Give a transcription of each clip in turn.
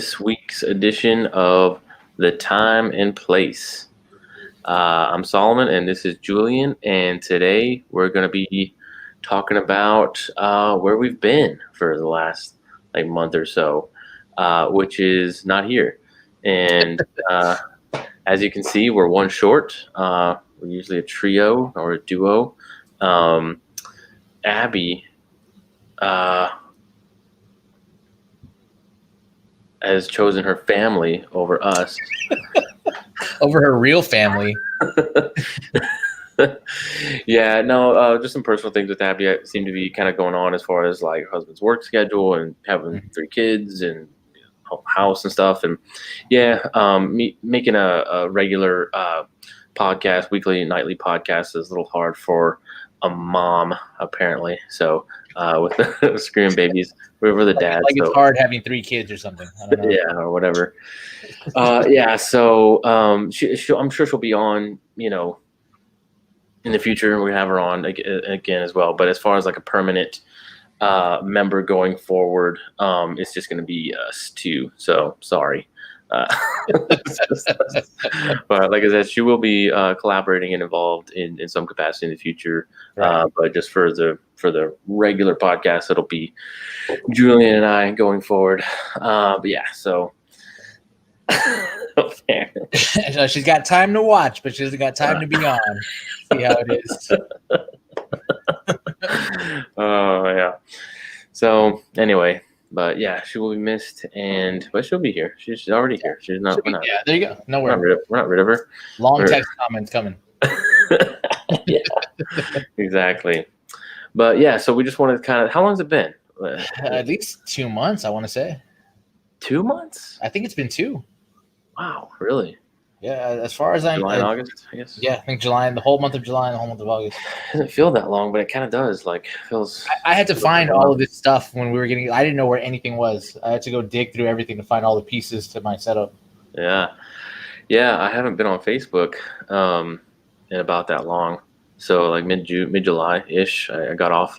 this week's edition of The Time and Place. I'm Solomon, and this is Julian, and today we're going to be talking about where we've been for the last month or so, which is not here. And as you can see, we're one short. We're usually a trio or a duo. Abby has chosen her family over us. Over her real family. Yeah, no, just some personal things with Abby seem to be kind of going on as far as like her husband's work schedule and having 3 kids and house and stuff. And yeah, making a regular podcast, weekly and nightly podcast is a little hard for a mom, apparently. So with the screaming babies, we're the dad. Like it's hard having 3 kids or something. I don't know. Yeah, or whatever. Yeah, so I'm sure she'll be on, in the future. We have her on again as well. But as far as like a permanent member going forward, it's just going to be us 2. So sorry. But like I said, she will be collaborating and involved in some capacity in the future. Right. But just for the regular podcast, it'll be Julian and I going forward. But yeah, so So she's got time to watch, but she hasn't got time to be on. See how it is. Oh yeah. So anyway, but yeah, she will be missed, but she'll be here. She's already here. She's not. Yeah, there you go. No worries. We're not rid of her. Text comments coming. Yeah, exactly. But yeah, so we just wanted to kind of. How long has it been? At least 2 months, I want to say. 2 months? I think it's been 2. Wow, really? Yeah, as far as July and August, I guess. Yeah, I think July, the whole month of July and the whole month of August. It doesn't feel that long, but it kind of does. Like, feels. I had to find all of this stuff when we were getting. I didn't know where anything was. I had to go dig through everything to find all the pieces to my setup. Yeah, I haven't been on Facebook in about that long. So like mid July ish, I got off.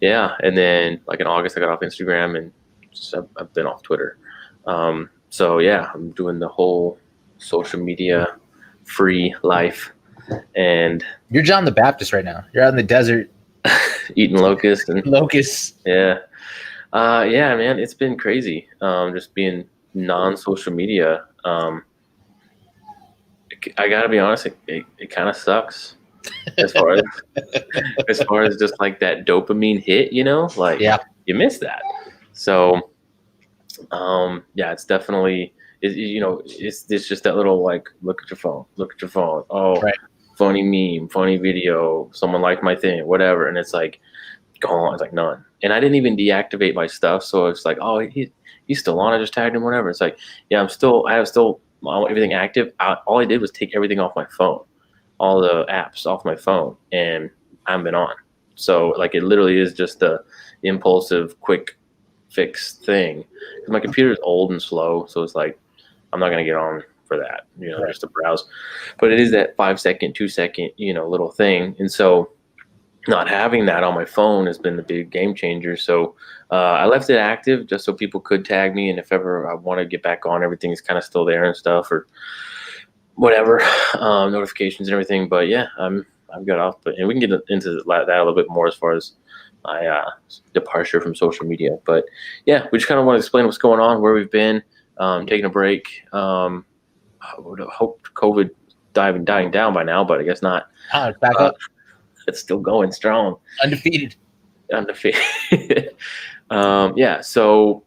Yeah, and then like in August, I got off Instagram, and I've been off Twitter. So yeah, I'm doing the whole social media free life, and you're John the Baptist right now. You're out in the desert, eating locusts. Yeah, yeah, man, it's been crazy. Just being non-social media. I gotta be honest, it kind of sucks as far as just like that dopamine hit, like yeah, you miss that. So. Yeah, it's definitely, it's just that little like, look at your phone. Oh, right. Funny meme, funny video, someone liked my thing, whatever. And it's like, gone. It's like none. And I didn't even deactivate my stuff. So it's like, oh, he's still on. I just tagged him, whatever. It's like, yeah, I have everything active. All I did was take everything off my phone, all the apps off my phone, and I haven't been on. So like, it literally is just the impulsive, quick fix thing. My computer is old and slow, so it's like I'm not gonna get on for that, right. Just to browse. But it is that 5-second, 2-second, little thing, and so not having that on my phone has been the big game changer. So I left it active just so people could tag me, and if ever I want to get back on, everything's kind of still there and stuff, or whatever, notifications and everything. But yeah, I've got off, and we can get into that a little bit more as far as my departure from social media. But yeah, we just kind of want to explain what's going on, where we've been, taking a break. I would hope COVID dying down by now, but I guess not. It's back up. It's still going strong. Undefeated. Yeah, so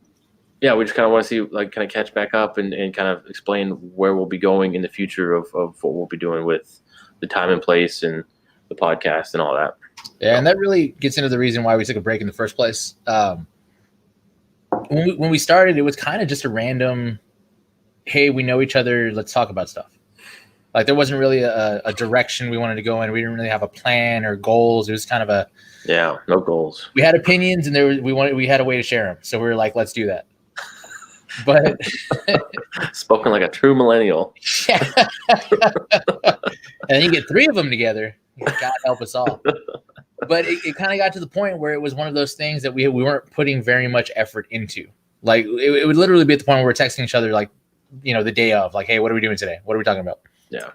yeah, we just kind of want to see, like, kind of catch back up and kind of explain where we'll be going in the future of what we'll be doing with the time and place and the podcast and all that. Yeah, and that really gets into the reason why we took a break in the first place. When we started, it was kind of just a random, hey, we know each other, let's talk about stuff. Like, there wasn't really a direction we wanted to go in. We didn't really have a plan or goals. It was kind of no goals. We had opinions, and we had a way to share them. So we were like, let's do that. But spoken like a true millennial. Yeah. And then you get 3 of them together. God help us all. But it kind of got to the point where it was one of those things that we weren't putting very much effort into. Like it would literally be at the point where we're texting each other, like, the day of, like, hey, what are we doing today? What are we talking about? Yeah.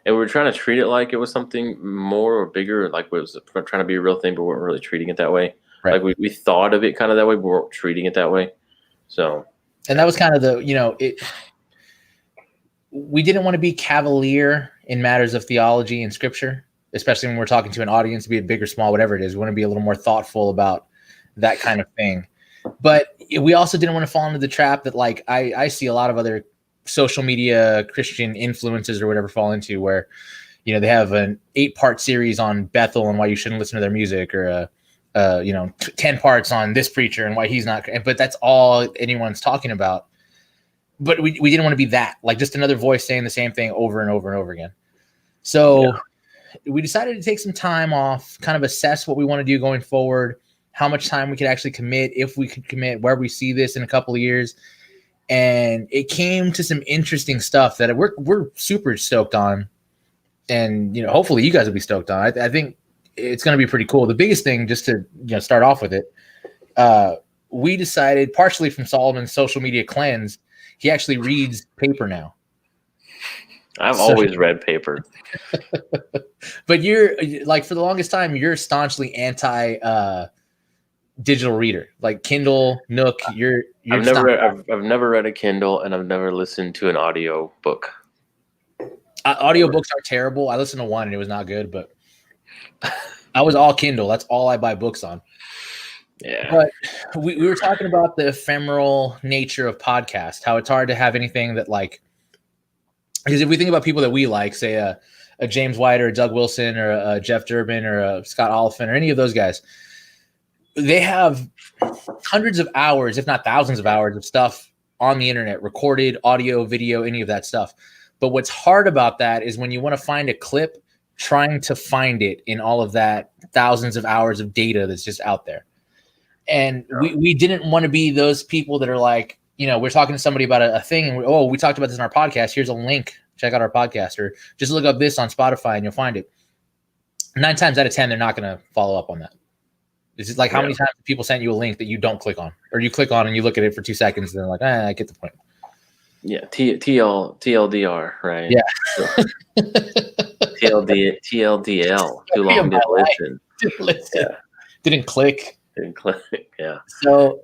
And we were trying to treat it like it was something more or bigger, like it was trying to be a real thing, but we weren't really treating it that way. Right. Like we thought of it kind of that way, but we weren't treating it that way. So, and that was kind of we didn't want to be cavalier in matters of theology and scripture, especially when we're talking to an audience, be it big or small, whatever it is. We want to be a little more thoughtful about that kind of thing. But we also didn't want to fall into the trap that, like, I see a lot of other social media Christian influencers or whatever fall into, where, they have an 8-part series on Bethel and why you shouldn't listen to their music, or 10 parts on this preacher and why he's not. But that's all anyone's talking about. But we didn't want to be that, like, just another voice saying the same thing over and over and over again. So we decided to take some time off, kind of assess what we want to do going forward, how much time we could actually commit, if we could commit, where we see this in a couple of years. And it came to some interesting stuff that we're super stoked on. And, hopefully you guys will be stoked on. I think it's going to be pretty cool. The biggest thing, just to start off with it, we decided, partially from Solomon's social media cleanse, he actually reads paper now. I've always read paper. But you're, like, for the longest time, you're staunchly anti digital reader, like Kindle, Nook. I've never read a Kindle, and I've never listened to an audio book. Audiobooks are terrible. I listened to one and it was not good, but I was all Kindle. That's all I buy books on. Yeah. But we were talking about the ephemeral nature of podcast, how it's hard to have anything that, like, because if we think about people that we like, say a James White or a Doug Wilson or a Jeff Durbin or a Scott Oliphant or any of those guys, they have hundreds of hours, if not thousands of hours of stuff on the internet, recorded, audio, video, any of that stuff. But what's hard about that is when you want to find a clip, trying to find it in all of that thousands of hours of data that's just out there. And we didn't want to be those people that are like, we're talking to somebody about a thing, and we talked about this in our podcast. Here's a link. Check out our podcast, or just look up this on Spotify and you'll find it. 9 times out of 10, they're not going to follow up on that. It's just like, how many times people send you a link that you don't click on, or you click on and you look at it for 2 seconds and they're like, I get the point. Yeah. TLDR, right? Yeah. So, TLDL. Too long to listen. Yeah. Didn't click. Yeah. So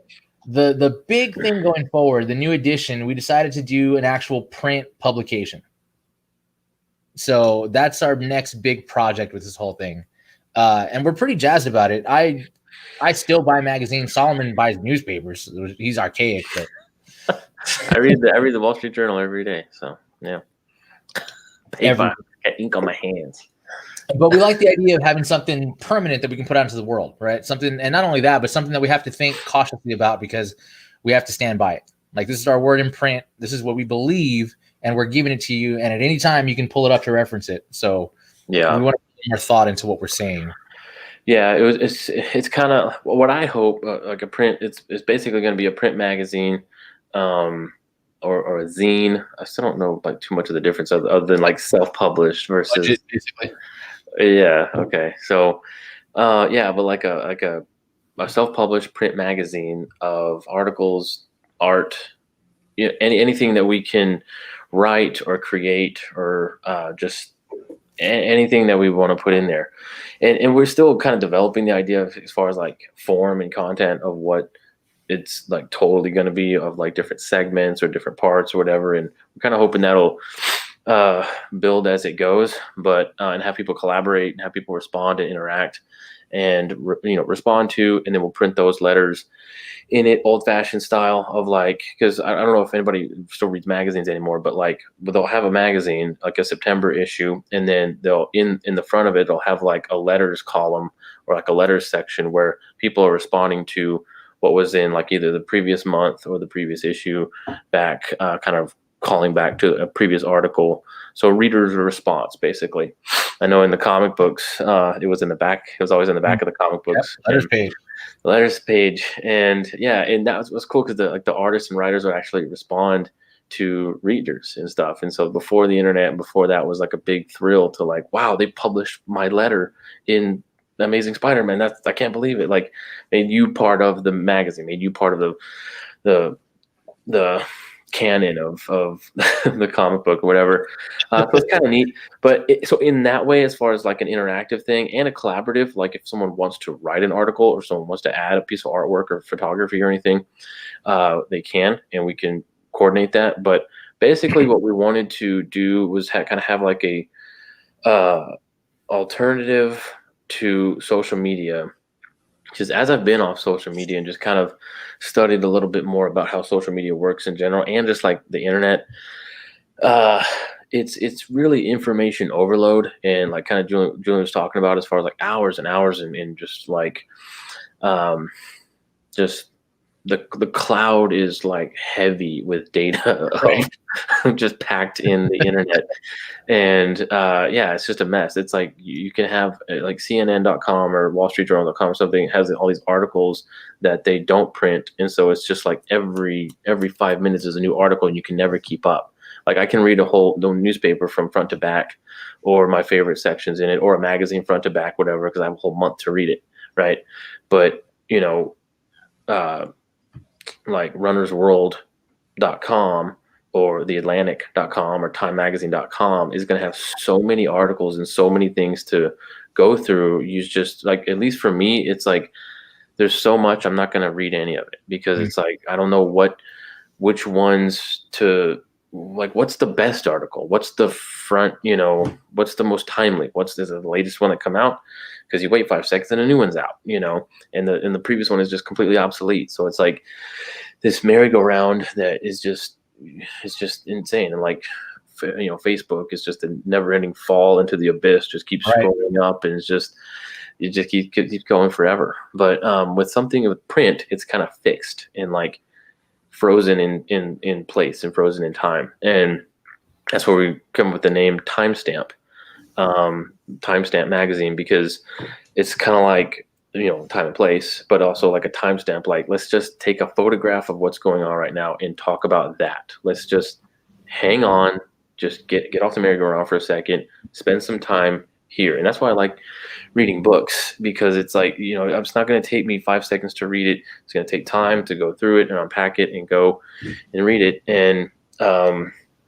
the big thing going forward, the new edition, we decided to do an actual print publication. So that's our next big project with this whole thing. And we're pretty jazzed about it. I still buy magazines. Solomon buys newspapers. He's archaic, but I read the Wall Street Journal every day. So yeah. Paper. Got ink on my hands. But we like the idea of having something permanent that we can put out into the world, right? Something, and not only that, but something that we have to think cautiously about, because we have to stand by it. Like, this is our word in print. This is what we believe, and we're giving it to you. And at any time, you can pull it up to reference it. So yeah, we want to put more thought into what we're saying. Yeah, it's kind of what I hope. Like a print, it's basically going to be a print magazine, or a zine. I still don't know like too much of the difference other than like self-published versus basically. Yeah. Okay. So, but like a self-published print magazine of articles, art, anything that we can write or create, or just anything that we want to put in there. And we're still kind of developing the idea of, as far as like form and content of what it's like totally going to be, of like different segments or different parts or whatever. And we're kind of hoping that'll build as it goes, but and have people collaborate and have people respond and interact and respond to, and then we'll print those letters in it old-fashioned style of like, because I don't know if anybody still reads magazines anymore, but like they'll have a magazine like a September issue, and then they'll in the front of it they'll have like a letters column or like a letters section where people are responding to what was in like either the previous month or the previous issue back, kind of calling back to a previous article. So readers' response, basically. I know in the comic books, it was in the back. It was always in the back of the comic books. Yep, letters page. Letters page. And yeah, and that was cool because the artists and writers would actually respond to readers and stuff. And so before the internet and before that was like a big thrill to like, wow, they published my letter in Amazing Spider-Man. I can't believe it. Like, made you part of the magazine, made you part of the canon of the comic book or whatever. So it's kind of neat. But so in that way, as far as like an interactive thing and a collaborative, like if someone wants to write an article or someone wants to add a piece of artwork or photography or anything, they can, and we can coordinate that. But basically what we wanted to do was kind of have like a alternative to social media. Because as I've been off social media and just kind of studied a little bit more about how social media works in general and just like the internet, it's really information overload, and like kind of Julian was talking about as far as like hours and hours and just like just the cloud is like heavy with data Right. just packed in the internet. And yeah, it's just a mess. It's like you can have like CNN.com or WallStreetJournal.com or something has all these articles that they don't print, and so it's just like every 5 minutes is a new article, and you can never keep up. Like I can read the newspaper from front to back, or my favorite sections in it, or a magazine front to back, whatever, because I have a whole month to read it, right? But you know, like runnersworld.com or theatlantic.com or timemagazine.com is going to have so many articles and so many things to go through. You just like, at least for me, it's like there's so much, I'm not going to read any of it because it's like I don't know which ones to like. What's the best article? What's the front, what's the most timely? What's the latest one that come out? Because you wait 5 seconds and a new one's out, and the previous one is just completely obsolete. So it's like this merry-go-round that is just, it's just insane. And like, Facebook is just a never-ending fall into the abyss, just keeps scrolling up, and it just keeps going forever. But with something with print, it's kind of fixed and like frozen in place and frozen in time. And that's where we come up with the name Timestamp. Timestamp magazine, because it's kind of like time and place, but also like a timestamp. Like, let's just take a photograph of what's going on right now and talk about that. Let's just hang on, just get off the merry-go-round for a second, spend some time here. And that's why I like reading books, because it's like, it's not going to take me 5 seconds to read it. It's going to take time to go through it and unpack it and go and read it. And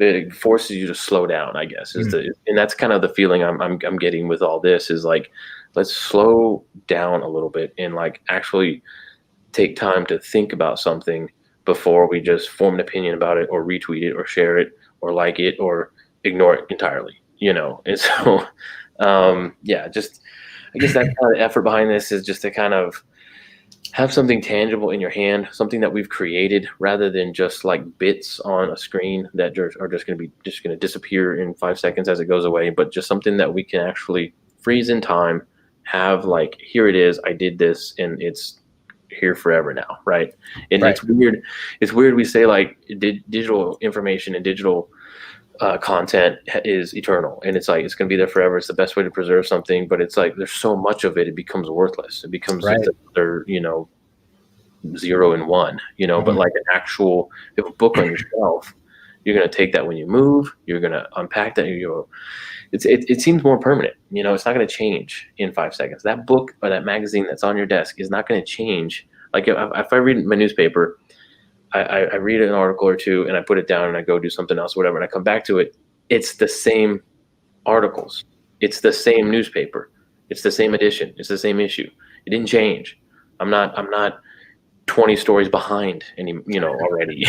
it forces you to slow down, I guess, and that's kind of the feeling I'm getting with all this, is like, let's slow down a little bit and like actually take time to think about something before we just form an opinion about it or retweet it or share it or like it or ignore it entirely, And so, yeah, just, I guess that kind of effort behind this is just to kind of have something tangible in your hand, something that we've created, rather than just like bits on a screen that are just going to disappear in 5 seconds as it goes away, but just something that we can actually freeze in time, have like, here it is, I did this, and it's here forever now, right? And it's weird. It's weird we say like digital information and digital content is eternal, and it's like it's going to be there forever. It's the best way to preserve something, but it's like there's so much of it, it becomes worthless. It becomes like another, 0 and 1, But like an actual, if a book on your shelf, you're going to take that when you move, you're going to unpack that. It seems more permanent. It's not going to change in 5 seconds. That book or that magazine that's on your desk is not going to change. Like if I read my newspaper, I read an article or two and I put it down and I go do something else, whatever, and I come back to it. It's the same articles. It's the same newspaper. It's the same edition. It's the same issue. It didn't change. I'm not 20 stories behind already,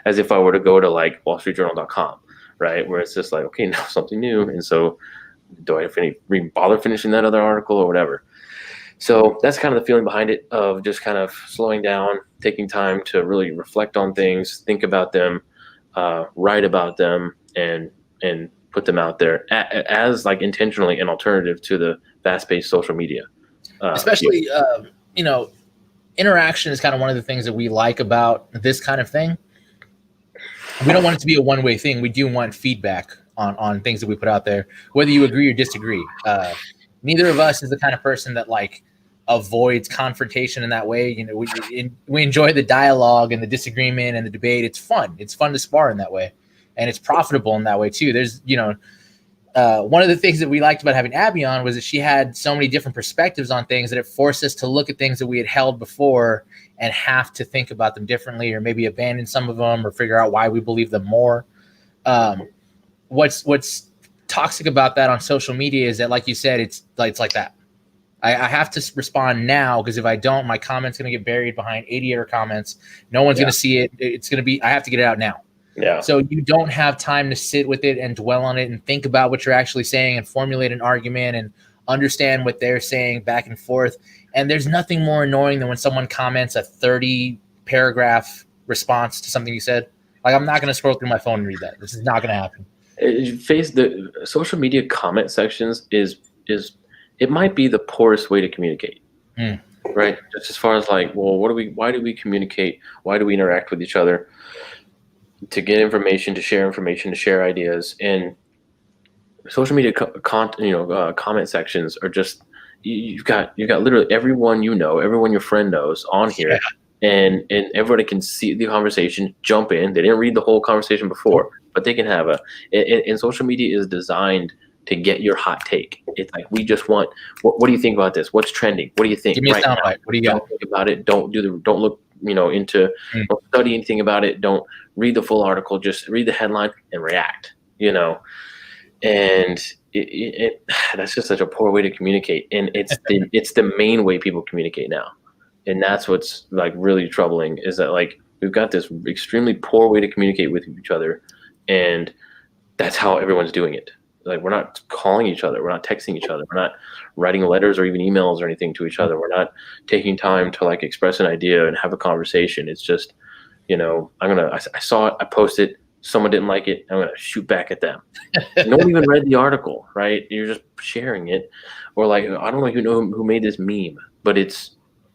as if I were to go to like WallStreetJournal.com, right? Where it's just like, okay, now something new. And so do I bother finishing that other article or whatever? So that's kind of the feeling behind it, of just kind of slowing down, taking time to really reflect on things, think about them, write about them, and put them out there as like intentionally an alternative to the fast-paced social media. Especially, interaction is kind of one of the things that we like about this kind of thing. We don't want it to be a one-way thing. We do want feedback on things that we put out there, whether you agree or disagree. Neither of us is the kind of person that like avoids confrontation in that way. We enjoy the dialogue and the disagreement and the debate. It's fun. It's fun to spar in that way, and it's profitable in that way too. There's, one of the things that we liked about having Abby on was that she had so many different perspectives on things that it forced us to look at things that we had held before and have to think about them differently, or maybe abandon some of them or figure out why we believe them more. What's toxic about that on social media is that, like you said, it's like that. I have to respond now, because if I don't, my comment's going to get buried behind 80 other comments. No one's going to see it. It's going to be, I have to get it out now. Yeah. So you don't have time to sit with it and dwell on it and think about what you're actually saying and formulate an argument and understand what they're saying back and forth. And there's nothing more annoying than when someone comments a 30-paragraph response to something you said. Like, I'm not going to scroll through my phone and read that. This is not going to happen. Face the social media comment sections is it might be the poorest way to communicate. Right? Just as far as like, well, why do we communicate? Why do we interact with each other? To get information, to share ideas. And social media comment sections are just, you've got literally everyone everyone your friend knows on here, and everybody can see the conversation, jump in. They didn't read the whole conversation before, but they can have and social media is designed to get your hot take. It's like, we just want, what do you think about this? What's trending? What do you think? Give me a soundbite. What do you got? Don't think about it. Don't look into, don't study anything about it. Don't read the full article. Just read the headline and react, and that's just such a poor way to communicate. And it's the main way people communicate now. And that's what's like really troubling, is that like, we've got this extremely poor way to communicate with each other. And that's how everyone's doing it. Like, we're not calling each other. We're not texting each other. We're not writing letters or even emails or anything to each other. We're not taking time to like express an idea and have a conversation. It's just, I saw it, I posted, someone didn't like it, I'm going to shoot back at them. No one even read the article, right? You're just sharing it. Or like, I don't know who made this meme, but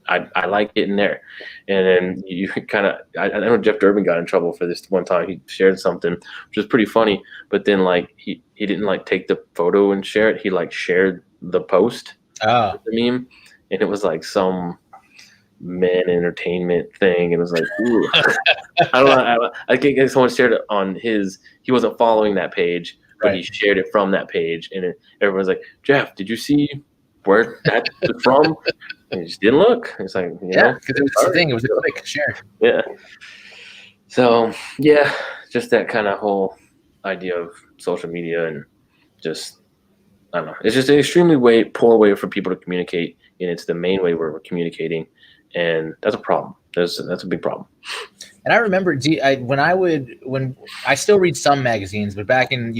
I like it in there. And then you kind of, I know Jeff Durbin got in trouble for this one time. He shared something, which was pretty funny, but then like, he didn't like take the photo and share it. He like shared the post, the meme, and it was like some men entertainment thing. It was like, ooh. I don't know. I think someone shared it on he wasn't following that page, but he shared it from that page. And everyone's like, Jeff, did you see where that's from? And he just didn't look. It's like, because it was the thing. It was a quick share. Yeah. So yeah, just that kind of whole idea of social media, and just, I don't know. It's just an extremely poor way for people to communicate, and it's the main way we're communicating, and that's a problem. That's a big problem. And I remember when I still read some magazines, but back in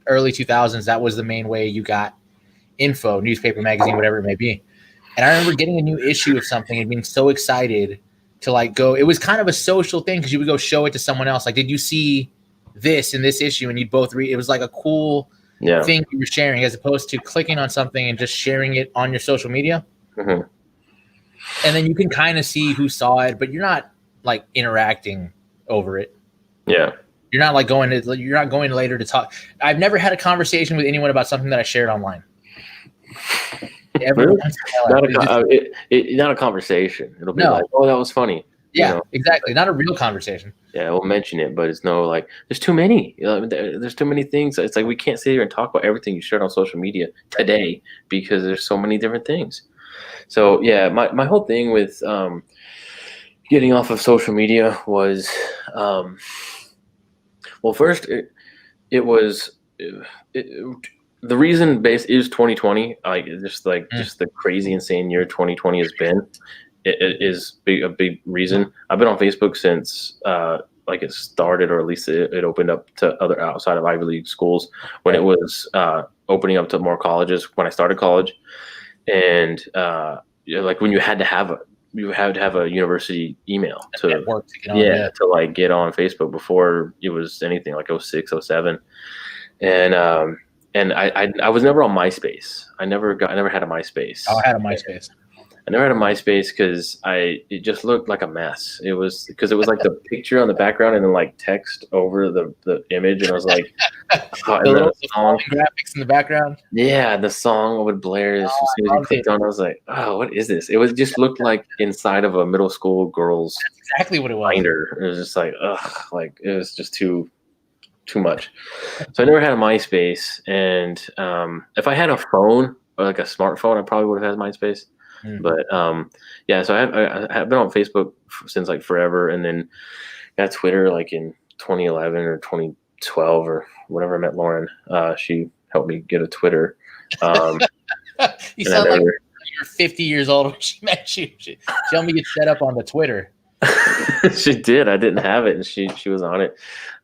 early 2000s, that was the main way you got info, newspaper, magazine, whatever it may be. And I remember getting a new issue of something and being so excited to like go. It was kind of a social thing, because you would go show it to someone else. Like, did you see this in this issue? And you'd both read. It was like a cool thing you were sharing, as opposed to clicking on something and just sharing it on your social media. Mm-hmm. And then you can kind of see who saw it, but you're not like interacting over it. Yeah. You're not going later to talk. I've never had a conversation with anyone about something that I shared online. Not a conversation. It'll be like, oh, that was funny. Yeah, exactly. Not a real conversation. Yeah, we'll mention it, but it's no like, there's too many. There's too many things. It's like, we can't sit here and talk about everything you shared on social media today, because there's so many different things. So yeah, my whole thing with getting off of social media was, well, first it was the reason base is 2020. Like, just the crazy, insane year 2020 has been. It is a big reason. I've been on Facebook since like it started, or at least it opened up to other outside of Ivy League schools, when it was opening up to more colleges when I started college. And like, when you had to have a university email to like get on Facebook. Before it was anything, like 06, 07. And I was never on MySpace. I never had a MySpace. Oh, I had a MySpace. I never had a MySpace because it just looked like a mess. It was because it was like the picture on the background and then like text over the image, and I was like, the little song graphics in the background. Yeah, the song would blare as soon as you clicked on. I was like, oh, what is this? It was just looked like inside of a middle school girl's. That's exactly what it was. Binder. It was just like, ugh, like it was just too too much. So I never had a MySpace, and if I had a phone or like a smartphone, I probably would have had MySpace. But yeah, so I've been on Facebook since like forever, and then got Twitter like in 2011 or 2012 or whatever. I met Lauren. She helped me get a Twitter. You sound like you're 50 years old when she met you. She helped me get set up on the Twitter. She did. I didn't have it, and she was on it.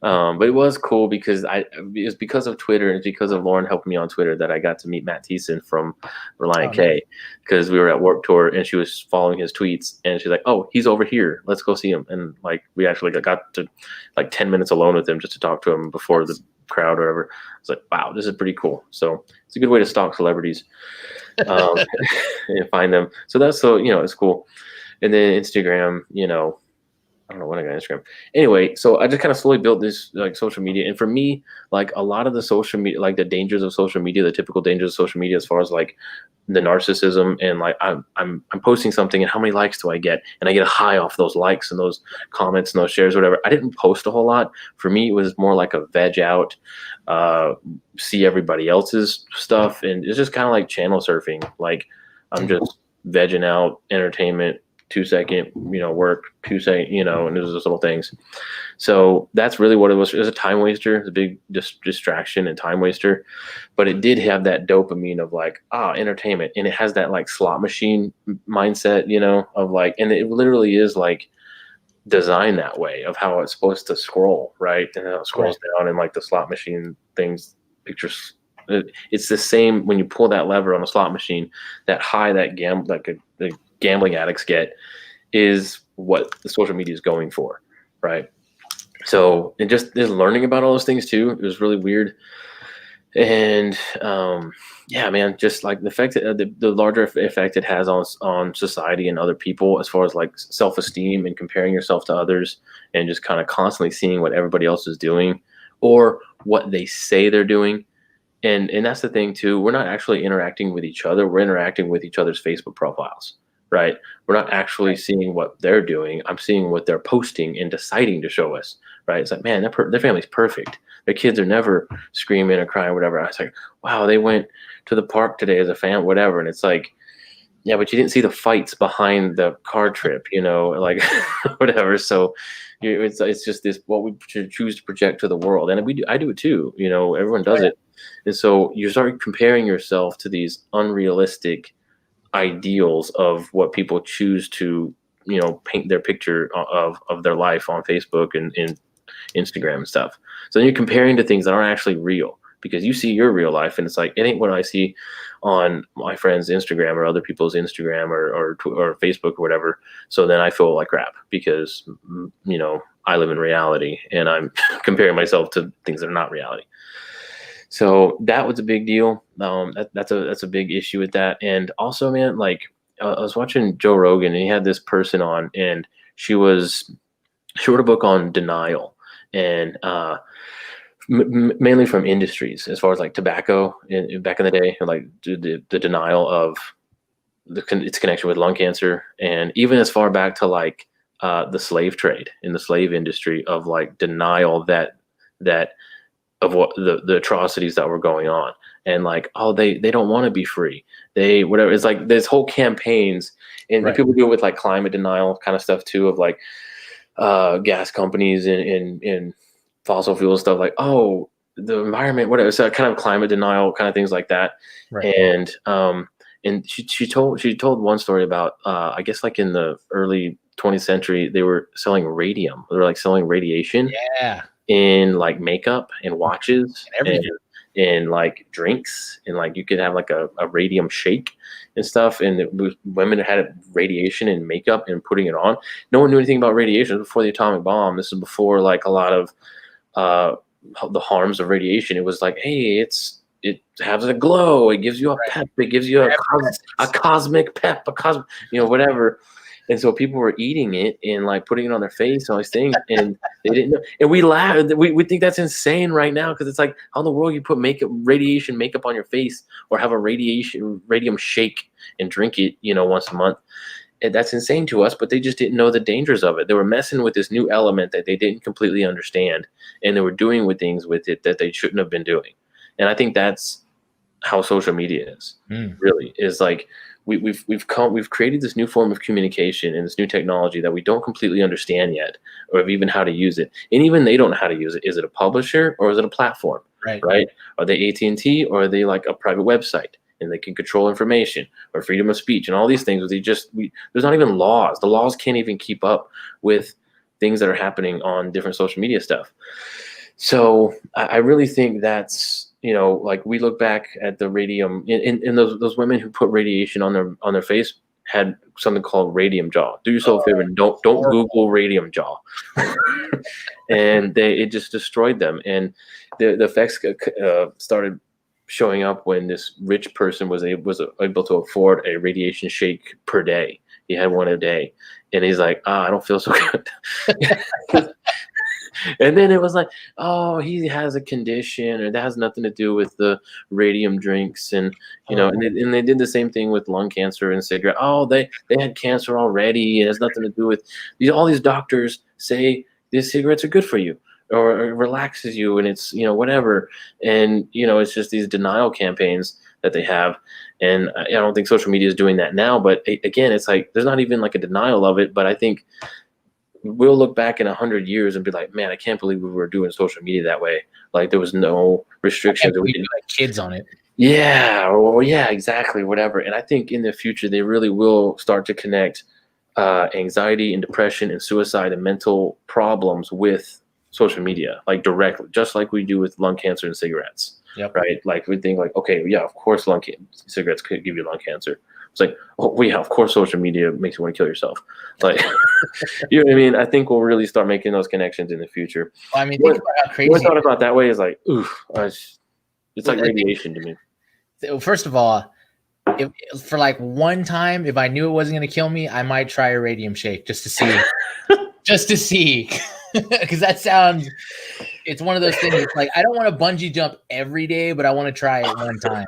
But it was cool because it was because of Twitter and it's because of Lauren helping me on Twitter that I got to meet Matt Thiessen from Reliant K, because we were at Warped Tour and she was following his tweets and she's like, "Oh, he's over here. Let's go see him." And like we actually got to like 10 minutes alone with him just to talk to him before the crowd or whatever. I was like, wow, this is pretty cool. So it's a good way to stalk celebrities and find them. So that's it's cool. And then Instagram, I don't know when I got Instagram. Anyway, so I just kind of slowly built this like social media. And for me, like a lot of the social media, like the dangers of social media, the typical dangers of social media, as far as like the narcissism and like I'm posting something and how many likes do I get? And I get a high off those likes and those comments and those shares, whatever. I didn't post a whole lot. For me, it was more like a veg out, see everybody else's stuff. And it's just kind of like channel surfing. Like I'm just vegging out entertainment, 2-second, work, 2-second, and there's those little things. So that's really what it was. It was a time waster. It's a big distraction and time waster, but it did have that dopamine of like, entertainment. And it has that like slot machine mindset, of like, and it literally is like designed that way of how it's supposed to scroll, right? And how it scrolls down and like the slot machine things, pictures. It's the same when you pull that lever on a slot machine, that high, that the gambling addicts get is what the social media is going for, right? So it just is learning about all those things too. It was really weird. And yeah, man, just like the effect, the larger effect it has on society and other people, as far as like self-esteem and comparing yourself to others and just kind of constantly seeing what everybody else is doing or what they say they're doing. And that's the thing too. We're not actually interacting with each other. We're interacting with each other's Facebook profiles, right? We're not actually seeing what they're doing. I'm seeing what they're posting and deciding to show us, right? It's like, man, their family's perfect. Their kids are never screaming or crying or whatever. I was like, wow, they went to the park today as a family, whatever. And it's like, yeah, but you didn't see the fights behind the car trip, like whatever. So it's just this, what we choose to project to the world. And I do it too, everyone does it. And so you start comparing yourself to these unrealistic ideals of what people choose to, paint their picture of their life on Facebook and Instagram and stuff. So then you're comparing to things that aren't actually real, because you see your real life and it's like, it ain't what I see on my friend's Instagram or other people's Instagram or Facebook or whatever. So then I feel like crap because, I live in reality and I'm comparing myself to things that are not reality. So that was a big deal. That's a big issue with that. And also, man, like I was watching Joe Rogan and he had this person on, and she wrote a book on denial, and mainly from industries, as far as like tobacco back in the day, and like the denial of its connection with lung cancer, and even as far back to like the slave trade in the slave industry, of like denial that of what the atrocities that were going on, and like, they don't want to be free, whatever. It's like there's whole campaigns, and people do it with like climate denial kind of stuff too, of like gas companies and fossil fuel stuff, like, the environment, whatever. So kind of climate denial kind of things like that. And she told one story about I guess like in the early 20th century they were selling radium. They were like selling radiation in like makeup and watches and like drinks, and like you could have like a radium shake and stuff, and women had radiation in makeup and putting it on. No one knew anything about radiation before the atomic bomb. This is before like a lot of the harms of radiation. It was like, hey, it has a glow, it gives you a pep, it gives you a cosmic pep, whatever. And so people were eating it and like putting it on their face and all these things, and they didn't know. And we laugh. We think that's insane right now, because it's like, how in the world you put radiation makeup on your face, or have a radium shake and drink it, once a month. that's insane to us, but they just didn't know the dangers of it. They were messing with this new element that they didn't completely understand, and they were doing with things with it that they shouldn't have been doing. And I think that's how social media is. Really, is like we've created this new form of communication and this new technology that we don't completely understand yet, or even how to use it. And even they don't know how to use it. Is it a publisher or is it a platform? Right? Are they AT&T or are they like a private website? And they can control information or freedom of speech and all these things. There's not even laws. The laws can't even keep up with things that are happening on different social media stuff. So I really think that's, like we look back at the radium and those women who put radiation on their face had something called radium jaw. Do yourself a favor and don't Google radium jaw. And it just destroyed them. And the effects started showing up when this rich person was able to afford a radiation shake per day. He had one a day, and he's like, I don't feel so good. And then it was like, oh, he has a condition, or that has nothing to do with the radium drinks, and and they did the same thing with lung cancer and cigarette. Oh, they had cancer already, and it has nothing to do with all these doctors say these cigarettes are good for you, or it relaxes you, and it's whatever, and it's just these denial campaigns that they have. And I don't think social media is doing that now, but again, it's like there's not even like a denial of it. But I think we'll look back in 100 years and be like, man, I can't believe we were doing social media that way. Like there was no restrictions. We didn't like kids on it. Yeah, or yeah, exactly, whatever. And I think in the future they really will start to connect anxiety and depression and suicide and mental problems with social media, like directly, just like we do with lung cancer and cigarettes. Yep. Right? Like we think like, okay, yeah, of course cigarettes could give you lung cancer. It's like, oh yeah, of course social media makes you want to kill yourself. Like, you know what I mean? I think we'll really start making those connections in the future. Well, I mean, think about how crazy. What I thought about that way is like, it's like radiation to me. First of all, for like one time, if I knew it wasn't going to kill me, I might try a radium shake just to see. Because that sounds, it's one of those things. It's like, I don't want to bungee jump every day, but I want to try it one time.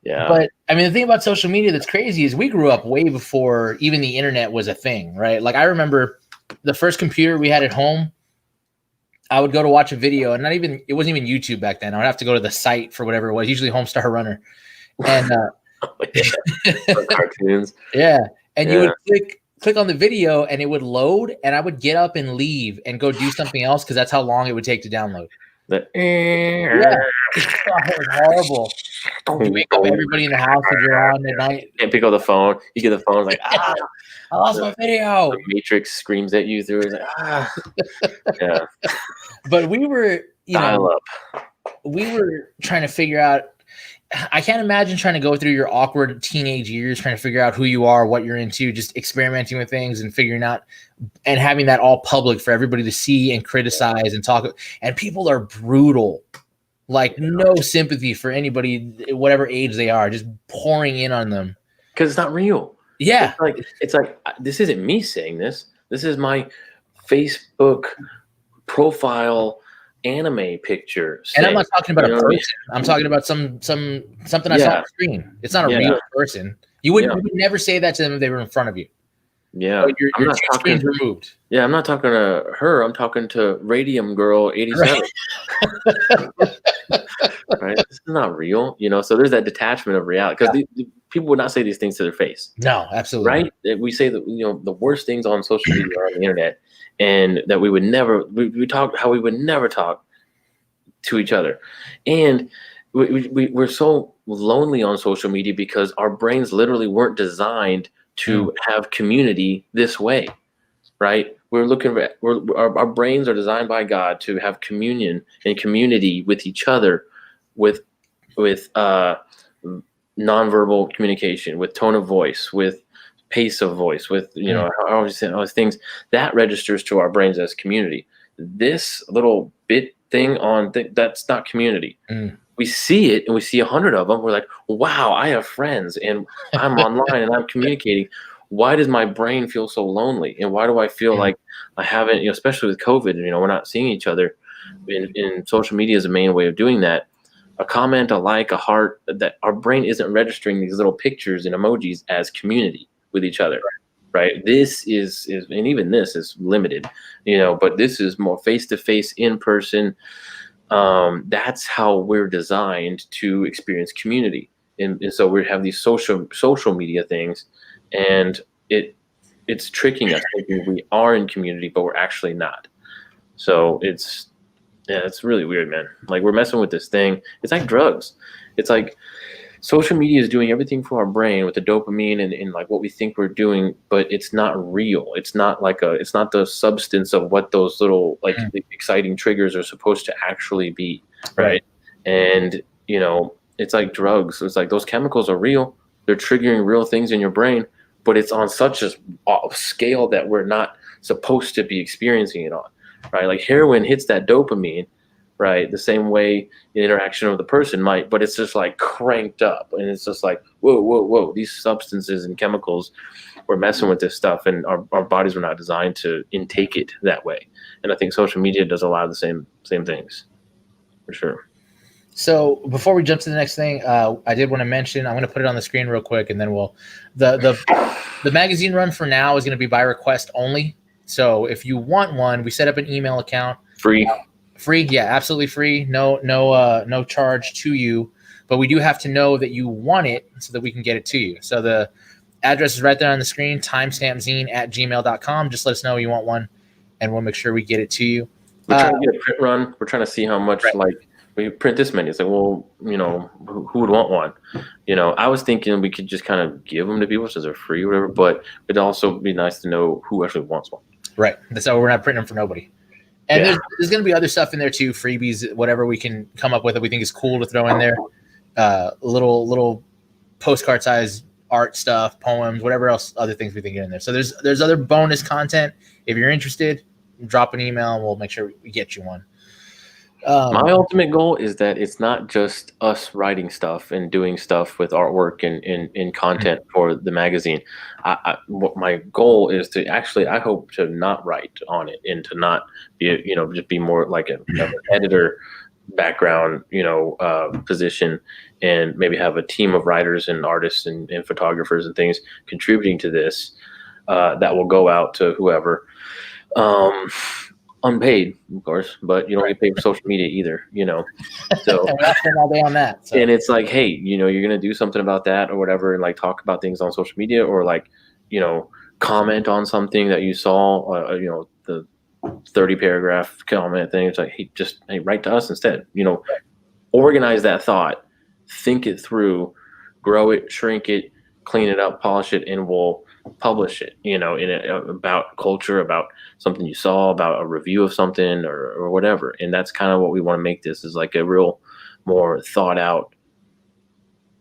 Yeah. But I mean, the thing about social media that's crazy is we grew up way before even the internet was a thing, right? Like I remember the first computer we had at home, I would go to watch a video, and it wasn't even YouTube back then. I would have to go to the site for whatever it was, usually Homestar Runner. And cartoons. Yeah. And you would click on the video and it would load, and I would get up and leave and go do something else because that's how long it would take to download. Yeah. It was horrible. You wake up everybody in the house that you're on at night. Can't pick up the phone. You get the phone, like, I lost my video. The Matrix screams at you through. It's like, yeah. But we were, Dial up. We were trying to figure out. I can't imagine trying to go through your awkward teenage years, trying to figure out who you are, what you're into, just experimenting with things and figuring out and having that all public for everybody to see and criticize and talk. And people are brutal, like no sympathy for anybody, whatever age they are, just pouring in on them. Because it's not real. Yeah. It's like, this isn't me saying this. This is my Facebook profile anime picture. And I'm not talking about a person. I'm talking about something I saw on the screen. It's not a real person. You would never say that to them if they were in front of you. Yeah. Your screen's removed. Yeah, I'm not talking to her. I'm talking to Radium Girl 87. Right? This is not real, so there's that detachment of reality, because people would not say these things to their face. No, absolutely. Right? We say that the worst things on social media are on the internet, and that we would never we talk how we would never talk to each other. And we're so lonely on social media because our brains literally weren't designed to have community this way, right? We're looking at our brains are designed by God to have communion and community with each other, with nonverbal communication, with tone of voice, with pace of voice, with all these things that registers to our brains as community. This little bit thing that's not community. We see it, and we see 100 of them. We're like, wow, I have friends, and I'm online, and I'm communicating. Why does my brain feel so lonely? And why do I feel like I haven't, especially with COVID, we're not seeing each other. In social media is a main way of doing that. A comment, a like, a heart, that our brain isn't registering these little pictures and emojis as community. with each other, right? This is and even this is limited, but this is more face-to-face, in person. That's how we're designed to experience community. And so we have these social media things, and it's tricking us thinking we are in community, but we're actually not. So it's really weird, man. Like, we're messing with this thing. It's like drugs. It's like social media is doing everything for our brain with the dopamine and like what we think we're doing, but it's not real. It's not it's not the substance of what those little like exciting triggers are supposed to actually be, right? And it's like drugs. It's like those chemicals are real. They're triggering real things in your brain, but it's on such a scale that we're not supposed to be experiencing it on, right? Like heroin hits that dopamine, right, the same way the interaction of the person might, but it's just like cranked up, and it's just like, whoa, these substances and chemicals, we're messing with this stuff, and our bodies were not designed to intake it that way. And I think social media does a lot of the same things, for sure. So before we jump to the next thing, I did want to mention, I'm going to put it on the screen real quick, and then the magazine run for now is going to be by request only. So if you want one, we set up an email account. Free, yeah, absolutely free. No charge to you, but we do have to know that you want it so that we can get it to you. So the address is right there on the screen, timestampzine@gmail.com. Just let us know you want one, and we'll make sure we get it to you. We're trying to get a print run. We're trying to see how much we print this many. It's like, well, who would want one? I was thinking we could just kind of give them to people since they're free or whatever, but it'd also be nice to know who actually wants one. Right. So we're not printing them for nobody. And there's going to be other stuff in there too, freebies, whatever we can come up with that we think is cool to throw in there. Little postcard size art stuff, poems, whatever else, other things we can get in there. So there's other bonus content. If you're interested, drop an email and we'll make sure we get you one. My ultimate goal is that it's not just us writing stuff and doing stuff with artwork and content for the magazine. What my goal is to actually, I hope to not write on it and to not be, just be more like an editor background, position, and maybe have a team of writers and artists and photographers and things contributing to this that will go out to whoever. Unpaid, of course, but you don't get paid for social media either, So and we'll spend all day on that. So. And it's like, hey, you're gonna do something about that or whatever, and like talk about things on social media, or like, comment on something that you saw, the 30 paragraph comment thing. It's like, hey, write to us instead. Organize that thought, think it through, grow it, shrink it, clean it up, polish it, and we'll publish it, about culture, about something you saw, about a review of something or whatever. And that's kind of what we want to make this, is like a real more thought out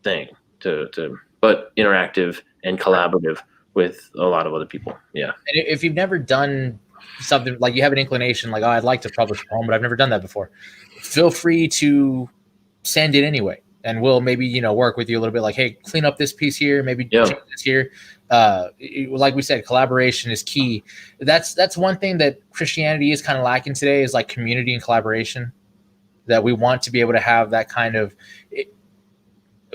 thing but interactive and collaborative with a lot of other people. Yeah. And if you've never done something, like you have an inclination, like, oh, I'd like to publish a poem, but I've never done that before, feel free to send it anyway. And we'll maybe, work with you a little bit, like, hey, clean up this piece here, maybe change this here. Like we said, collaboration is key. That's one thing that Christianity is kind of lacking today, is like community and collaboration, that we want to be able to have that kind of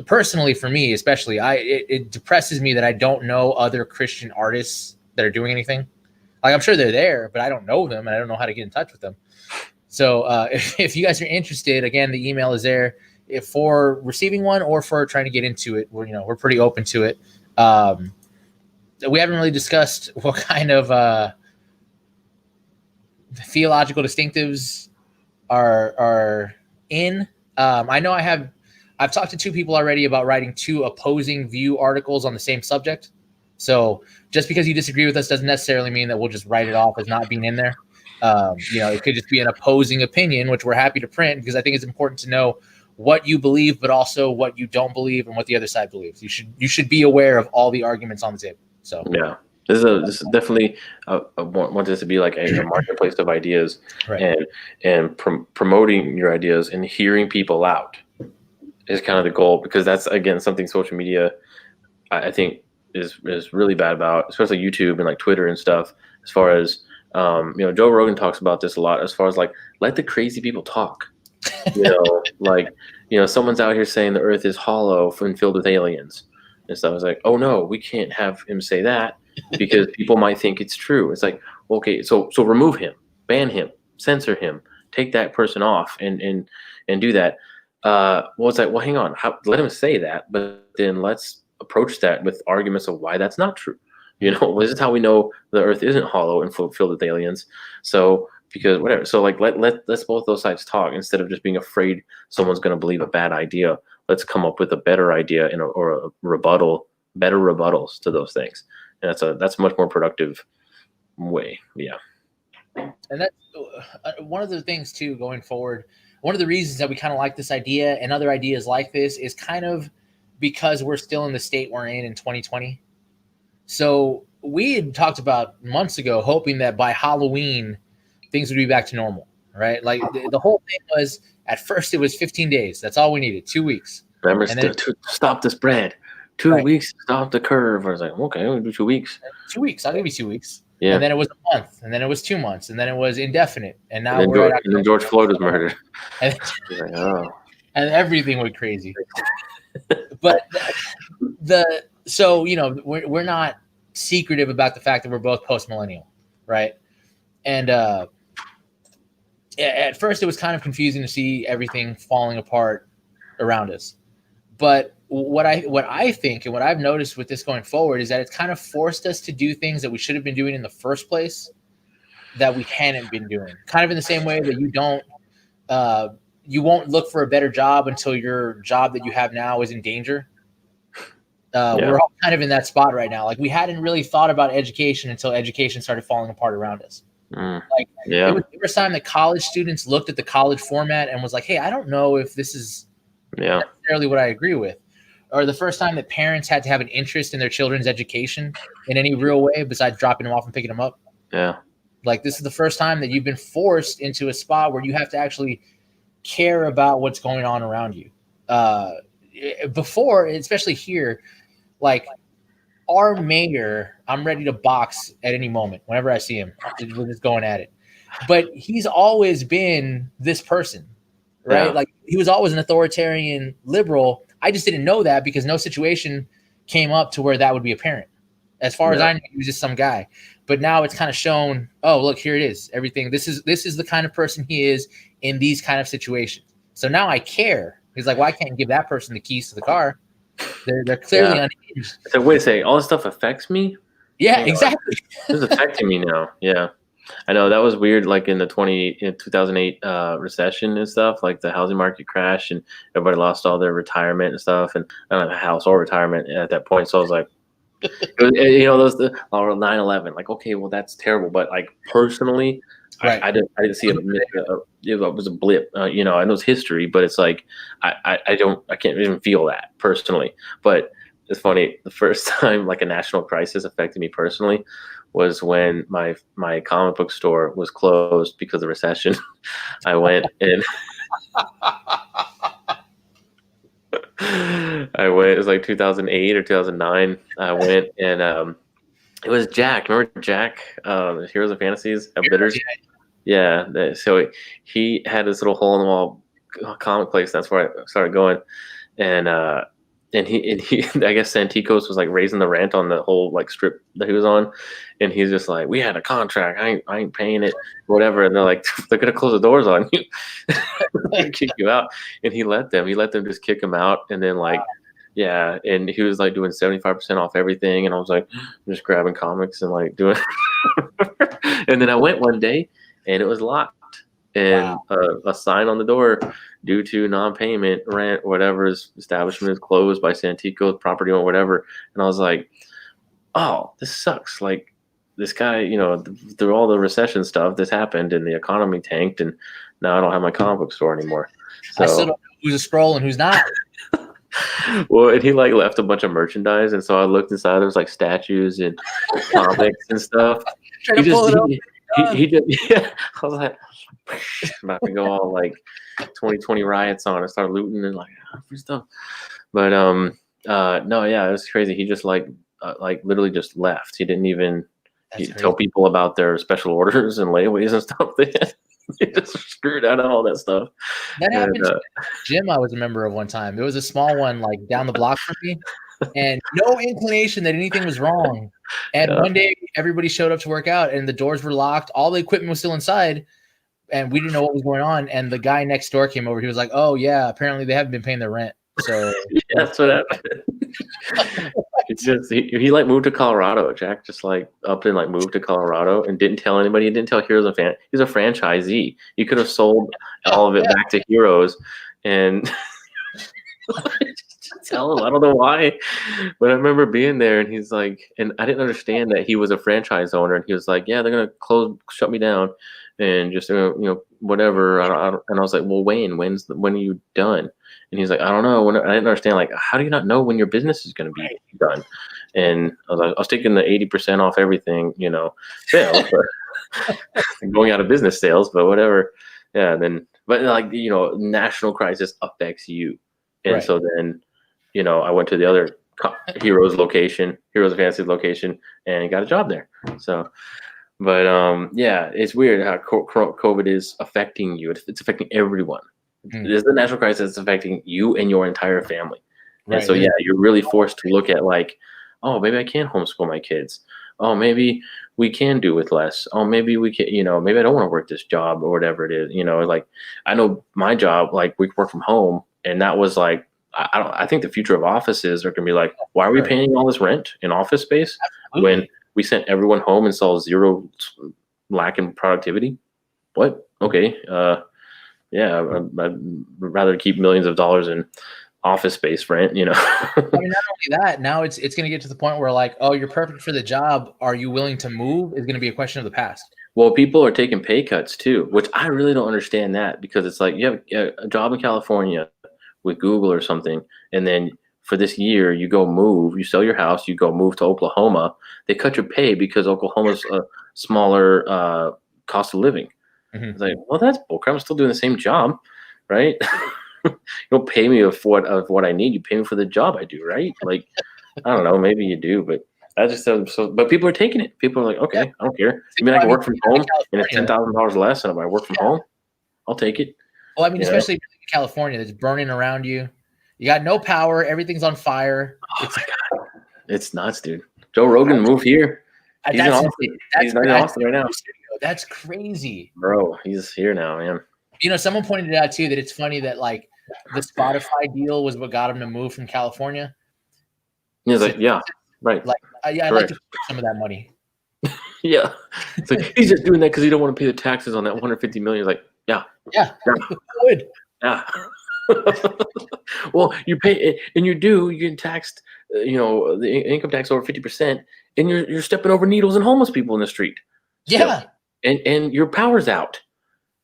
personally, for me, especially, it depresses me that I don't know other Christian artists that are doing anything. Like, I'm sure they're there, but I don't know them and I don't know how to get in touch with them. So if you guys are interested, again, the email is there. If for receiving one or for trying to get into it, we're pretty open to it. We haven't really discussed what kind of theological distinctives are in. I know I've talked to 2 people already about writing 2 opposing view articles on the same subject. So just because you disagree with us doesn't necessarily mean that we'll just write it off as not being in there. It could just be an opposing opinion, which we're happy to print, because I think it's important to know what you believe, but also what you don't believe and what the other side believes. You should be aware of all the arguments on the table. So yeah, this is definitely want this to be like a marketplace of ideas, right. and promoting your ideas and hearing people out is kind of the goal, because that's, again, something social media I think is really bad about, especially YouTube and like Twitter and stuff. As far as Joe Rogan talks about this a lot, as far as like, let the crazy people talk. Someone's out here saying the earth is hollow and filled with aliens. and stuff. It's like, oh no, we can't have him say that because people might think it's true. It's like, okay, so remove him, ban him, censor him, take that person off, and do that. Well, it's like, well, hang on, let him say that, but then let's approach that with arguments of why that's not true. You know, this is how we know the Earth isn't hollow and filled with aliens. So because whatever, so like let's both those sides talk instead of just being afraid someone's going to believe a bad idea. Let's come up with a better idea or a rebuttal, better rebuttals to those things, and that's a much more productive way. Yeah, and that's one of the things too going forward. One of the reasons that we kind of like this idea and other ideas like this is kind of because we're still in the state we're in 2020. So we had talked about months ago, hoping that by Halloween, things would be back to normal, right? Like the whole thing was, at first it was 15 days. That's all we needed, 2 weeks. Remember, to stop the spread. 2 weeks, stop the curve. I was like, okay, we'll do 2 weeks. 2 weeks, I'll give you 2 weeks. Yeah. And then it was a month, and then it was 2 months, and then it was indefinite. And now and then George Floyd was murdered. And, like, oh. And everything went crazy. But so, you know, we're not secretive about the fact that we're both postmillennial, right? And at first it was kind of confusing to see everything falling apart around us. But what I think and what I've noticed with this going forward is that it's kind of forced us to do things that we should have been doing in the first place that we hadn't been doing. Kind of in the same way that you won't look for a better job until your job that you have now is in danger. We're all kind of in that spot right now. Like, we hadn't really thought about education until education started falling apart around us. It was the first time that college students looked at the college format and was like, hey, I don't know if this is necessarily what I agree with. Or the first time that parents had to have an interest in their children's education in any real way besides dropping them off and picking them up. Yeah. Like, this is the first time that you've been forced into a spot where you have to actually care about what's going on around you. Before, especially here, like, our mayor, I'm ready to box at any moment. Whenever I see him, we're just going at it. But he's always been this person, right? Yeah. Like, he was always an authoritarian liberal. I just didn't know that because no situation came up to where that would be apparent. As far as I knew, he was just some guy. But now it's kind of shown, oh, look, here it is. Everything. This is the kind of person he is in these kind of situations. So now I care. He's like, well, I can't give that person the keys to the car. They're clearly unhinged. So wait a second, all this stuff affects me? Yeah, exactly. This is affecting me now. Yeah. I know that was weird, like in the 2008 recession and stuff, like the housing market crash and everybody lost all their retirement and stuff, and I don't have a house or retirement at that point. So I was like, you know, those 9/11, like, okay, well, that's terrible, but like personally, I didn't see it was a blip. You know, I know it's history, but it's like I can't even feel that personally. But it's funny, the first time like a national crisis affected me personally was when my comic book store was closed because of the recession. I went and it was like 2008 or 2009. I went and it was Jack. Remember Jack, Heroes of Fantasies at Bitters? Yeah. So he had this little hole in the wall comic place. That's where I started going. And he I guess Santikos was like raising the rent on the whole like strip that he was on, and he's just like, we had a contract, I ain't paying it, whatever. And they're like, they're gonna close the doors on you, kick you out. And he let them just kick him out. And then like, yeah, and he was like doing 75% off everything, and I was like, just grabbing comics and like doing. And then I went one day, and it was locked. And a sign on the door, due to non-payment, rent, whatever, establishment is closed by Santikos, property or whatever. And I was like, oh, this sucks. Like, this guy, you know, through all the recession stuff, this happened and the economy tanked, and now I don't have my comic book store anymore. So, I still don't know who's a scroll and who's not. Well, and he like left a bunch of merchandise, and so I looked inside. There was like statues and comics and stuff. He just, yeah. I was like, about to go all like 2020 riots on. I started looting and like free stuff. But no, yeah, it was crazy. He just like literally just left. He didn't even tell people about their special orders and layaways and stuff. They just screwed out of all that stuff. That happened to Jim. I was a member of one time. It was a small one like down the block from me. and no inclination that anything was wrong. And one day everybody showed up to work out and the doors were locked. All the equipment was still inside and we didn't know what was going on. And the guy next door came over. He was like, oh yeah, apparently they haven't been paying their rent. So yeah, that's what happened. It's just he like moved to Colorado. Jack just like up and like moved to Colorado and didn't tell anybody. He didn't tell Heroes a fan. He's a franchisee. He could have sold all of it back to Heroes and tell him. I don't know why, but I remember being there and he's like, and I didn't understand that he was a franchise owner. And he was like, yeah, they're gonna shut me down, and just whatever. And I was like, well, when are you done? And he's like, I don't know. I didn't understand, like, how do you not know when your business is going to be done? And I was like, I was taking the 80% off everything, sales, going out of business sales, but whatever. Yeah. But like, national crisis affects you. And so then, I went to the other Heroes Fantasy location and got a job there. So, but yeah, it's weird how COVID is affecting you. It's affecting everyone. This is the national crisis that's affecting you and your entire family. And so, yeah, you're really forced to look at like, oh, maybe I can homeschool my kids. Oh, maybe we can do with less. Oh, maybe we can, maybe I don't want to work this job or whatever it is. Like I know my job, like we work from home, and that was like, I think the future of offices are going to be like, why are we paying all this rent in office space when we sent everyone home and saw zero lack in productivity? What? Okay. Yeah, I'd rather keep millions of dollars in office space rent, I mean, not only that, now it's going to get to the point where like, oh, you're perfect for the job. Are you willing to move? Is going to be a question of the past. Well, people are taking pay cuts too, which I really don't understand that, because it's like you have a job in California with Google or something, and then for this year you go move, you sell your house, you go move to Oklahoma. They cut your pay because Oklahoma's a smaller cost of living. It's like, well, that's bullcrap. I'm still doing the same job, right? You don't pay me of what I need. You pay me for the job I do, right? Like, I don't know. Maybe you do, but I just so. But people are taking it. People are like, okay, I don't care. You mean I can work from home and it's $10,000 less, and if I work from home, I'll take it. Well, I mean, especially in California, that's burning around you. You got no power. Everything's on fire. Oh my God, it's nuts, dude. Joe Rogan moved here. He's in Austin. He's not in Austin right now. That's crazy, bro. He's here now, man. Someone pointed it out too, that it's funny that like the Spotify deal was what got him to move from California. He's like, yeah, right. Like, yeah, I'd like to put some of that money. Yeah, it's like he's just doing that because he don't want to pay the taxes on that 150 million. He's like, yeah, would. Yeah. Well, you pay, and you get taxed. The income tax over 50%, and you're stepping over needles and homeless people in the street. Still. Yeah. And your power's out.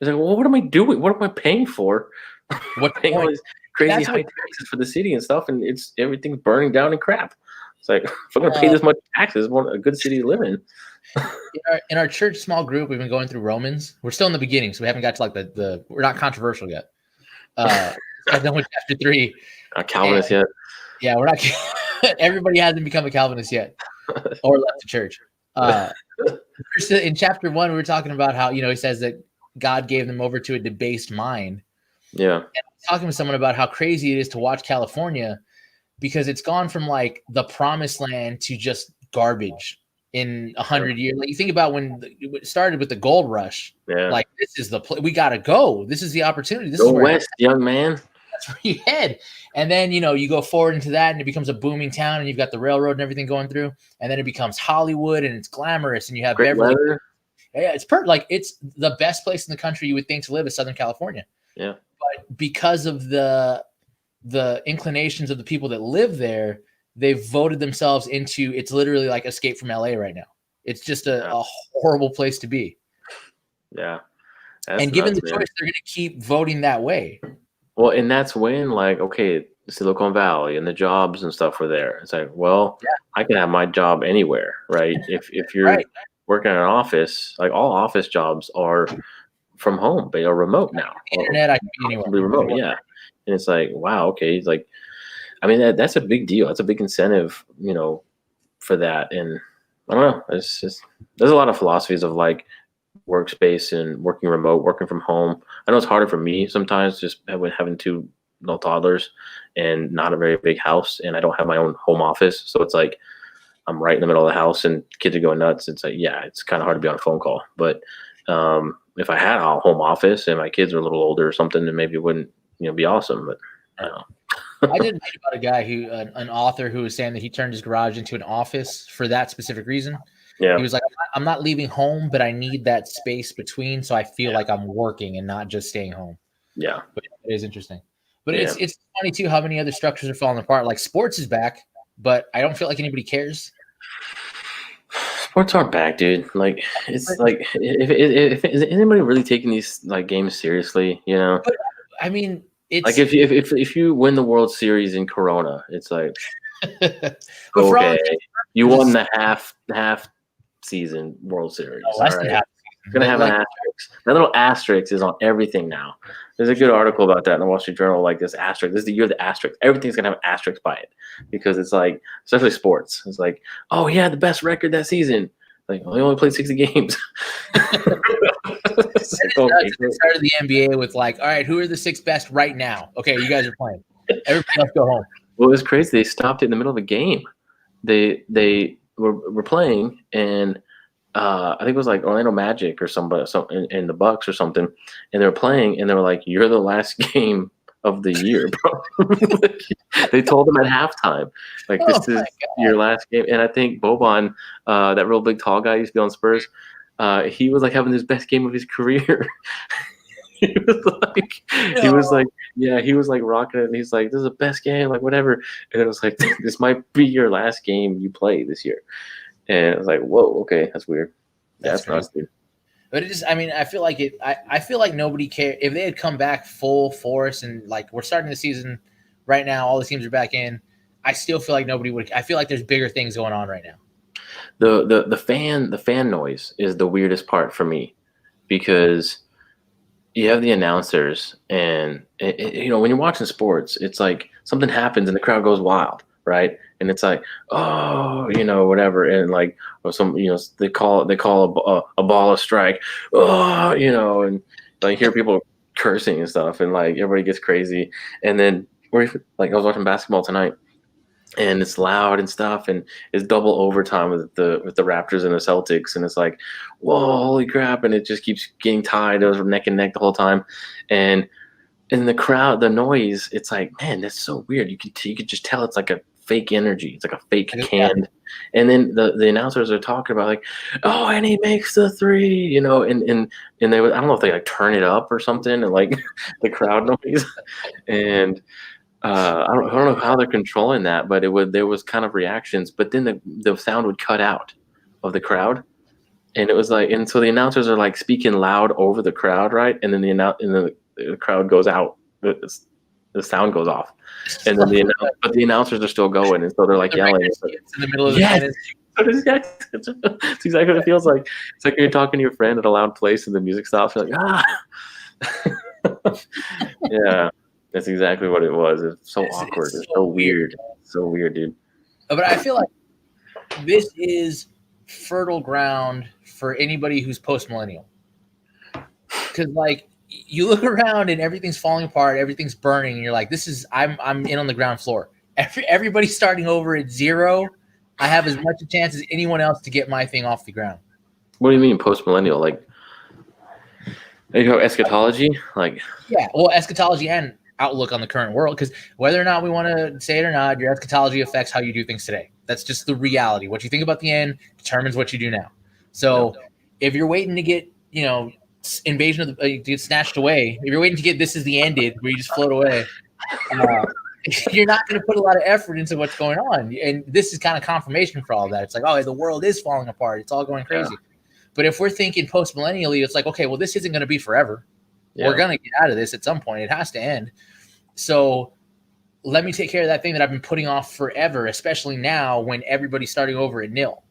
It's like, well, what am I doing? What am I paying for? What paying all these crazy high taxes for the city and stuff, and everything's burning down and crap. It's like, if I'm gonna pay this much taxes, what a good city to live in. In our church small group, we've been going through Romans. We're still in the beginning, so we haven't got to like the we're not controversial yet. I'm done with chapter 3. Not Calvinist yet. Yeah, we're not. Everybody hasn't become a Calvinist yet, or left the church. In chapter 1, we were talking about how he says that God gave them over to a debased mind. Yeah. And I'm talking with someone about how crazy it is to watch California, because it's gone from like the promised land to just garbage in 100 years. Like you think about when it started with the gold rush. Yeah. Like this is we got to go. This is the opportunity. This go is where west, young man. That's where you head. And then, you go forward into that and it becomes a booming town and you've got the railroad and everything going through. And then it becomes Hollywood and it's glamorous and you have Beverly. Yeah, it's like it's the best place in the country you would think to live is Southern California. Yeah. But because of the inclinations of the people that live there, they've voted themselves into, it's literally like Escape from LA right now. It's just a horrible place to be. Yeah. And given the choice, they're going to keep voting that way. Well, and that's when, like, okay, Silicon Valley and the jobs and stuff were there. It's like, well, I can have my job anywhere, right? If you're working in an office, like all office jobs are from home. They are remote now. Internet, I can be anywhere. Remote, yeah. And it's like, wow, okay. It's like, I mean, that's a big deal. That's a big incentive, for that. And I don't know. It's just, there's a lot of philosophies of like workspace and working remote, working from home. I know it's harder for me sometimes just having to no toddlers, and not a very big house, and I don't have my own home office, so it's like I'm right in the middle of the house, and kids are going nuts. It's like, yeah, it's kind of hard to be on a phone call. But if I had a home office and my kids were a little older or something, then maybe it wouldn't, be awesome. But I did read about a guy who, an author who was saying that he turned his garage into an office for that specific reason. Yeah. He was like, I'm not leaving home, but I need that space between, so I feel like I'm working and not just staying home. Yeah. But it is interesting. But it's funny too how many other structures are falling apart. Like sports is back, but I don't feel like anybody cares. Sports aren't back, dude. Like, it's like, if is anybody really taking these like games seriously? But, I mean, it's like if you win the World Series in Corona, it's like, okay, you won the half season World Series. All right. It's gonna have an asterisk. That little asterisk is on everything now. There's a good article about that in the Wall Street Journal. Like, this asterisk, this is the year of the asterisk. Everything's gonna have an asterisk by it, because it's like, especially sports. It's like, oh, he had the best record that season. Like, well, he only played 60 games. It started the NBA with like, all right, who are the 6 best right now? Okay, you guys are playing. Everybody else go home. Well, it was crazy. They stopped it in the middle of a game. They were playing, and I think it was like Orlando Magic or somebody, in the Bucks or something, and they were playing, and they were like, "You're the last game of the year, bro." They told them at halftime, like, this is your last game. And I think Boban, that real big tall guy, used to be on Spurs. He was like having his best game of his career. he was like rocking it, and he's like, "This is the best game," like, whatever. And it was like, "This might be your last game you play this year." And it was like, whoa, okay, that's weird. That's nuts, dude. But it is, I mean, I feel like I feel like nobody cared if they had come back full force, and like, we're starting the season right now, all the teams are back in. I still feel like nobody would. I feel like there's bigger things going on right now. The fan noise is the weirdest part for me, because you have the announcers, and when you're watching sports, it's like something happens and the crowd goes wild, right? And it's like, oh, whatever, and like, or some, they call a ball a strike, oh, and like, hear people cursing and stuff, and like, everybody gets crazy. And then, like, I was watching basketball tonight, and it's loud and stuff, and it's double overtime with the Raptors and the Celtics, and it's like, whoa, holy crap! And it just keeps getting tied. It was neck and neck the whole time, and in the crowd, the noise, it's like, man, that's so weird. You could just tell it's like a fake energy. It's like a fake canned. And then the announcers are talking about like, oh, and he makes the 3, and they would, I don't know if they like turn it up or something, and like the crowd noise, and I don't know how they're controlling that, but there was kind of reactions, but then the sound would cut out of the crowd, and it was like, and so the announcers are like speaking loud over the crowd, right? And then the crowd goes out, the sound goes off, and then but the announcers are still going, and so they're like yelling. It's in the middle of the sentence. It's exactly what it feels like. It's like you're talking to your friend at a loud place, and the music stops. You're like, ah. Yeah, that's exactly what it was. It's so awkward. It's so weird. So weird, dude. But I feel like this is fertile ground for anybody who's post-millennial, because like, you look around and everything's falling apart, everything's burning, and you're like, I'm in on the ground floor. Everybody's starting over at 0. I have as much a chance as anyone else to get my thing off the ground. What do you mean post-millennial? Like, eschatology? Like, yeah, well, eschatology and outlook on the current world, because whether or not we want to say it or not, your eschatology affects how you do things today. That's just the reality. What you think about the end determines what you do now. So if you're waiting to get, invasion of the get snatched away, if you're waiting to get this is the ended where you just float away, you're not going to put a lot of effort into what's going on. And this is kind of confirmation for all of that. It's like, oh, the world is falling apart, it's all going crazy. But if we're thinking post-millennially, it's like, okay, well, this isn't going to be forever. We're going to get out of this at some point. It has to end. So let me take care of that thing that I've been putting off forever, especially now when everybody's starting over at 0.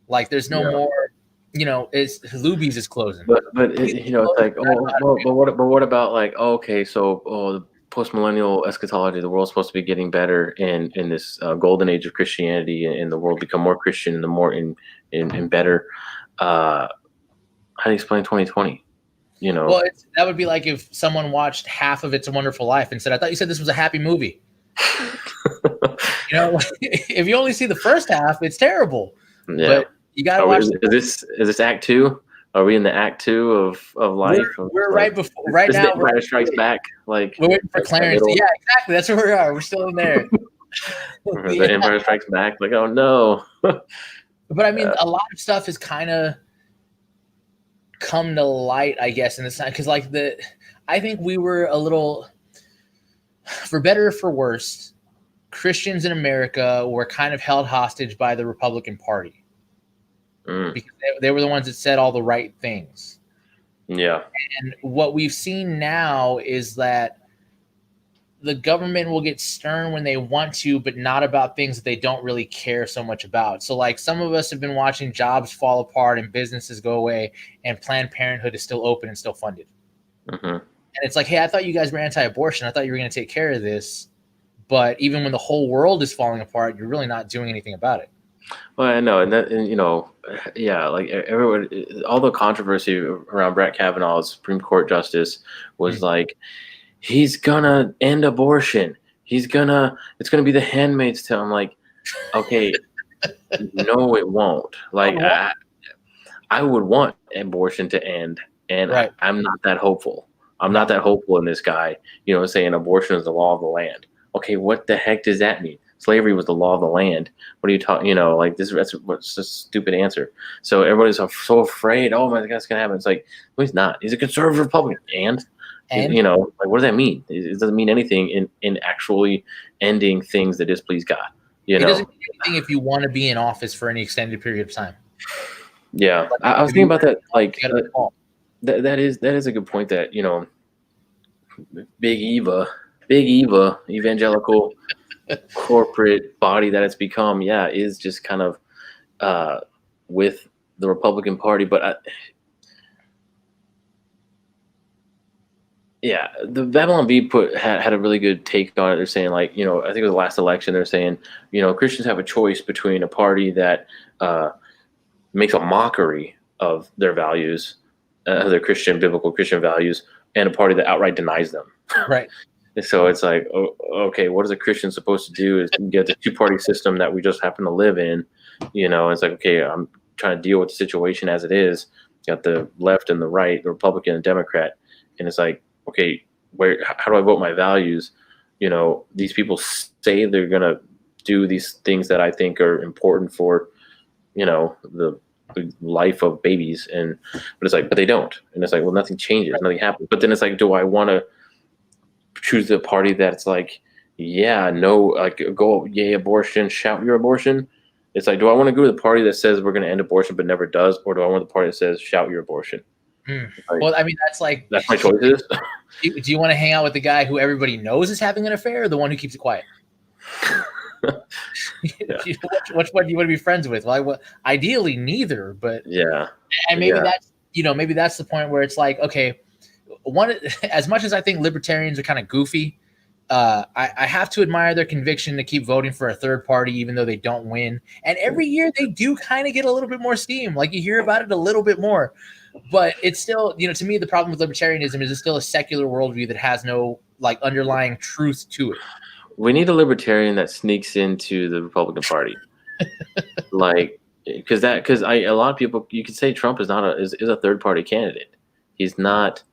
Like, there's no more, it's Luby's is closing. But it's like, but what about like, okay, so the post-millennial eschatology, the world's supposed to be getting better in this golden age of Christianity, and the world become more Christian and the more in better. How do you explain 2020? You know, well, that would be like if someone watched half of It's a Wonderful Life and said, "I thought you said this was a happy movie." You know, if you only see the first half, it's terrible. Yeah. But you got to watch. Is this Act 2? Are we in the Act 2 of life? We're right before. Right now, The Empire Strikes Back. Like we're waiting for Clarence. Yeah, exactly. That's where we are. We're still in there. The Empire Strikes Back. Like, oh no. But I mean, a lot of stuff has kind of come to light, I guess, in this time, because like I think we were a little, for better or for worse, Christians in America were kind of held hostage by the Republican Party because they were the ones that said all the right things. Yeah. And what we've seen now is that the government will get stern when they want to, but not about things that they don't really care so much about. So like some of us have been watching jobs fall apart and businesses go away, and Planned Parenthood is still open and still funded. And it's like, hey, I thought you guys were anti-abortion. I thought you were going to take care of this. But even when the whole world is falling apart, you're really not doing anything about it. Well, I know, and you know, yeah, like everyone, all the controversy around Brett Kavanaugh's Supreme Court justice was like, he's gonna end abortion. It's gonna be The Handmaid's Tale. I'm like, okay, no, it won't. Like, I would want abortion to end, and I'm not that hopeful. I'm not that hopeful in this guy, you know, saying abortion is the law of the land. Okay, what the heck does that mean? Slavery was the law of the land. What are you talking? You know, like that's a stupid answer. So everybody's so afraid. Oh my God, it's gonna happen. It's like, no, he's not. He's a conservative Republican, and you know, like, what does that mean? It doesn't mean anything in actually ending things that displease God. You know, it doesn't mean anything if you want to be in office for any extended period of time. Yeah, like, I was thinking about that. Like, that is a good point. That, you know, Big Eva, evangelical corporate body that it's become, is just kind of with the Republican Party. But the Babylon Bee had a really good take on it. They're saying, like, you know, I think it was the last election, they're saying, you know, Christians have a choice between a party that makes a mockery of their values, their biblical Christian values, and a party that outright denies them. Right. So it's like, okay, what is a Christian supposed to do? Is get the two-party system that we just happen to live in, you know? It's like, okay, I'm trying to deal with the situation as it is. You got the left and the right, the Republican and Democrat, and it's like, okay, how do I vote my values? You know, these people say they're gonna do these things that I think are important for, you know, the life of babies, but it's like, but they don't, and it's like, well, nothing changes, nothing happens. But then it's like, do I want to choose the party that's like, no, like, go yay abortion, shout your abortion? It's like, do I want to go to the party that says we're going to end abortion but never does, or do I want the party that says shout your abortion? Like, well, I mean, that's my choices. Do you want to hang out with the guy who everybody knows is having an affair, or the one who keeps it quiet? Which one do you want to be friends with? Well, ideally neither, but and maybe that's, you know, maybe that's the point where it's like, okay, as much as I think libertarians are kind of goofy, I have to admire their conviction to keep voting for a third party even though they don't win. And every year they do kind of get a little bit more steam. Like, you hear about it a little bit more, but it's still, you know, to me, the problem with libertarianism is it's still a secular worldview that has no like underlying truth to it. We need a libertarian that sneaks into the Republican Party, like, because a lot of people, you could say Trump is a third party candidate. He's not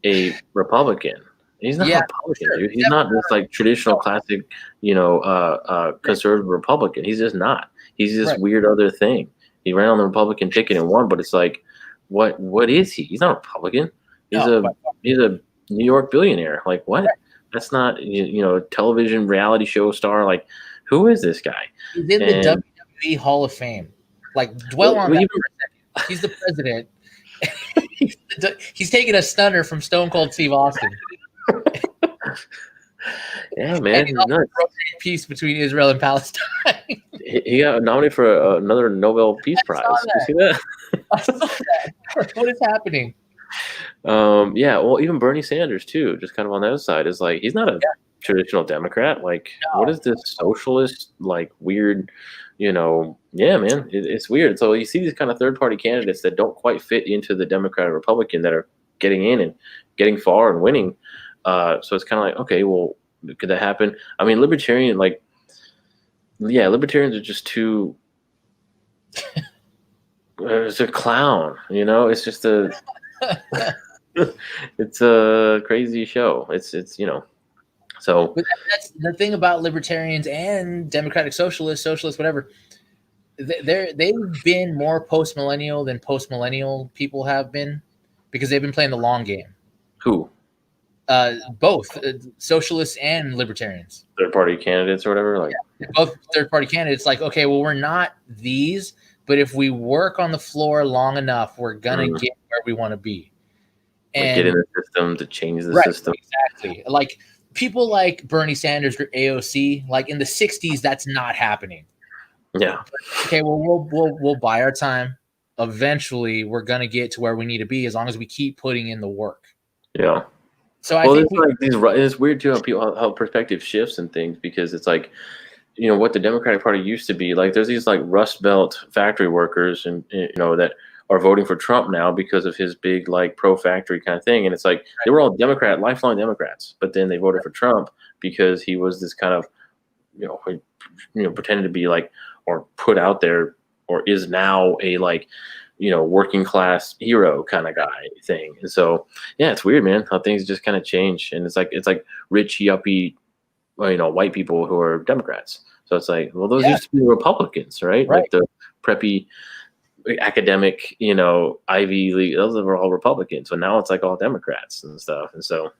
a Republican. He's not a Republican, dude. He's not this like traditional classic, you know, conservative Republican. He's just not. He's this weird other thing. He ran on the Republican ticket and won, but it's like, what is he? He's not a Republican. He's a New York billionaire. Like, what? That's not, you know, television reality show star. Like, who is this guy? He's in the WWE Hall of Fame. Like, dwell on that for a second. He's the president. He's taking a stunner from Stone Cold Steve Austin. Yeah, man. He's also peace between Israel and Palestine. He got nominated for another Nobel Peace Prize. You see that? I saw that. What is happening? Well, even Bernie Sanders too, just kind of on the other side, is like, he's not a traditional Democrat. Like, what is this socialist, like, weird, you know? Yeah, man, it's weird. So you see these kind of third party candidates that don't quite fit into the Democrat or Republican that are getting in and getting far and winning. So it's kind of like, okay, well, could that happen? I mean, libertarians are just too. It's a clown, It's just it's a crazy show. It's So, but that's the thing about libertarians and democratic socialists, whatever. They've been more post-millennial than post-millennial people have been, because they've been playing the long game. Who? Both socialists and libertarians. Third-party candidates or whatever? Both third-party candidates. Like, okay, well, we're not these, but if we work on the floor long enough, we're going to get where we want to be. And get in the system to change the system. Exactly. Like, people like Bernie Sanders or AOC, like in the 60s, that's not happening. Yeah. Okay, well, we'll buy our time. Eventually, we're going to get to where we need to be as long as we keep putting in the work. Yeah. So I think it's weird too how perspective shifts and things, because it's like, what the Democratic Party used to be like. There's these like Rust Belt factory workers and that are voting for Trump now because of his big like pro factory kind of thing, and it's like they were all lifelong Democrats, but then they voted for Trump because he was this kind of pretended to be like, or put out there, or is now a like working class hero kind of guy thing. And so yeah, it's weird, man, how things just kind of change. And it's like rich yuppie white people who are Democrats. So it's like, well, those used to be Republicans, right? Like the preppy academic Ivy League, those were all Republicans. So now it's like all Democrats and stuff. And so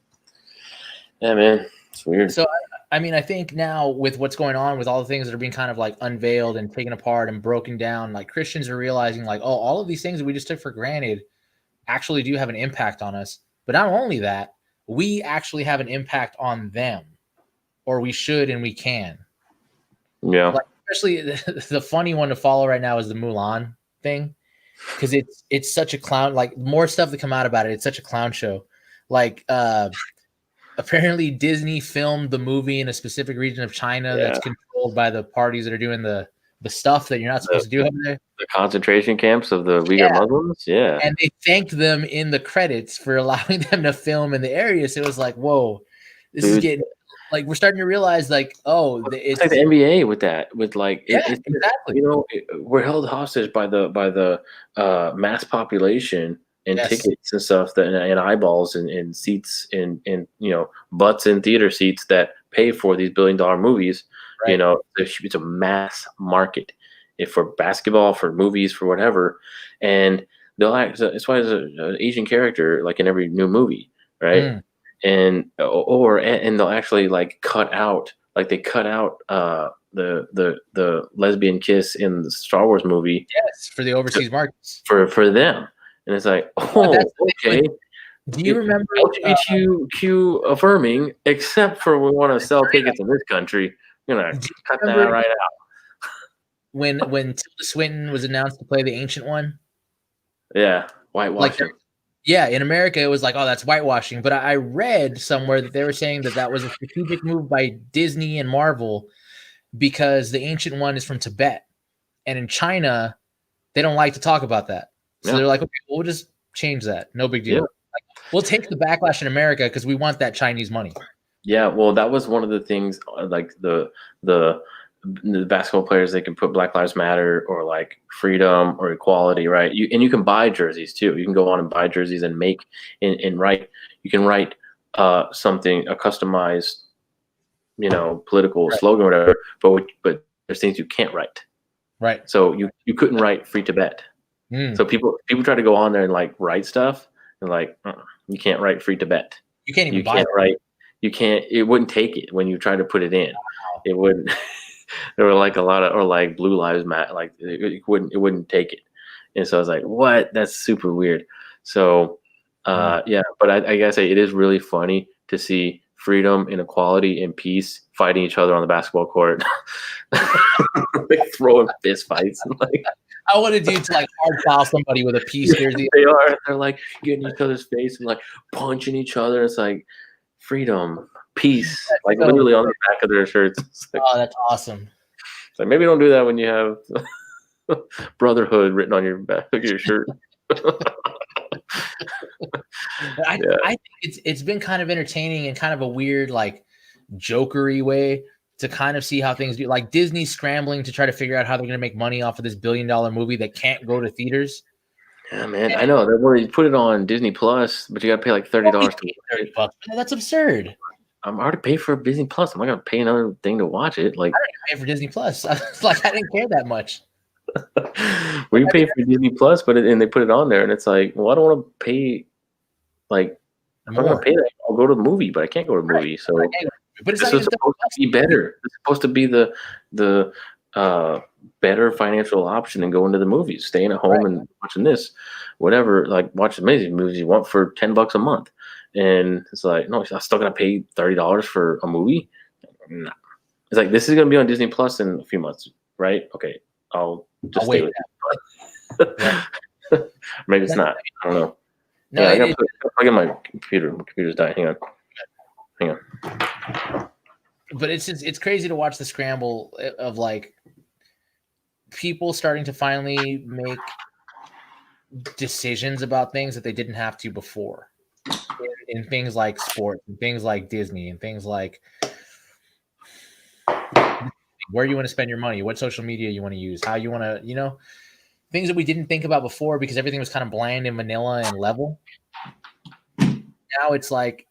yeah, man, it's weird. So I mean, I think now with what's going on, with all the things that are being kind of like unveiled and taken apart and broken down, like Christians are realizing like, oh, all of these things that we just took for granted actually do have an impact on us. But not only that, we actually have an impact on them, or we should and we can. Yeah. Like, especially the funny one to follow right now is the Mulan thing, because it's such a clown. Like, more stuff to come out about it. It's such a clown show. Like, apparently Disney filmed the movie in a specific region of China that's controlled by the parties that are doing the stuff that you're not supposed to do over there. The concentration camps of the Uyghur Muslims. Yeah. And they thanked them in the credits for allowing them to film in the area. So it was like, whoa, this is getting like, we're starting to realize like, oh, it's like the NBA with that, with like, exactly. We're held hostage by the mass population and tickets and stuff and eyeballs and seats and butts in theater seats that pay for these $billion movies. Right. It's a mass market, if for basketball, for movies, for whatever, and they'll act. That's why there's an Asian character like in every new movie, right? And they'll actually like cut out the lesbian kiss in the Star Wars movie. Yes, for the overseas markets. For them. And it's like, okay. Do you remember LGBTQ affirming, except for we want to sell tickets in this country? You're gonna cut that right out. When Tilda Swinton was announced to play the Ancient One? Yeah, whitewashing. In America it was like, oh, that's whitewashing. But I read somewhere that they were saying that was a strategic move by Disney and Marvel, because the Ancient One is from Tibet, and in China they don't like to talk about that. So they're like, okay, we'll just change that. No big deal. Yeah. Like, we'll take the backlash in America because we want that Chinese money. Yeah, well, that was one of the things, like the basketball players, they can put Black Lives Matter or like freedom or equality, right? You can buy jerseys too. You can go on and buy jerseys and make and write. You can write something, a customized, political slogan or whatever. But there's things you can't write. Right. So you couldn't write Free Tibet. So people try to go on there and like write stuff, and like you can't write Free Tibet. You can't even buy it. Write. You can't. It wouldn't take it when you try to put it in. Wow. It wouldn't. There were like a lot of, or like Blue Lives Matter. Like it wouldn't take it. And so I was like, what? That's super weird. So yeah, but I guess it is really funny to see freedom and equality and peace fighting each other on the basketball court. They throwing fist fights and like. I wanted you to like hard foul somebody with a peace jersey. They are. They're like getting each other's face and like punching each other. It's like freedom, peace, like literally on the back of their shirts. Like, oh, that's awesome. It's like, maybe don't do that when you have brotherhood written on your back of your shirt. I think it's been kind of entertaining and kind of a weird, like, jokery way to kind of see how things do. Like Disney scrambling to try to figure out how they're going to make money off of this $1 billion movie that can't go to theaters. Yeah, man, I know. They've already put it on Disney Plus, but you got to pay like $30 to watch it. $30. That's absurd. I'm already paid for Disney Plus. I'm not gonna pay another thing to watch it. Like, I didn't pay for Disney Plus. Like, I didn't care that much. We pay for Disney Plus, and they put it on there, and it's like, well, I don't want to pay. Like, I'm not gonna pay that. I'll go to the movie, but I can't go to the movie. So, but it's this is supposed to be better. It's supposed to be the better financial option than going to the movies, staying at home and watching this, whatever. Like, watch amazing movies you want for $10 a month. And it's like, no, I'm still gonna pay $30 for a movie. No. It's like, this is gonna be on Disney Plus in a few months, right? Okay, I'll stay with it. Maybe it's not. I don't know. No, I gotta plug in my computer. My computer's dying. Hang on. But it's crazy to watch the scramble of like people starting to finally make decisions about things that they didn't have to before. In things like sports, and things like Disney, and things like where you want to spend your money, what social media you want to use, how you want to, things that we didn't think about before because everything was kind of bland and vanilla and level. Now it's like,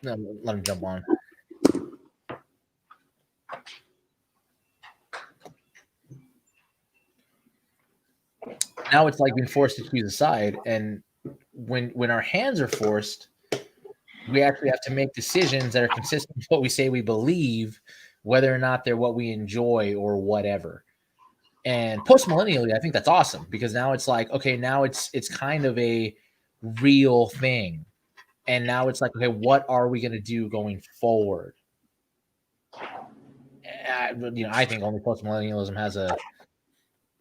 no, let me jump on. Now it's like being forced to choose a side, and when our hands are forced, we actually have to make decisions that are consistent with what we say we believe, whether or not they're what we enjoy or whatever. And postmillennially, I think that's awesome because now it's like, okay, now it's kind of a real thing. And now it's like, okay, what are we going to do going forward? I think only postmillennialism has a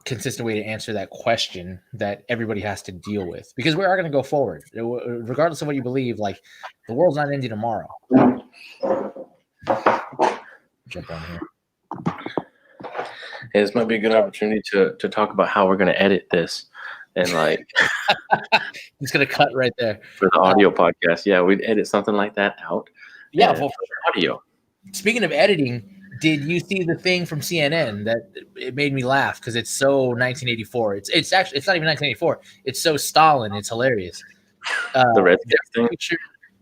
consistent way to answer that question that everybody has to deal with, because we are going to go forward regardless of what you believe. Like, the world's not ending tomorrow. Jump on here. Hey, this might be a good opportunity to talk about how we're going to edit this, and like it's going to cut right there for the audio podcast. Yeah, we'd edit something like that out. Yeah, for audio. Speaking of editing, did you see the thing from CNN that it made me laugh because it's so 1984? It's actually, it's not even 1984. It's so Stalin. It's hilarious. The Redskins thing.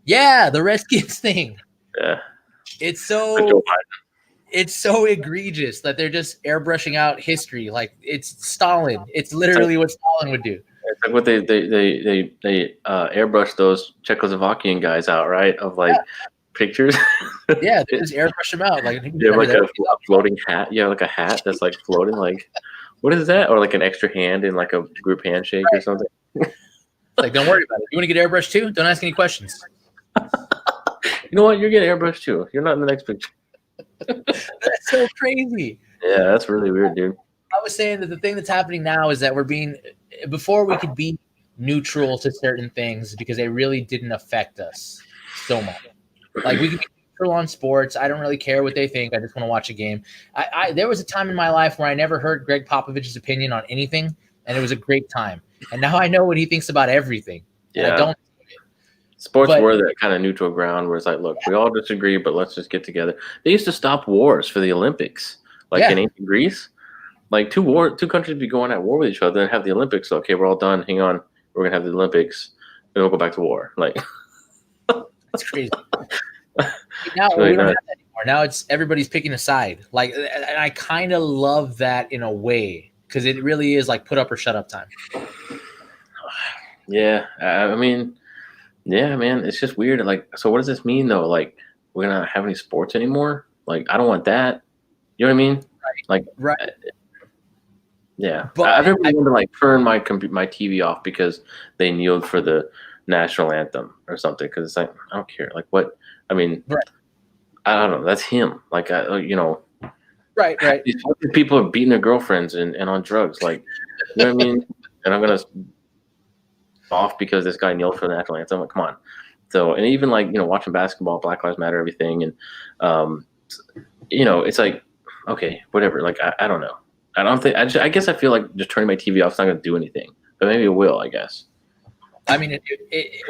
Yeah, the Redskins thing. Yeah. It's so egregious that they're just airbrushing out history. Like, it's Stalin. It's literally what Stalin would do. It's like what they airbrushed those Czechoslovakian guys out, right? Of like pictures. Yeah, they just airbrush them out. Like, yeah, like a floating hat. Yeah, like a hat that's like floating. Like, what is that? Or like an extra hand in like a group handshake or something. Like, don't worry about it. You want to get airbrushed too? Don't ask any questions. You know what? You're getting airbrushed too. You're not in the next picture. That's so crazy. Yeah, that's really weird, dude. I was saying that the thing that's happening now is that before we could be neutral to certain things because they really didn't affect us so much. Like, we could be neutral on sports. I don't really care what they think. I just want to watch a game. There was a time in my life where I never heard Greg Popovich's opinion on anything, and it was a great time. And now I know what he thinks about everything. Yeah. I don't. Sports were that kind of neutral ground where it's like, look, we all disagree, but let's just get together. They used to stop wars for the Olympics, like in ancient Greece. Like, two countries would be going at war with each other and have the Olympics. So, okay, we're all done. Hang on, we're gonna have the Olympics, and we'll go back to war. Like, that's crazy. Now we don't have that anymore. Now it's everybody's picking a side. Like, and I kind of love that in a way because it really is like put up or shut up time. Yeah, I mean. Yeah, man, it's just weird. Like, so what does this mean though? Like, we're not have any sports anymore? Like, I don't want that. You know what I mean? Right. Like, right. Yeah. But I've never been able to like turn my TV off because they kneeled for the national anthem or something. Because it's like, I don't care. Like, what? I mean, I don't know. That's him. Like, Right. These people are beating their girlfriends and on drugs. Like, you know what I mean? And I'm gonna off because this guy kneeled for the national anthem. Like, come on. So, and even like, watching basketball, Black Lives Matter, everything. And, it's like, okay, whatever. Like, I don't know. I don't think, I guess I feel like just turning my TV off is not going to do anything, but maybe it will, I guess. I mean,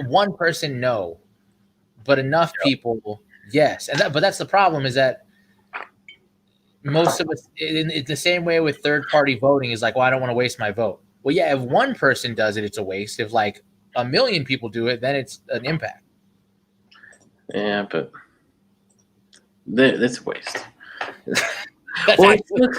one person, no, but enough people, yes. But that's the problem, is that most of us, in the same way with third party voting, is like, well, I don't want to waste my vote. Well, yeah, if one person does it, it's a waste. If like a million people do it, then it's an impact. Yeah, but that's a waste. Well,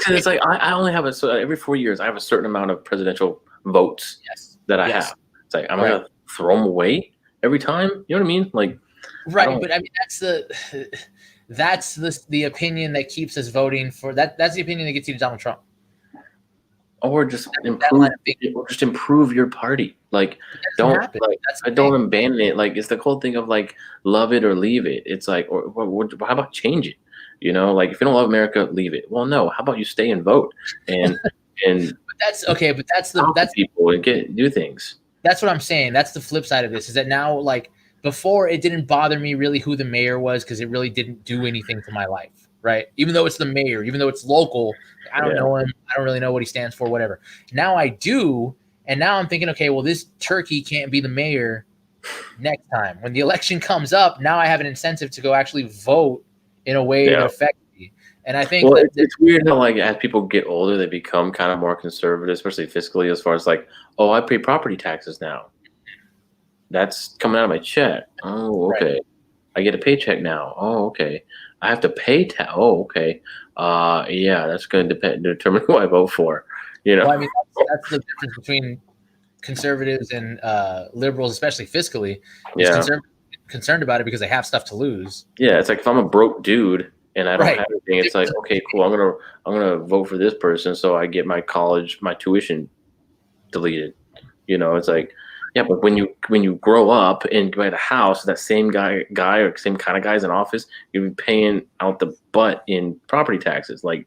it's like I only have every 4 years I have a certain amount of presidential votes that I have. It's like I'm gonna throw them away every time. You know what I mean? Like, right. But I mean, that's the opinion that keeps us voting for that. That's the opinion that gets you to Donald Trump. Or just improve your party. Like, don't abandon it. Like, it's the whole thing of like, love it or leave it. It's like, or how about change it? You know, like, if you don't love America, leave it. Well, no. How about you stay and vote and but that's okay. But that's people and do things. That's what I'm saying. That's the flip side of this. Is that now, like, before, it didn't bother me really who the mayor was, because it really didn't do anything to my life, right? Even though it's the mayor, even though it's local, I don't know him. I don't really know what he stands for, whatever. Now I do, and now I'm thinking, okay, well, this turkey can't be the mayor next time. When the election comes up, now I have an incentive to go actually vote in a way that affects me. And I think it's weird how, like, as people get older, they become kind of more conservative, especially fiscally, as far as like, oh, I pay property taxes now. That's coming out of my check. Oh, okay. Right. I get a paycheck now. Oh, okay. I have to pay tax. Oh, okay. Yeah, that's going to determine who I vote for. You know, well, I mean, that's the difference between conservatives and liberals, especially fiscally. Concerned about it because they have stuff to lose. Yeah, it's like, if I'm a broke dude and I don't have anything, it's like, okay, cool. I'm gonna vote for this person so I get my tuition deleted. You know, it's like, yeah, but when you grow up and get a house, that same guy or same kind of guy's in office, you'll be paying out the butt in property taxes. Like,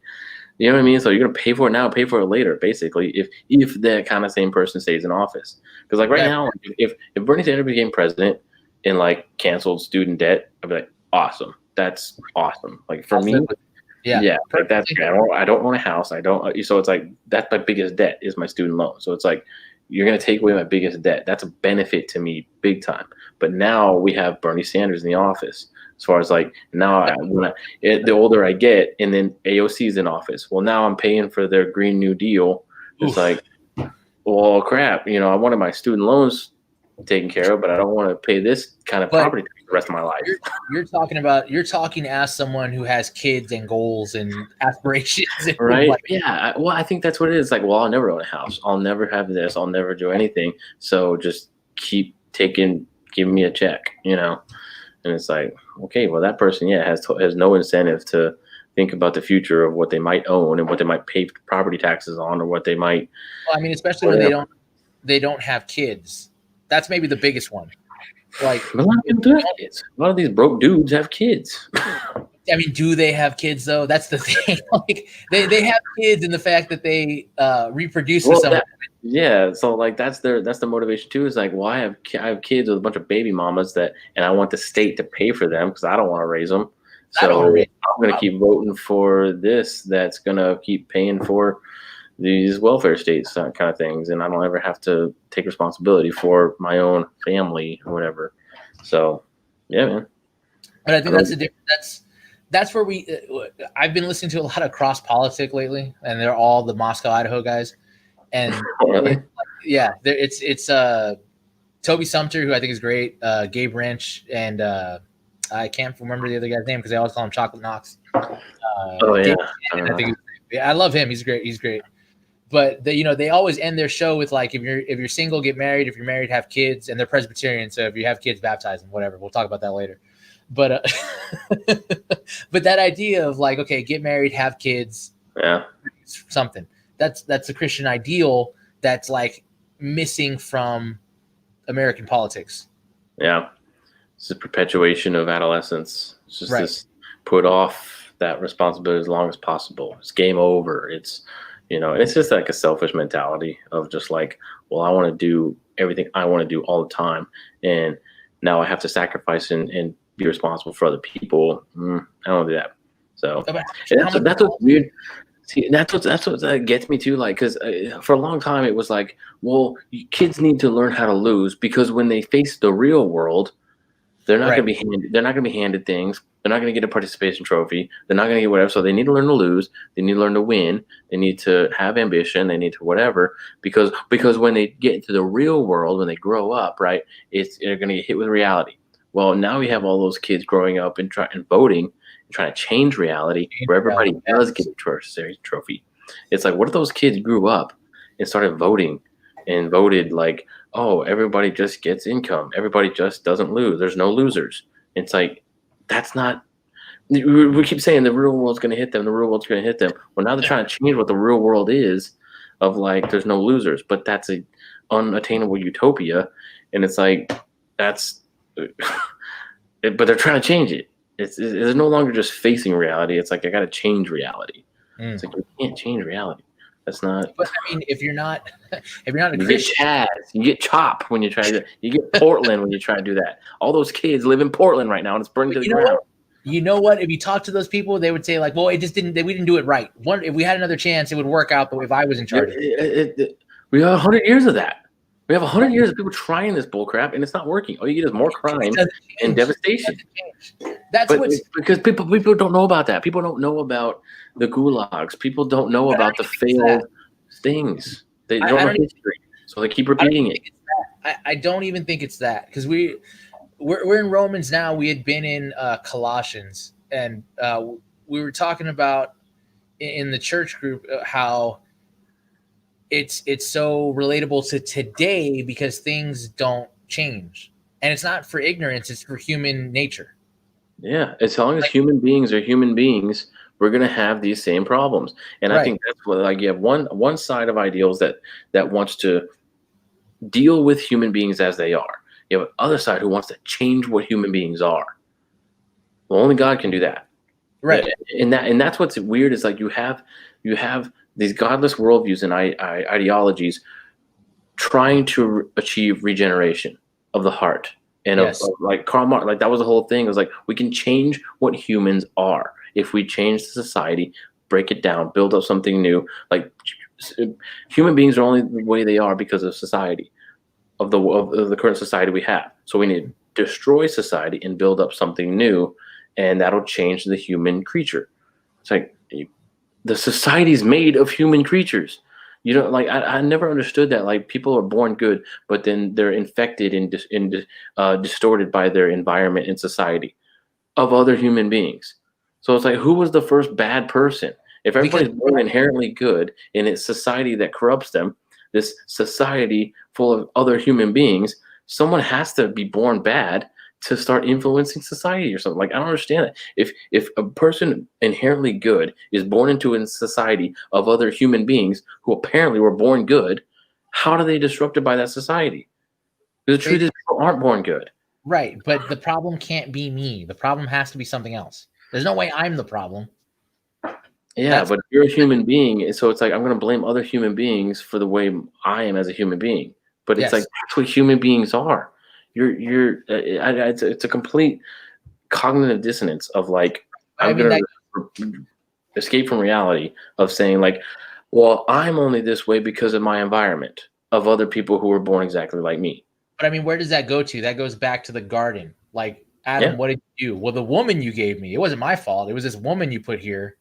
you know what I mean? So you're gonna pay for it now, pay for it later, basically, if that kind of same person stays in office. Because like now, if Bernie Sanders became president and like canceled student debt, I'd be like, awesome. That's awesome. Like, for me, like, that's great. I don't own a house. So it's like, that's my biggest debt, is my student loan. So it's like, you're going to take away my biggest debt. That's a benefit to me big time. But now we have Bernie Sanders in the office. As far as like, now the older I get, and then AOC's in office. Well, now I'm paying for their Green New Deal. It's like, well, crap. You know, I wanted my student loans taken care of, but I don't want to pay this kind of property tax the rest of my life. You're talking as someone who has kids and goals and aspirations. And right. Yeah. Well, I think that's what it is. Like, well, I'll never own a house. I'll never have this. I'll never do anything. So just keep giving me a check, you know? And it's like, okay, well, that person, has no incentive to think about the future of what they might own and what they might pay property taxes on, or what they might. Well, I mean, especially when they don't have kids. That's maybe the biggest one. Like, a lot of these broke dudes have kids. I mean, do they have kids though? That's the thing. Like, they have kids, and the fact that they reproduce with someone. Yeah, so like, that's the motivation too. Is like, well, I have kids with a bunch of baby mamas and I want the state to pay for them because I don't want to raise them. So I'm going to keep voting for this. That's going to keep paying for these welfare states kind of things, and I don't ever have to take responsibility for my own family or whatever. So, yeah, man. But I think that's the difference. That's where I've been listening to a lot of cross politic lately, and they're all the Moscow, Idaho guys. And it's Toby Sumter, who I think is great, Gabe Wrench, and I can't remember the other guy's name because they always call him Chocolate Knox. I love him. He's great. But they always end their show with like, if you're single, get married. If you're married, have kids. And they're Presbyterian, so if you have kids, baptize them. Whatever. We'll talk about that later. But but that idea of like, okay, get married, have kids, something that's a Christian ideal that's like missing from American politics. Yeah, it's a perpetuation of adolescence. It's just this put off that responsibility as long as possible. It's game over. It's it's just like a selfish mentality of just like, well, I want to do everything I want to do all the time, and now I have to sacrifice and be responsible for other people. I don't do that. So that's what's weird. See, that's what gets me too. Like, because for a long time it was like, well, kids need to learn how to lose because when they face the real world, they're not Right. going to be handed. They're not going to be handed things. They're not going to get a participation trophy. They're not going to get whatever. So they need to learn to lose. They need to learn to win. They need to have ambition. They need to whatever. Because when they get into the real world, when they grow up, right, they're going to get hit with reality. Well, now we have all those kids growing up and voting and trying to change reality where everybody does get a trophy. It's like, what if those kids grew up and started voting and voted like, oh, everybody just gets income. Everybody just doesn't lose. There's no losers. It's like, that's not, we keep saying the real world's going to hit them. The real world's going to hit them. Well, now they're trying to change what the real world is of like, there's no losers, but that's a unattainable utopia. And it's like, that's, but they're trying to change it. It's no longer just facing reality. It's like, I got to change reality. It's like, you can't change reality. That's not. But I mean, if you're not a you Christian, get Chaz, you get Chop when you try to. You get Portland when you try to do that. All those kids live in Portland right now, and it's burning to the ground. You know what? If you talk to those people, they would say like, "Well, it just didn't. We didn't do it right. If we had another chance, it would work out. But if I was in charge, we have 100 years of that. We have 100 years of people trying this bullcrap, and it's not working. All you get is more crime and devastation. Because people don't know about that. People don't know about the gulags. People don't know about the failed things. They don't know history, so they keep repeating it. I don't even think it's that, because we're in Romans now. We had been in Colossians, and we were talking about in the church group how it's so relatable to today because things don't change, and it's not for ignorance; it's for human nature. Yeah, as long as human beings are human beings, we're going to have these same problems. And I think that's what, like, you have one side of ideals that wants to deal with human beings as they are. You have an other side who wants to change what human beings are. Well, only God can do that. Right. And that's what's weird is like you have these godless worldviews and ideologies trying to achieve regeneration of the heart. And of like Karl Marx, like that was the whole thing. It was like, we can change what humans are if we change the society, break it down, build up something new. Like human beings are only the way they are because of society, of the current society we have. So we need to destroy society and build up something new, and that'll change the human creature. It's like the society's made of human creatures. You know, like I never understood that. Like people are born good, but then they're infected and distorted by their environment and society of other human beings. So it's like, who was the first bad person? If everybody's born inherently good and it's society that corrupts them, this society full of other human beings, someone has to be born bad to start influencing society or something. Like, I don't understand that. If a person inherently good is born into a society of other human beings who apparently were born good, how are they disrupted by that society? The truth is, people aren't born good. Right, but the problem can't be me. The problem has to be something else. There's no way I'm the problem. Yeah, but you're a human being, so it's like I'm going to blame other human beings for the way I am as a human being. But it's like, that's what human beings are. It's a complete cognitive dissonance of like, I'm going to escape from reality of saying like, well, I'm only this way because of my environment of other people who were born exactly like me. But I mean, where does that go to? That goes back to the garden. Like, Adam, what did you do? Well, the woman you gave me, it wasn't my fault. It was this woman you put here.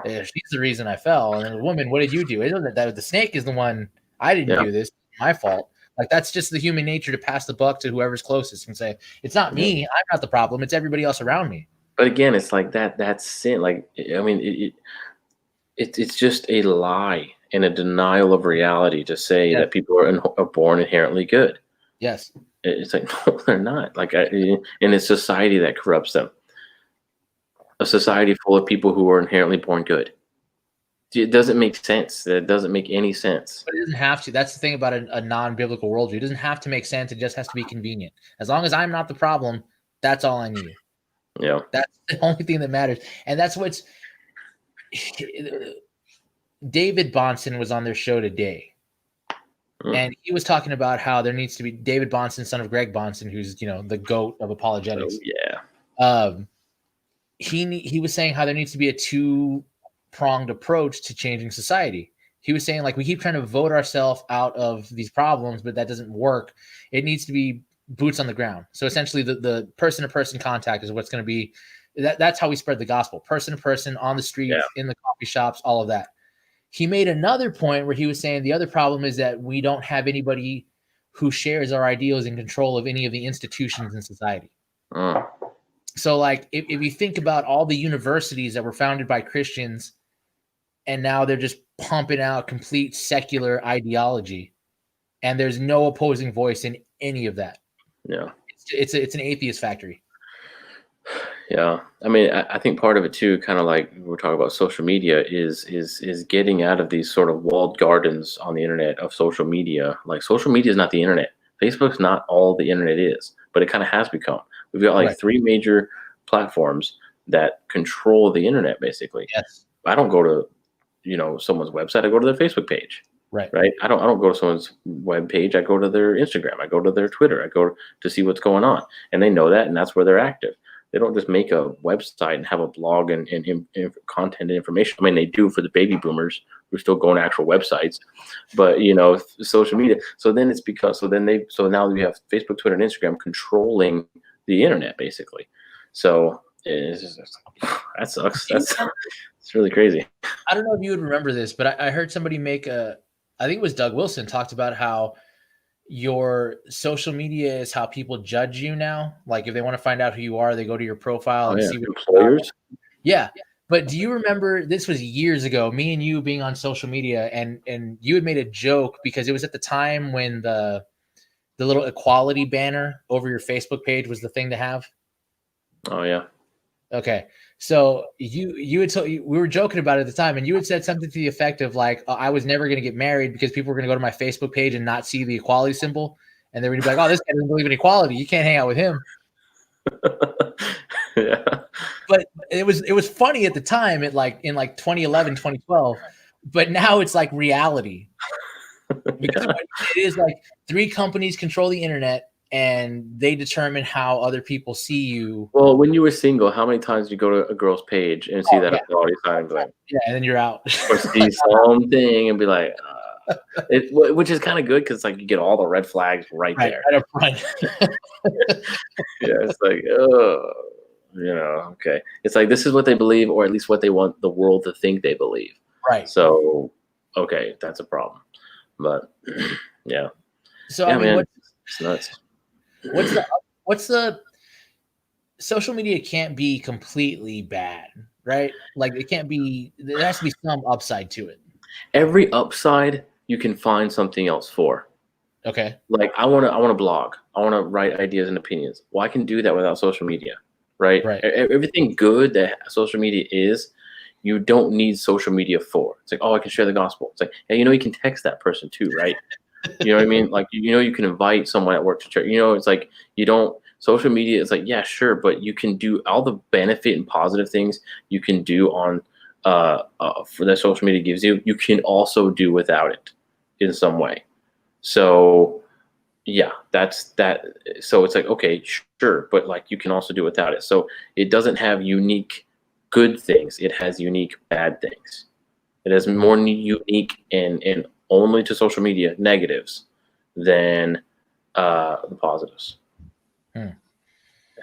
She's the reason I fell. And then the woman, what did you do? It wasn't that the snake is the one. I didn't do this. My fault. Like, that's just the human nature to pass the buck to whoever's closest and say, it's not me. I'm not the problem. It's everybody else around me. But again, it's like that's sin. Like, I mean, it's just a lie and a denial of reality to say that people are born inherently good. Yes. It's like, no, they're not. Like, in a society that corrupts them. A society full of people who are inherently born good. It doesn't make sense. It doesn't make any sense. But it doesn't have to. That's the thing about a non-biblical worldview. It doesn't have to make sense. It just has to be convenient. As long as I'm not the problem, that's all I need. Yeah. That's the only thing that matters. And that's what's David Bahnsen was on their show today. And he was talking about how there needs to be David Bahnsen, son of Greg Bahnsen, who's, you know, the GOAT of apologetics. Oh, yeah. He was saying how there needs to be a two pronged approach to changing society. He was saying, like, we keep trying to vote ourselves out of these problems, but that doesn't work. It needs to be boots on the ground. So essentially the person to person contact is what's going to be that's how we spread the gospel, person to person, on the streets, in the coffee shops, all of that. He made another point where he was saying the other problem is that we don't have anybody who shares our ideals in control of any of the institutions in society. So like if you think about all the universities that were founded by Christians and now they're just pumping out complete secular ideology and there's no opposing voice in any of that. Yeah. It's an atheist factory. Yeah. I mean, I think part of it too, kind of like we're talking about social media, is getting out of these sort of walled gardens on the internet of social media. Like social media is not the internet. Facebook's not all the internet is, but it kind of has become. We've got like 3 major platforms that control the internet, basically. Yes. I don't go to, someone's website. I go to their Facebook page. Right. I don't go to someone's web page. I go to their Instagram. I go to their Twitter. I go to see what's going on, and they know that, and that's where they're active. They don't just make a website and have a blog and content and information. I mean, they do for the baby boomers who are still going to actual websites, but social media. So then now we have Facebook, Twitter, and Instagram controlling the internet, basically. So that sucks. It's really crazy. I don't know if you would remember this, but I heard somebody I think it was Doug Wilson talked about how your social media is how people judge you now. Like if they want to find out who you are, they go to your profile and see what employers. Yeah. But do you remember, this was years ago, me and you being on social media, and you had made a joke because it was at the time when the little equality banner over your Facebook page was the thing to have. Oh yeah. Okay. So you had we were joking about it at the time, and you had said something to the effect of like, I was never going to get married because people were going to go to my Facebook page and not see the equality symbol, and they would be like, oh, this guy doesn't believe in equality, you can't hang out with him. Yeah. But it was funny at the time, in 2011, 2012, but now it's like reality. Because it is like 3 companies control the internet and they determine how other people see you. Well, when you were single, how many times did you go to a girl's page and see equality sign and be like, and then you're out, or see something and be like, which is kind of good because like you get all the red flags right there. Right up front. Yeah, it's like, okay. It's like this is what they believe, or at least what they want the world to think they believe. Right. So, okay, that's a problem. But yeah. So I mean, it's nuts. What's the social media can't be completely bad, right? Like there has to be some upside to it. Every upside you can find something else for. Okay. Like I want to blog. I want to write ideas and opinions. Well, I can do that without social media, right? Everything good that social media is, you don't need social media for. It's like, oh, I can share the gospel. It's like, yeah, you can text that person too, right? You know what I mean? Like, you can invite someone at work to church. It's like social media is like, yeah, sure, but you can do all the benefit and positive things you can do on for that social media gives you. You can also do without it in some way. So yeah, that's that. So it's like, okay, sure, but like you can also do without it. So it doesn't have unique good things. It has unique bad things. It has more unique and only to social media negatives than the positives. It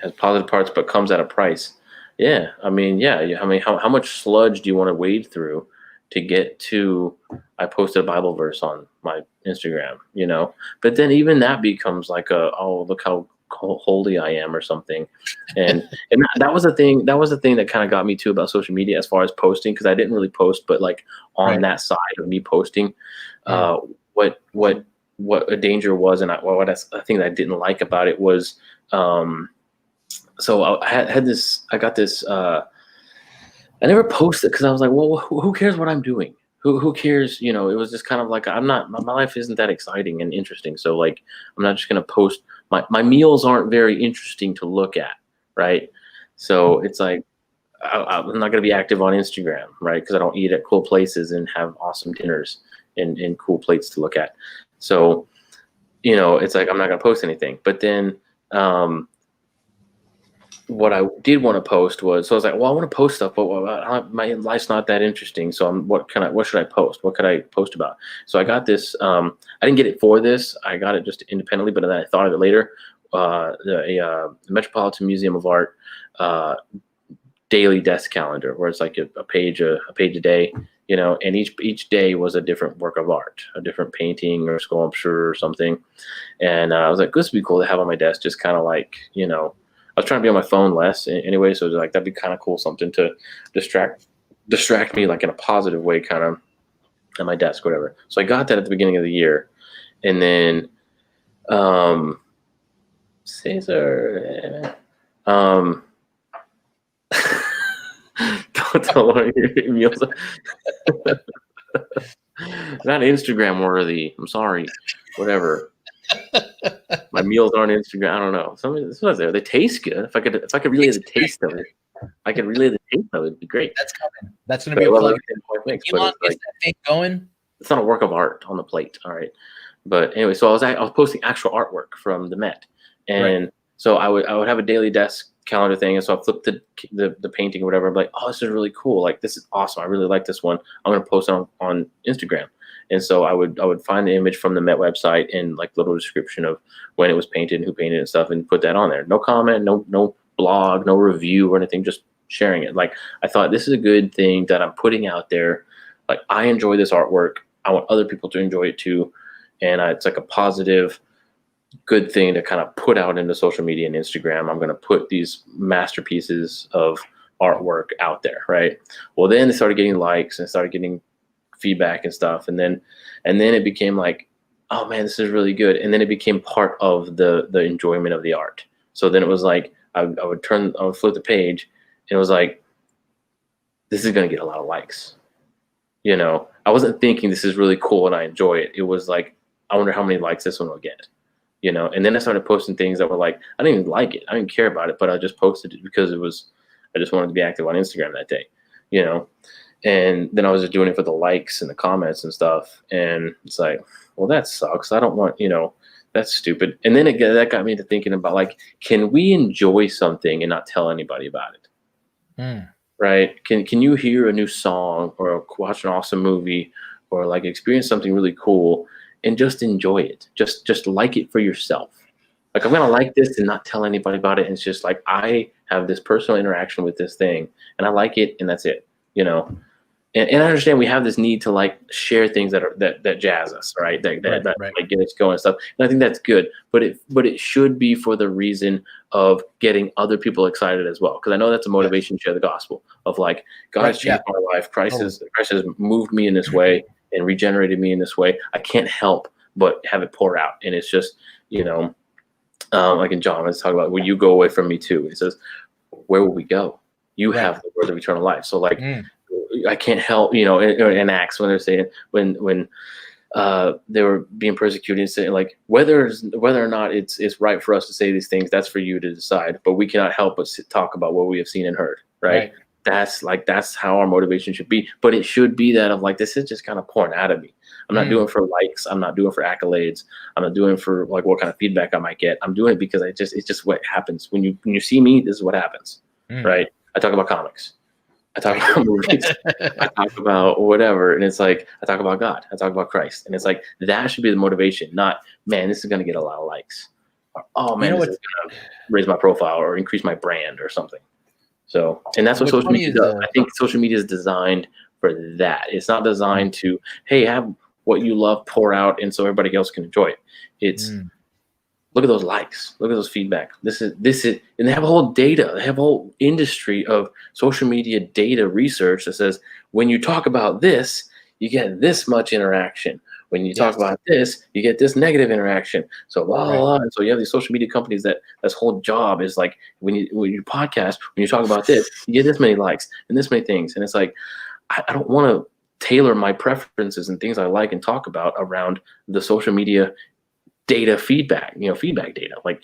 has positive parts, but comes at a price. Yeah, I mean, how much sludge do you want to wade through to get to? I posted a Bible verse on my Instagram, but then even that becomes like look how holy I am or something, and that was the thing. That was the thing that kind of got me too about social media as far as posting, because I didn't really post, but like on that side of me posting, what a danger was, and what a thing that I didn't like about it was, so I got this. I never posted because I was like, well, who cares what I'm doing? Who cares? It was just kind of like my life isn't that exciting and interesting. So like, I'm not just gonna post. My meals aren't very interesting to look at, right? So it's like I'm not gonna be active on Instagram, right? Because I don't eat at cool places and have awesome dinners and cool plates to look at. So it's like I'm not gonna post anything. But then what I did want to post was, so I was like, well, I want to post stuff, but my life's not that interesting. So what should I post? What could I post about? So I got this, I didn't get it for this. I got it just independently, but then I thought of it later. The Metropolitan Museum of Art, daily desk calendar, where it's like a page a day, and each day was a different work of art, a different painting or sculpture or something. And I was like, this would be cool to have on my desk, just kind of like, I was trying to be on my phone less anyway, so it was like that'd be kind of cool, something to distract me, like in a positive way, kind of at my desk, whatever. So I got that at the beginning of the year, and then Caesar, don't tell her your meals. Not Instagram worthy. I'm sorry. Whatever. My meals aren't Instagram. I don't know. Sometimes they taste good. If I could relay the taste of it, I could relay the taste of it. It'd be great. That's coming. That's going to be a plug. Elon gets that thing going. It's not a work of art on the plate. All right. But anyway, so I was posting actual artwork from the Met, and so I would have a daily desk calendar thing, and so I flipped the painting or whatever. I'm like, oh, this is really cool. Like, this is awesome. I really like this one. I'm gonna post it on Instagram. And so I would find the image from the Met website and like little description of when it was painted and who painted it and stuff, and put that on there. No comment, no blog, no review or anything, just sharing it. Like, I thought, this is a good thing that I'm putting out there. Like, I enjoy this artwork. I want other people to enjoy it too. And it's like a positive, good thing to kind of put out into social media and Instagram. I'm going to put these masterpieces of artwork out there, right? Well, then they started getting likes and started getting feedback and stuff, and then it became like, oh man, this is really good. And then it became part of the enjoyment of the art. So then it was like I would flip the page, and it was like, this is going to get a lot of likes. I wasn't thinking this is really cool and I enjoy it. It was like, I wonder how many likes this one will get. And then I started posting things that were like, I didn't even like it, I didn't care about it, but I just posted it because I just wanted to be active on Instagram that day. And then I was just doing it for the likes and the comments and stuff. And it's like, well, that sucks. I don't want, that's stupid. And then that got me to thinking about, like, can we enjoy something and not tell anybody about it? Right? Can you hear a new song or watch an awesome movie or like experience something really cool and just enjoy it? Just like it for yourself. Like, I'm going to like this and not tell anybody about it. And it's just like, I have this personal interaction with this thing and I like it, and that's it, And I understand we have this need to like share things that jazz us, right? That like get us going and stuff. And I think that's good, but it should be for the reason of getting other people excited as well. Because I know that's a motivation to share the gospel of like, God has changed my life. Christ has moved me in this way and regenerated me in this way. I can't help but have it pour out. And it's just, like in John, let's talk about, will you go away from me too? He says, where will we go? You have the words of eternal life. So like, I can't help, in Acts when they're saying when they were being persecuted, and saying like, whether or not it's right for us to say these things, that's for you to decide. But we cannot help but talk about what we have seen and heard, right? That's how our motivation should be. But it should be that of like, this is just kind of pouring out of me. I'm not doing it for likes. I'm not doing it for accolades. I'm not doing it for like what kind of feedback I might get. I'm doing it because it's just what happens when you see me. This is what happens, right? I talk about comics. I talk about movies. I talk about whatever. And it's like, I talk about God. I talk about Christ. And it's like, that should be the motivation, not, man, this is going to get a lot of likes. Or, oh, man, this is going to raise my profile or increase my brand or something. So, and that's what social media does. I think social media is designed for that. It's not designed to, hey, have what you love pour out and so everybody else can enjoy it. It's, look at those likes. Look at those feedback. This is, and they have a whole data. They have a whole industry of social media data research that says when you talk about this, you get this much interaction. When you talk about this, you get this negative interaction. So blah, blah, blah. And so you have these social media companies that's whole job is like, when you podcast, when you talk about this, you get this many likes and this many things. And it's like, I don't want to tailor my preferences and things I like and talk about around the social media data feedback, feedback data. Like,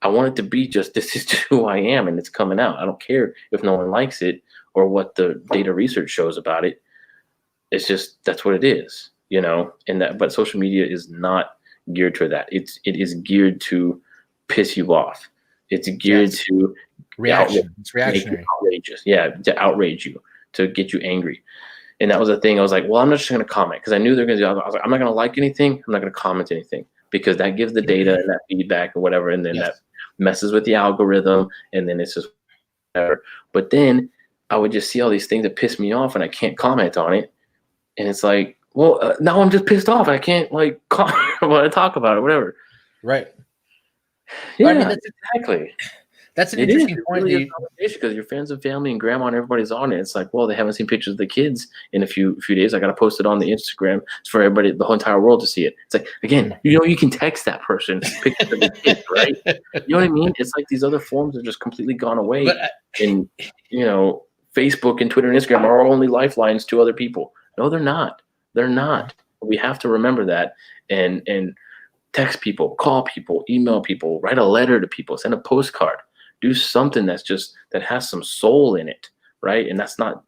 I want it to be just, this is who I am and it's coming out. I don't care if no one likes it or what the data research shows about it. It's just, that's what it is, but social media is not geared to that. It is geared to piss you off. It's geared to Reaction. It's reactionary. Outrageous. Yeah, to outrage you, to get you angry. And that was the thing. I was like, well, I'm not just going to comment because I knew they're going to do. I was like, I'm not going to like anything. I'm not going to comment anything because that gives the data and that feedback or whatever, and then that messes with the algorithm, and then it's just whatever. But then I would just see all these things that piss me off, and I can't comment on it, and it's like, well, now I'm just pissed off, and I can't like comment about it, talk about it, whatever. Right. Yeah, I mean, that's exactly. That's an interesting point. Really because your friends and family and grandma and everybody's on it. It's like, well, they haven't seen pictures of the kids in a few days. I got to post it on the Instagram. It's for everybody, the whole entire world to see it. It's like, again, you can text that person pictures of the kids, right? You know what I mean? It's like these other forms have just completely gone away. And, Facebook and Twitter and Instagram are our only lifelines to other people. No, they're not. They're not. We have to remember that and text people, call people, email people, write a letter to people, send a postcard. Do something that has some soul in it, right? And that's not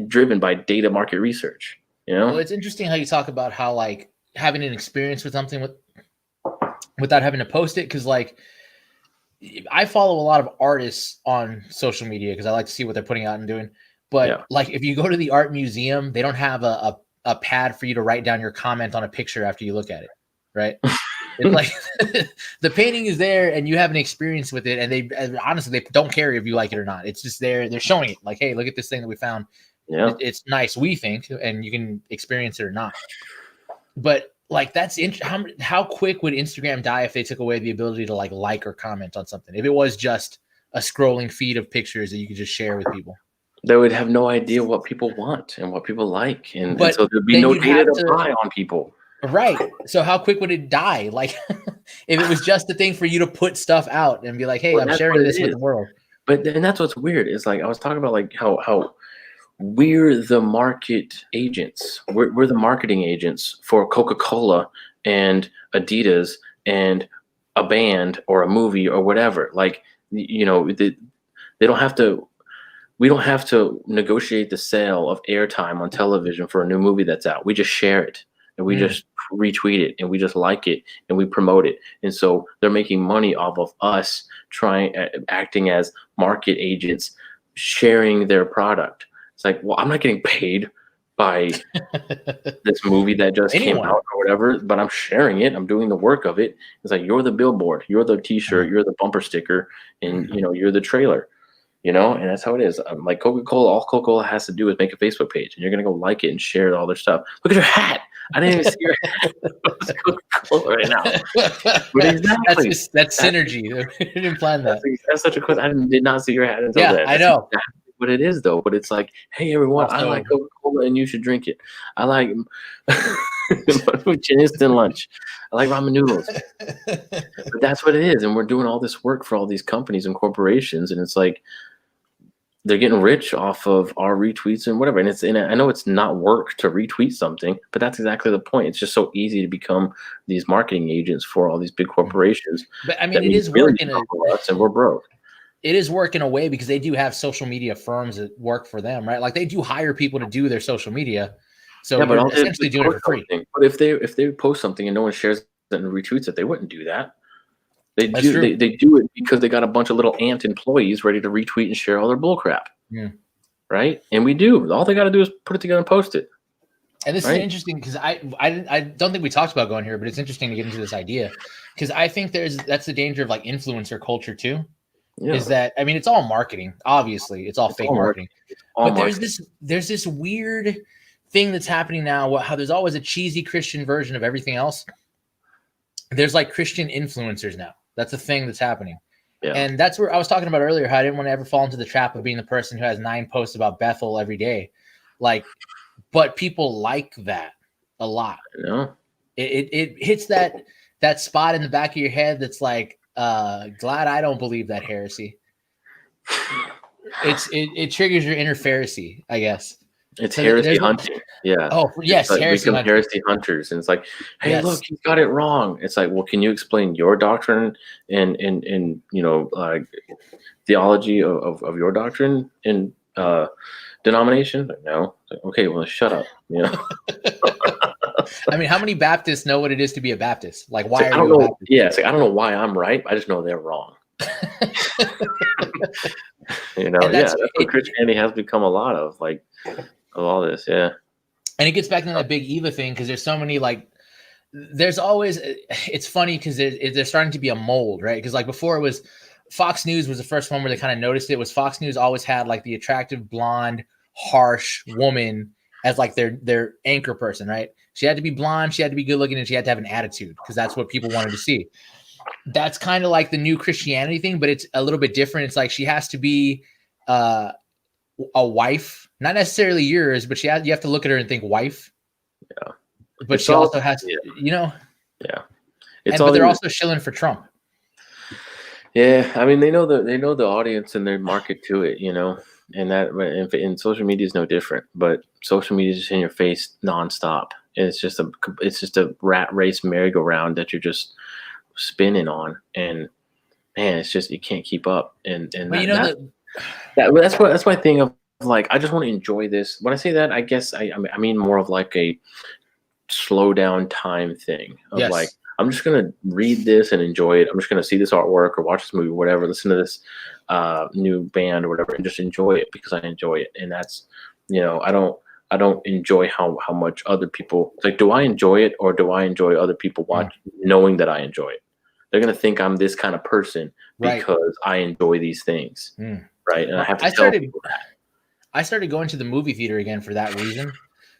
driven by data market research. Well, it's interesting how you talk about how like having an experience with something without having to post it, because like I follow a lot of artists on social media because I like to see what they're putting out and doing. But like if you go to the art museum, they don't have a pad for you to write down your comment on a picture after you look at it, right? It's like the painting is there and you have an experience with it, and honestly they don't care if you like it or not. It's just there. They're showing it like, hey, look at this thing that we found. Yeah, it's nice, we think, and you can experience it or not. But like that's how quick would Instagram die if they took away the ability to like or comment on something? If it was just a scrolling feed of pictures that you could just share with people, they would have no idea what people want and what people like, and so there'd be no data to buy on people. Right. So how quick would it die? Like if it was just a thing for you to put stuff out and be like, hey, I'm sharing this with the world. But then that's what's weird is like I was talking about like how we're the market agents. We're the marketing agents for Coca-Cola and Adidas and a band or a movie or whatever. Like, they don't have to. We don't have to negotiate the sale of airtime on television for a new movie that's out. We just share it. And we just retweet it, and we just like it, and we promote it. And so they're making money off of us acting as market agents, sharing their product. It's like, well, I'm not getting paid by this movie that just came out or whatever, but I'm sharing it. I'm doing the work of it. It's like, you're the billboard, you're the T-shirt, you're the bumper sticker, and you're the trailer. And that's how it is. Like Coca-Cola, all Coca-Cola has to do is make a Facebook page, and you're gonna go like it and share all their stuff. Look at your hat. I didn't even see your hat. It's Coca-Cola right now. But exactly, that's synergy. I didn't plan that. That's such a question. I did not see your hat until that. I know. Exactly what it is, though. But it's like, hey, everyone, I like Coca-Cola, and you should drink it. I like instant lunch. I like ramen noodles. But that's what it is, and we're doing all this work for all these companies and corporations, and it's like, they're getting rich off of our retweets and whatever. And I know it's not work to retweet something, but that's exactly the point. It's just so easy to become these marketing agents for all these big corporations. But I mean, it is working us, and we're broke. It is working a way because they do have social media firms that work for them, right? Like they do hire people to do their social media. So yeah, but essentially doing it for free. But if they post something and no one shares it and retweets it, they wouldn't do that. They do it because they got a bunch of little ant employees ready to retweet and share all their bull crap. Yeah. Right? And we do. All they got to do is put it together and post it. And this is interesting because I don't think we talked about going here, but it's interesting to get into this idea because I think that's the danger of like influencer culture too. Yeah. Is that, I mean, it's all marketing. Obviously, it's all fake marketing. But there's this weird thing that's happening now. How there's always a cheesy Christian version of everything else. There's like Christian influencers now. That's a thing that's happening. Yeah. And that's where I was talking about earlier, how I didn't want to ever fall into the trap of being the person who has 9 posts about Bethel every day. Like, but people like that a lot. Yeah. It hits that spot in the back of your head that's like, glad I don't believe that heresy. It triggers your inner Pharisee, I guess. It's heresy hunting. Yeah. Oh, yes. Heresy hunters. And it's like, hey, look, he's got it wrong. It's like, well, can you explain your doctrine and theology of your doctrine and denomination? Like, no. Like, okay, well, shut up. I mean, how many Baptists know what it is to be a Baptist? Like, why are you a Baptist? Yeah, it's like, I don't know why I'm right. I just know they're wrong. You know, that's what Christianity has become a lot of, like, of all this, yeah. And it gets back to that big Ive thing, because there's so many, like, there's always, it's funny because there's starting to be a mold, right? Because like before, it was Fox News was the first one where they kind of noticed it. Was Fox News always had like the attractive, blonde, harsh woman as like their anchor person, right? She had to be blonde, she had to be good looking, and she had to have an attitude, because that's what people wanted to see. That's kind of like the new Christianity thing, but it's a little bit different. It's like she has to be a wife, not necessarily yours, but you have to look at her and think wife. Yeah. But she also has, you know. Yeah. But they're also shilling for Trump. Yeah, I mean, they know the audience and they market to it, you know, and that, and social media is no different. But social media is just in your face nonstop, and it's just a rat race merry-go-round that you're just spinning on, and man, it's just, you can't keep up. And but you know that's my thing of like, I just want to enjoy this. When I say that, I guess I mean more of like a slow down time thing of like, I'm just going to read this and enjoy it. I'm just going to see this artwork or watch this movie, whatever, listen to this new band or whatever, and just enjoy it because I enjoy it. And that's, you know, I don't enjoy how much other people, like, do I enjoy it, or do I enjoy other people knowing that I enjoy it? They're going to think I'm this kind of person because I enjoy these things. Right. And I have to tell people that. I started going to the movie theater again for that reason.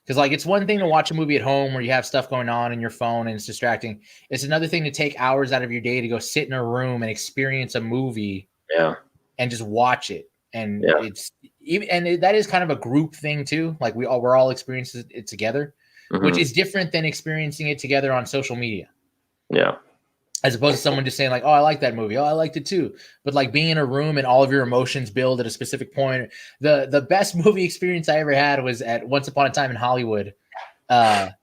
Because, like, it's one thing to watch a movie at home where you have stuff going on in your phone and it's distracting. It's another thing to take hours out of your day to go sit in a room and experience a movie. Yeah. And just watch it. And that is kind of a group thing too. Like we're all experiencing it together, which is different than experiencing it together on social media. Yeah. As opposed to someone just saying like, oh, I like that movie. Oh, I liked it too. But like being in a room and all of your emotions build at a specific point. The best movie experience I ever had was at Once Upon a Time in Hollywood. At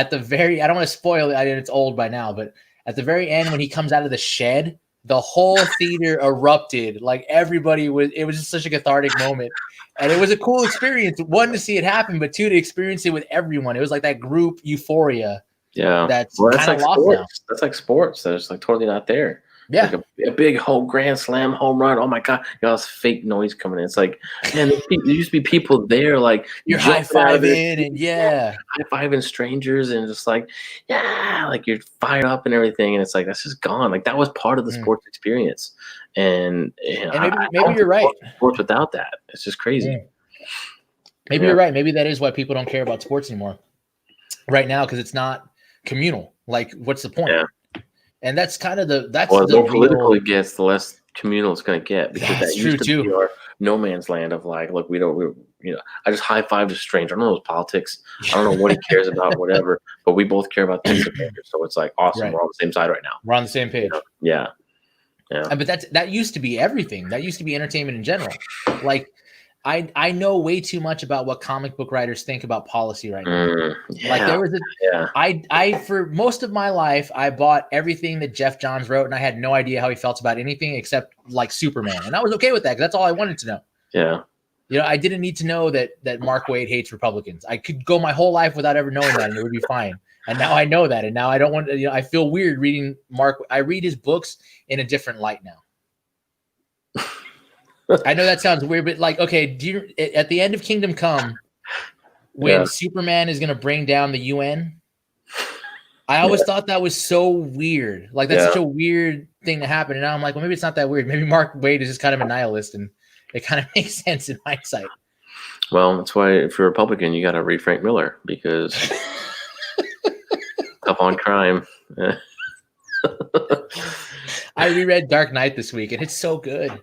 the very, I don't want to spoil it. It's old by now, but at the very end, when he comes out of the shed, the whole theater erupted. Like everybody it was just such a cathartic moment. And it was a cool experience. One, to see it happen, but two, to experience it with everyone. It was like that group euphoria. Yeah, that's like sports. Now. That's like sports. That's like totally not there. Yeah, like a big whole grand slam home run. Oh my god, you got this fake noise coming in. It's like, man, there used to be people there, like you're high fiving and high fiving strangers and just like, yeah, like you're fired up and everything. And it's like, that's just gone. Like that was part of the sports experience. And maybe you're right. Sports without that, it's just crazy. Maybe you're right. Maybe that is why people don't care about sports anymore right now, because it's not communal. Like, what's the point? Yeah. And that's kind of the more political it gets, the less communal it's going to get, because that's true too. Be our no man's land of like, look, I just high five a stranger. I don't know his politics. I don't know what he cares about, whatever. But we both care about things together. So it's like awesome. Right. We're on the same side right now. We're on the same page. Yeah. But that used to be everything. That used to be entertainment in general. Like, I know way too much about what comic book writers think about policy right now. Like there was I for most of my life, I bought everything that Jeff Johns wrote, and I had no idea how he felt about anything except like Superman. And I was okay with that, because that's all I wanted to know. Yeah. You know, I didn't need to know that Mark Waid hates Republicans. I could go my whole life without ever knowing that, and it would be fine. And now I know that, and now I don't want to, I feel weird reading Mark. I read his books in a different light now. I know that sounds weird, but like, okay, at the end of Kingdom Come, when Superman is going to bring down the UN, I always thought that was so weird. Like, that's such a weird thing to happen. And now I'm like, well, maybe it's not that weird. Maybe Mark Waid is just kind of a nihilist, and it kind of makes sense in hindsight. Well, that's why if you're a Republican, you got to read Frank Miller, because up on crime. I reread Dark Knight this week, and it's so good.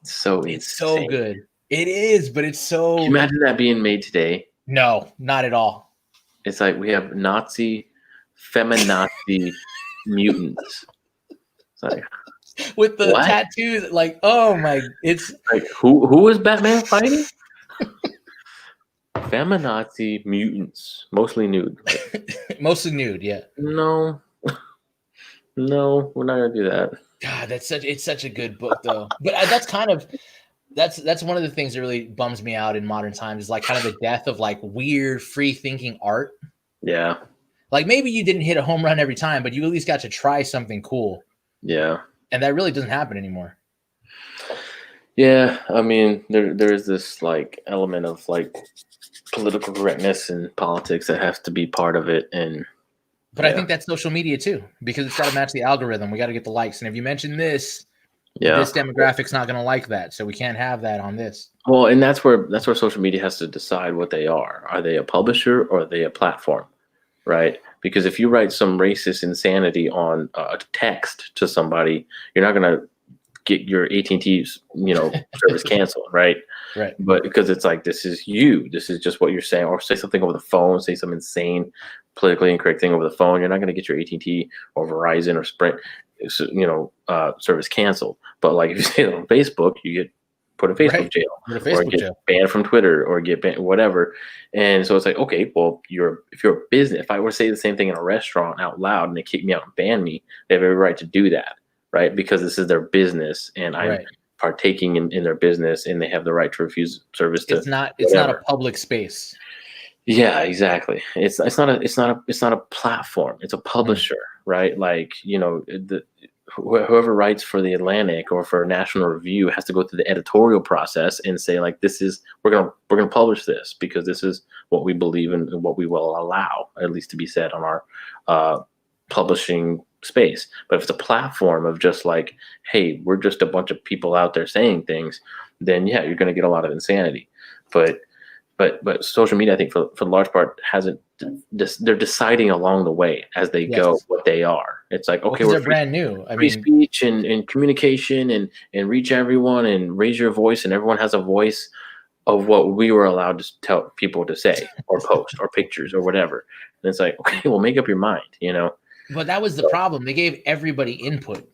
It's so good. It is, but it's so. Can you imagine that being made today? No, not at all. It's like we have Nazi, feminazi mutants. It's like, with the tattoos, like, oh my! It's like who is Batman fighting? Feminazi mutants, mostly nude. Mostly nude, yeah. No, we're not gonna do that. God, it's such a good book though. But that's kind of that's one of the things that really bums me out in modern times, is like kind of the death of like weird free thinking art. Yeah. Like maybe you didn't hit a home run every time, but you at least got to try something cool. Yeah. And that really doesn't happen anymore. Yeah, I mean, there is this like element of like political correctness and politics that has to be part of it, but I think that's social media too, because it's got to match the algorithm. We got to get the likes, and if you mention this, this demographic's not going to like that, so we can't have that on this. Well, and that's where social media has to decide what they are. Are they a publisher or are they a platform, right? Because if you write some racist insanity on a text to somebody, you're not going to get your AT&T's, service canceled, right? Right. But because it's like, this is just what you're saying, or say something over the phone, say some insane politically incorrect thing over the phone, you're not going to get your AT&T or Verizon or Sprint, service canceled. But like if you say it on Facebook, you get put in Facebook jail, or get banned from Twitter, or get banned, whatever. And so it's like, okay, well, if you're a business, if I were to say the same thing in a restaurant out loud and they kick me out and ban me, they have every right to do that, right? Because this is their business, and I'm partaking in their business, and they have the right to refuse service. It's not a public space. Yeah, exactly. It's not a platform. It's a publisher, right? Like, whoever writes for the Atlantic or for National Review has to go through the editorial process and say, like, we're gonna publish this because this is what we believe in and what we will allow, at least, to be said on our publishing space. But if it's a platform of just like, hey, we're just a bunch of people out there saying things, then yeah, you're gonna get a lot of insanity. But social media, I think for the large part, they're deciding along the way as they go what they are. It's like, okay, they're brand new. Free speech and communication and reach everyone and raise your voice, and everyone has a voice of what we were allowed to tell people to say or post or pictures or whatever. And it's like, okay, well, make up your mind, But that was the problem. They gave everybody input.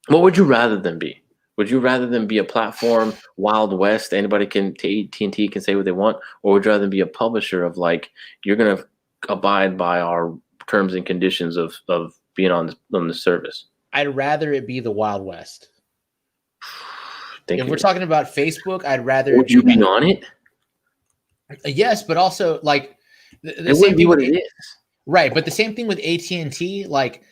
What would you rather than be? Would you rather than be a platform, Wild West, anybody AT&T can say what they want, or would you rather be a publisher of like, you're going to abide by our terms and conditions of being on the service? I'd rather it be the Wild West. If we're talking about Facebook, I'd rather. Would you be on it? Yes, but also like it wouldn't be what it is. Right, but the same thing with AT&T. Like,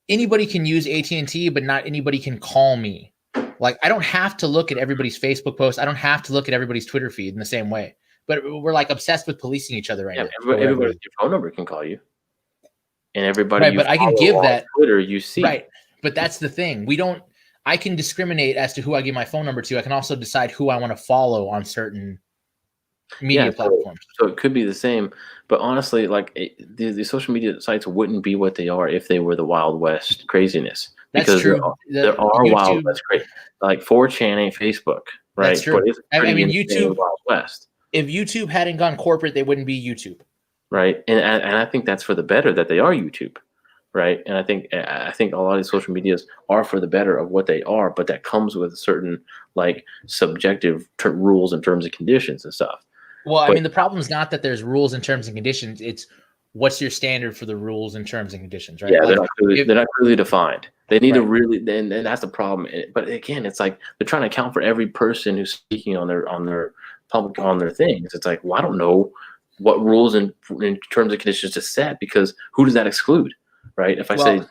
anybody can use AT&T, but not anybody can call me. Like, I don't have to look at everybody's Facebook post. I don't have to look at everybody's Twitter feed in the same way. But we're like obsessed with policing each other right now. Everybody with your phone number can call you, and everybody. Right, but I can give that Twitter. You see, right? But that's the thing. We don't. I can discriminate as to who I give my phone number to. I can also decide who I want to follow on certain media platforms. So it could be the same. But honestly, like the social media sites wouldn't be what they are if they were the Wild West craziness. That's true. There are Wild West crazy, like 4chan ain't Facebook, right? That's true. I mean, YouTube, Wild West. If YouTube hadn't gone corporate, they wouldn't be YouTube, right? And I think that's for the better that they are YouTube, right? And I think a lot of these social medias are for the better of what they are, but that comes with certain like subjective rules and terms and conditions and stuff. Well, I mean, the problem is not that there's rules and terms and conditions. It's what's your standard for the rules and terms and conditions, right? Yeah, like, they're not clearly defined. They need to really, and that's the problem. But again, it's like they're trying to account for every person who's speaking on their public, on their things. It's like, well, I don't know what rules and terms and conditions to set, because who does that exclude, right? If I say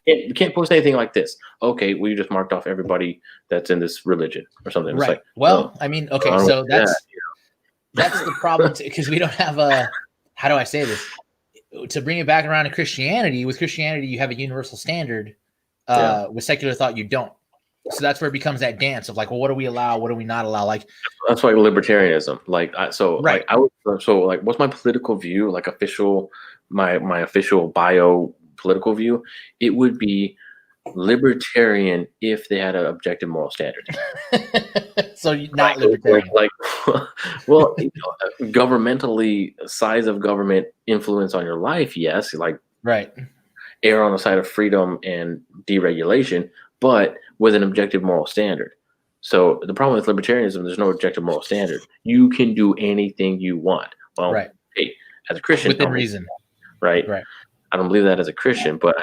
you can't post anything like this, okay, well, you just marked off everybody that's in this religion or something. Right. It's like, well, I mean, okay, so that's the problem, because we don't have how do I say this? To bring it back around to Christianity, with Christianity, you have a universal standard. With secular thought, you don't. So that's where it becomes that dance of like, well, what do we allow? What do we not allow? Like, that's why libertarianism. Like, what's my political view? Like, my official bio political view, it would be libertarian if they had an objective moral standard. So not libertarian. Well, governmentally, size of government influence on your life, yes. Like, right. Err on the side of freedom and deregulation, but with an objective moral standard. So the problem with libertarianism, there's no objective moral standard. You can do anything you want. Well, hey, as a Christian, within reason, right? I don't believe that as a Christian, but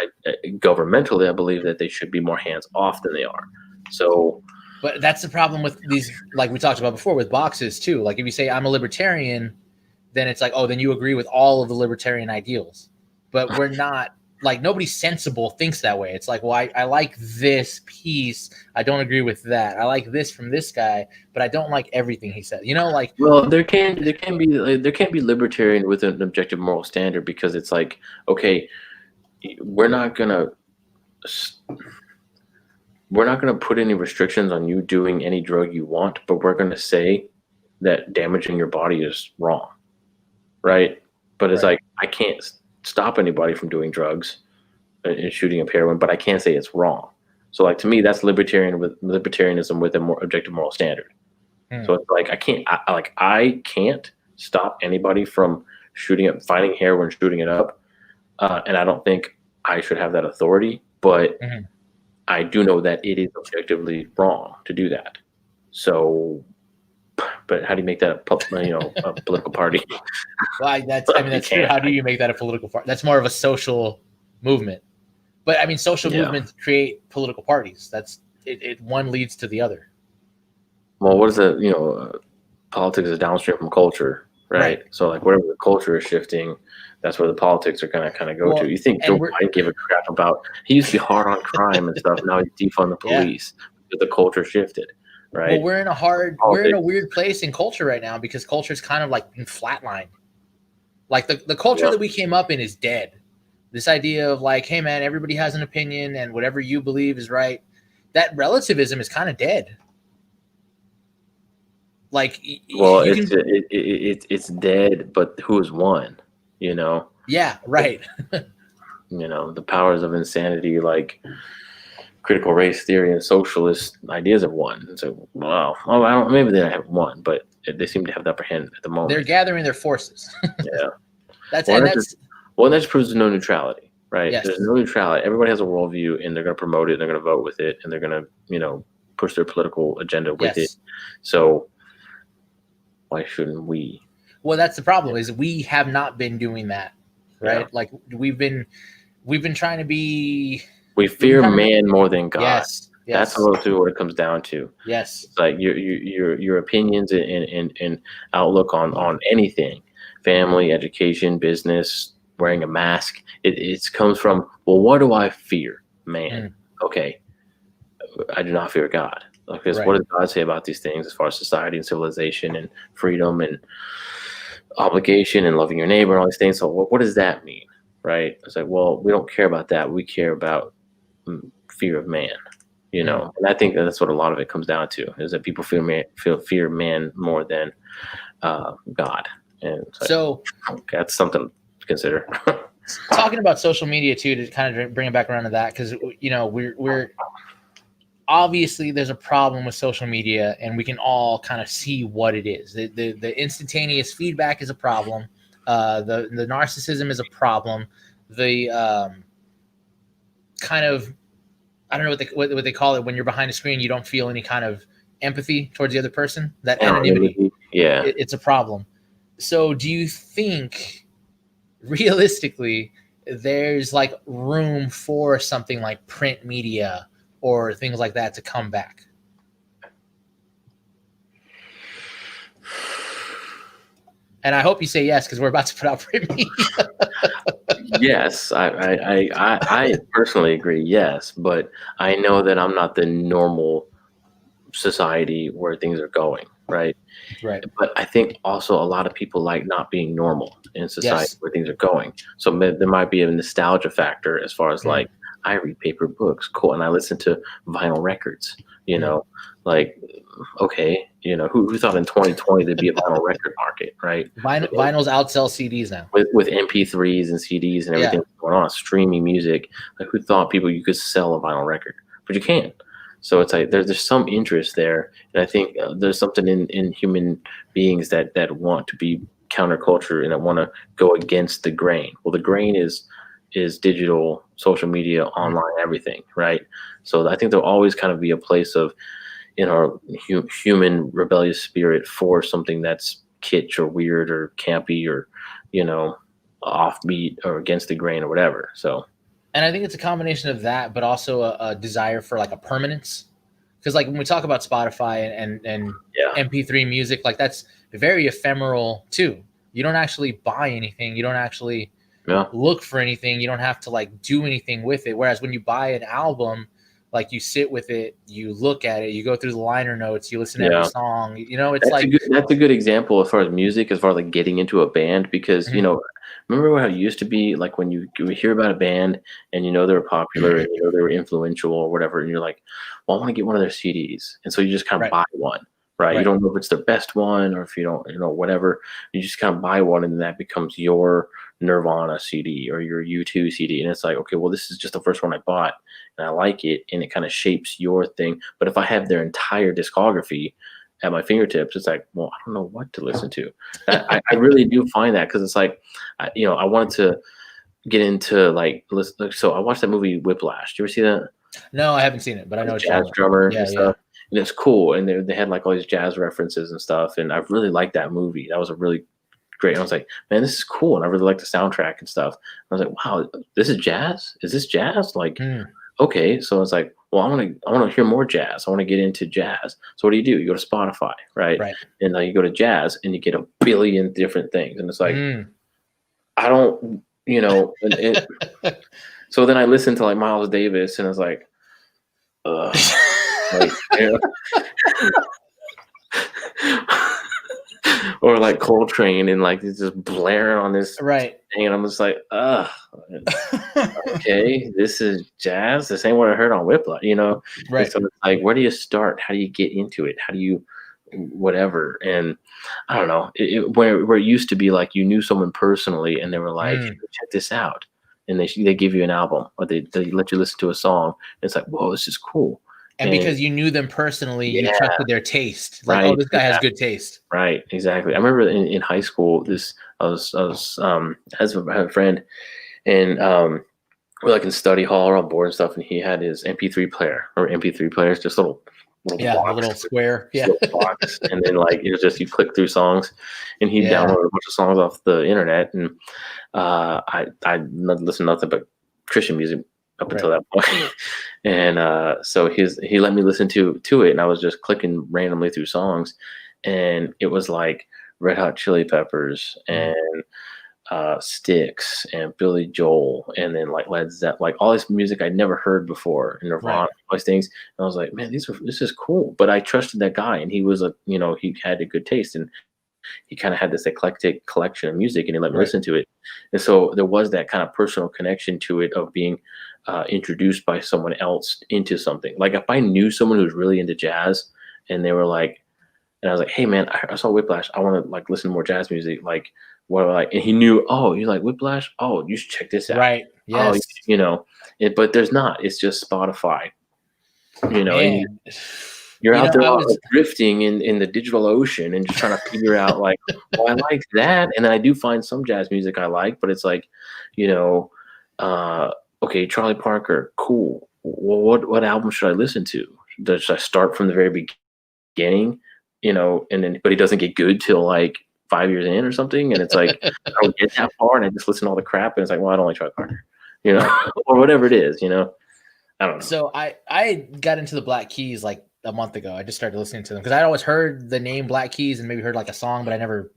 governmentally, I believe that they should be more hands off than they are. So, but that's the problem with these, like we talked about before, with boxes too. Like, if you say I'm a libertarian, then it's like, oh, then you agree with all of the libertarian ideals. But we're not like nobody sensible thinks that way. It's like, well, I like this piece. I don't agree with that. I like this from this guy, but I don't like everything he said. You know, like, well, there can be libertarian with an objective moral standard, because it's like, okay, we're not gonna put any restrictions on you doing any drug you want, but we're gonna say that damaging your body is wrong, right? But it's like, I can't stop anybody from doing drugs and shooting up heroin, but I can't say it's wrong. So like, to me, that's libertarianism with a more objective moral standard. So it's like, I can't stop anybody from finding heroin, shooting it up, and I don't think I should have that authority. But I do know that it is objectively wrong to do that. So, but how do you make that a political party? Well, that's true. How do you make that a political party? That's more of a social movement. But I mean, social movements create political parties. That's it. One leads to the other. Well, what is it? Politics is downstream from culture, right? So like, whatever the culture is shifting, that's where the politics are going to kind of go to. You think Joe Biden gave a crap about? He used to be hard on crime and stuff. Now he's defund the police because the culture shifted, right? Well, we're in a weird place in culture right now, because culture is kind of like in flatline. Like the culture that we came up in is dead. This idea of like, hey man, everybody has an opinion and whatever you believe is right. That relativism is kind of dead. Like, well, it's dead, but who's won? Yeah, right. The powers of insanity, like critical race theory and socialist ideas, have won. So, maybe they haven't won, but they seem to have the upper hand at the moment. They're gathering their forces. Yeah, that just proves no neutrality, right? Yes. There's no neutrality. Everybody has a worldview, and they're going to promote it, and they're going to vote with it, and they're going to, push their political agenda with it. So, why shouldn't we? Well, that's the problem, is we have not been doing that, right? Like we've been trying to be. We fear man more than God. Yes. That's a little too what it comes down to. Yes. It's like your opinions and outlook on anything, family, education, business, wearing a mask. It comes from, well, what do I fear? Man. Okay. I do not fear God. Because what does God say about these things as far as society and civilization and freedom and obligation and loving your neighbor and all these things? So what does that mean, right? It's like, well, we don't care about that. We care about fear of man, And I think that's what a lot of it comes down to, is that people fear man more than God. And so that's something to consider. Talking about social media too, to kind of bring it back around to that, because we're obviously there's a problem with social media, and we can all kind of see what it is. The instantaneous feedback is a problem. The narcissism is a problem. The kind of, I don't know what they call it, when you're behind a screen, you don't feel any kind of empathy towards the other person. That anonymity, it's a problem. So do you think realistically there's like room for something like print media or things like that to come back? And I hope you say yes, because we're about to put out print media. Yes, I personally agree. Yes, but I know that I'm not the normal society where things are going. Right. But I think also a lot of people like not being normal in society where things are going. So there might be a nostalgia factor as far as like, I read paper books, cool, and I listen to vinyl records. Like, okay, who thought in 2020 there'd be a vinyl record market, right? Vinyls outsell CDs now with MP3s and CDs and everything going on, streaming music. Like, who thought you could sell a vinyl record? But you can. So it's like there's some interest there, and I think there's something in human beings that want to be counterculture and that want to go against the grain. Well, the grain is digital, social media, online, everything, right? So I think there'll always kind of be a place of, in our human rebellious spirit, for something that's kitsch or weird or campy or offbeat or against the grain or whatever. So. And I think it's a combination of that, but also a desire for like a permanence. Because like when we talk about Spotify and MP3 music, like that's very ephemeral too. You don't actually buy anything. You don't actually look for anything. You don't have to like do anything with it. Whereas when you buy an album, like you sit with it, you look at it, you go through the liner notes, you listen to every song. You know, it's that's a good example as far as music, as far as like getting into a band, because you know, remember how it used to be like when you hear about a band and you know they were popular and you know they were influential or whatever, and you're like, well, I want to get one of their CDs, and so you just kind of buy one, right? You don't know if it's their best one or if you don't, you know, whatever. You just kind of buy one, and that becomes your Nirvana CD or your U2 CD, and it's like, okay, well, this is just the first one I bought and I like it, and it kind of shapes your thing. But if I have their entire discography at my fingertips, it's like, well, I don't know what to listen to. I really do find that, because it's like, you know, I wanted to get into like, so I watched that movie Whiplash. Did you ever see that? No, I haven't seen it, but I know it's jazz drummer and stuff. And it's cool, and they had like all these jazz references and stuff, and I really liked that movie. That was a really great. And I was like, man, this is cool, and I really like the soundtrack and stuff. I was like, wow, this is jazz? Is this jazz? Like, okay. So it's like, well, I want to hear more jazz. I want to get into jazz. So what do? You go to Spotify, right? And you go to jazz, and you get a billion different things, and it's like, I don't, you know. So then I listened to like Miles Davis, and I was like, like, you know? Or like Coltrane, and like it's just blaring on this thing, and I'm just like, okay, this is jazz. This ain't what I heard on Whiplash, you know. And so it's like, where do you start? How do you get into it? How do you whatever? And I don't know, where it used to be like you knew someone personally, and they were like, check this out, and they give you an album, or they let you listen to a song, and it's like, whoa, this is cool. And because you knew them personally, you trusted their taste. Like, oh, this guy has good taste. Right, exactly. I remember in high school, I was I had a friend, and we're like in study hall or on board and stuff, and he had his MP3 player, or MP3 players, just little box, a little square, little box, and then like it was just you click through songs, and he downloaded a bunch of songs off the internet, and I listened to nothing but Christian music up until that point. And so he let me listen to it, and I was just clicking randomly through songs, and it was like Red Hot Chili Peppers and Styx and Billy Joel, and then like Led Zeppelin, like all this music I'd never heard before, and Nirvana, all these things. And I was like, man, this is cool. But I trusted that guy, and he was he had a good taste, and he kind of had this eclectic collection of music, and he let me listen to it. And so there was that kind of personal connection to it, of being introduced by someone else into something. Like if I knew someone who was really into jazz, and they were like, and I was like, hey man, I saw Whiplash, I want to like listen to more jazz music. Like, what do I like? And he knew, oh, you like Whiplash? Oh, you should check this out. Right. Yes. Oh, but there's not. It's just Spotify. You're out there drifting in the digital ocean and just trying to figure out like, well, I like that. And then I do find some jazz music I like, but it's like, okay, Charlie Parker, cool. Well, what album should I listen to? Should I start from the very beginning? But he doesn't get good till like 5 years in or something. And it's like, I don't get that far, and I just listen to all the crap, and it's like, well, I don't like Charlie Parker, or whatever it is, I don't know. So I got into the Black Keys like a month ago. I just started listening to them because I'd always heard the name Black Keys and maybe heard like a song, but I never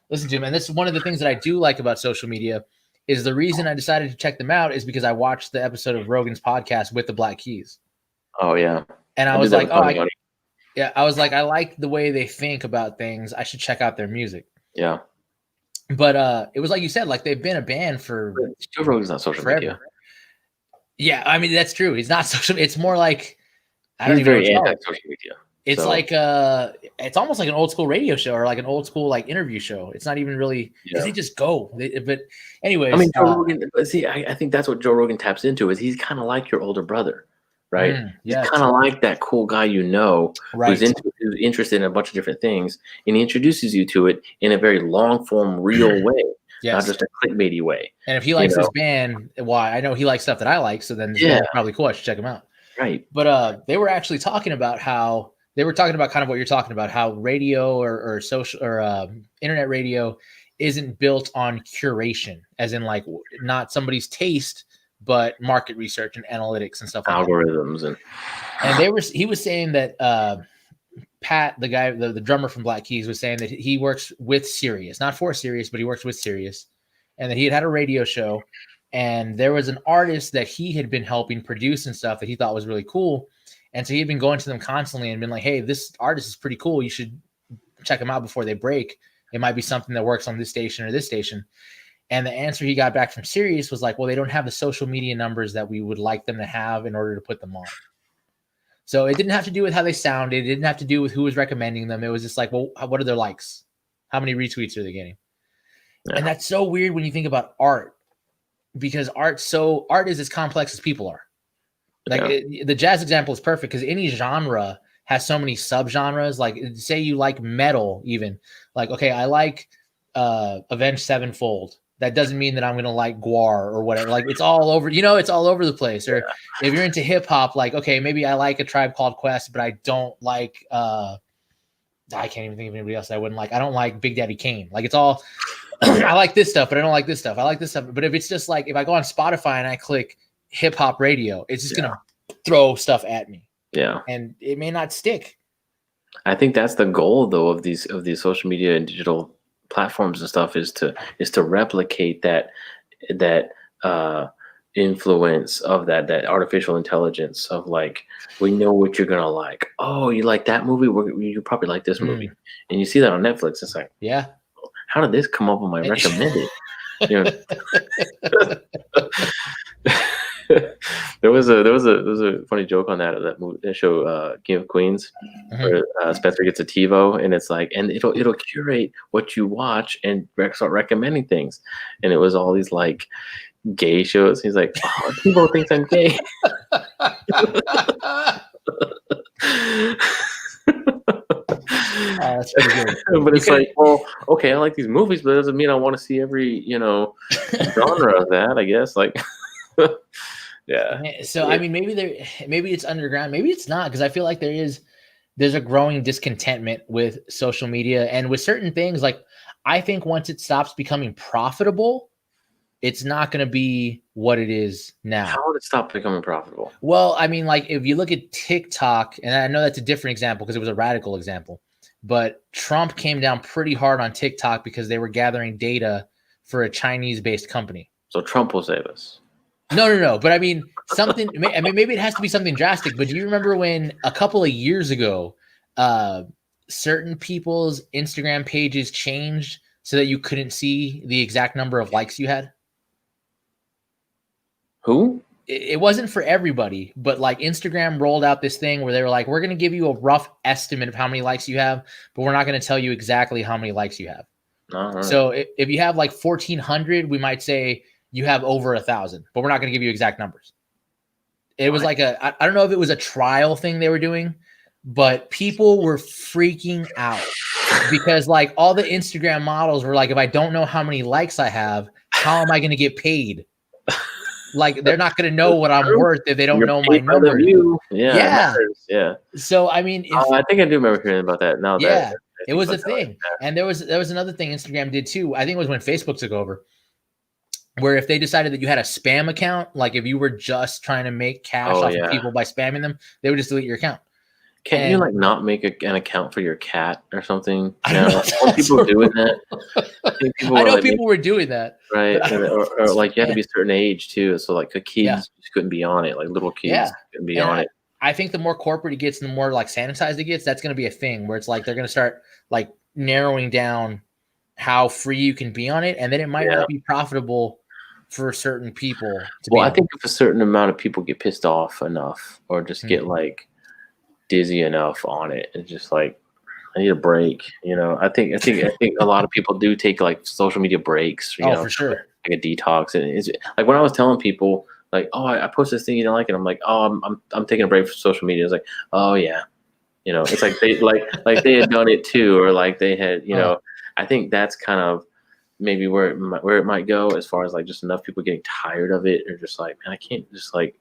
listened to them. And this is one of the things that I do like about social media, is the reason I decided to check them out is because I watched the episode of Rogan's podcast with the Black Keys. Oh yeah. And I was like, I was like, I like the way they think about things. I should check out their music. Yeah. But it was like you said, like they've been a band for Joe Rogan's not social media. Yeah, I mean that's true. He's not social. It's more like He's very anti-social media. It's like it's almost like an old school radio show or like an old school like interview show. It's not even really because they just go. But anyways, I mean, Joe Rogan. See, I think that's what Joe Rogan taps into. Is he's kind of like your older brother, right? He's kind of like that cool guy, who's interested in a bunch of different things, and he introduces you to it in a very long form, real way. Not just a clickbaity way. And if he likes this band, I know he likes stuff that I like, so then it's probably cool. I should check him out. Right. But they were actually talking about how they were talking about kind of what you're talking about, how radio or social or internet radio isn't built on curation, as in like not somebody's taste, but market research and analytics and stuff like algorithms that. And he was saying that Pat, the guy, the drummer from Black Keys, was saying that he works with Sirius, not for Sirius, but he works with Sirius. and that he had a radio show, and there was an artist that he had been helping produce and stuff that he thought was really cool. And so he'd been going to them constantly and been like, hey, this artist is pretty cool. You should check them out before they break. It might be something that works on this station or this station. And the answer he got back from Sirius was like, well, they don't have the social media numbers that we would like them to have in order to put them on. So it didn't have to do with how they sounded. It didn't have to do with who was recommending them. It was just like, well, what are their likes? How many retweets are they getting? Yeah. And that's so weird when you think about art, because art is as complex as people are. Like the jazz example is perfect because any genre has so many subgenres. Like say you like metal, even like, okay, I like Avenged Sevenfold. That doesn't mean that I'm going to like Guar or whatever. Like it's all over, it's all over the place. Or if you're into hip hop, like, okay, maybe I like A Tribe Called Quest, but I don't like, I can't even think of anybody else that I wouldn't like. I don't like Big Daddy Kane. Like it's all, I like this stuff, but I don't like this stuff. I like this stuff. But if it's just like, if I go on Spotify and I click hip hop radio, it's just going to throw stuff at me. Yeah. And it may not stick. I think that's the goal though of these social media and digital platforms and stuff is to replicate that influence of that artificial intelligence of like, we know what you're gonna like. Oh, you like that movie? You probably like this movie, and you see that on Netflix. It's like, yeah, how did this come up on my recommended? There was a funny joke on that movie, that show, King of Queens, where Spencer gets a TiVo, and it's like, and it'll curate what you watch and start recommending things, and it was all these like gay shows. He's like, oh, TiVo thinks I'm gay. That's pretty good. But it's like, well, okay, I like these movies, but it doesn't mean I want to see every genre of that, I guess. Like, yeah. So I mean, maybe it's underground, maybe it's not, because I feel like there's a growing discontentment with social media and with certain things. Like, I think once it stops becoming profitable, it's not going to be what it is now. How would it stop becoming profitable? Well, I mean, like if you look at TikTok, and I know that's a different example because it was a radical example, but Trump came down pretty hard on TikTok because they were gathering data for a Chinese-based company. So Trump will save us. No. But I mean, something. I mean, maybe it has to be something drastic. But do you remember when a couple of years ago, certain people's Instagram pages changed so that you couldn't see the exact number of likes you had? Who? It wasn't for everybody, but like Instagram rolled out this thing where they were like, we're going to give you a rough estimate of how many likes you have, but we're not going to tell you exactly how many likes you have. Right. So if you have like 1,400, we might say you have over 1,000, but we're not going to give you exact numbers. It was like I don't know if it was a trial thing they were doing, but people were freaking out because like all the Instagram models were like, if I don't know how many likes I have, how am I going to get paid? Like they're not going to know what I'm worth if they don't know my numbers. Yeah. So I mean, I think I do remember hearing about that. Now, it was a thing, and there was another thing Instagram did too. I think it was when Facebook took over, where if they decided that you had a spam account, like if you were just trying to make cash off of people by spamming them, they would just delete your account. Can't you like not make an account for your cat or something? I don't know. Are people doing that? I know people were doing that, right? Or like you had to be a certain age too, so like the kids just couldn't be on it. Like little kids couldn't be on it. I think the more corporate it gets, and the more like sanitized it gets, that's going to be a thing where it's like they're going to start like narrowing down how free you can be on it, and then it might not be profitable for certain people. I think if a certain amount of people get pissed off enough, or just get like dizzy enough on it, it's just like, I need a break. I think a lot of people do take like social media breaks. You know, for sure, like a detox. And it's like when I was telling people like, oh, I posted this thing you don't like, and I'm like, oh, I'm taking a break from social media. It's like, oh yeah, it's like they like they had done it too, or like they had, I think that's kind of maybe where it might go, as far as like just enough people getting tired of it, or just like, man, I can't just like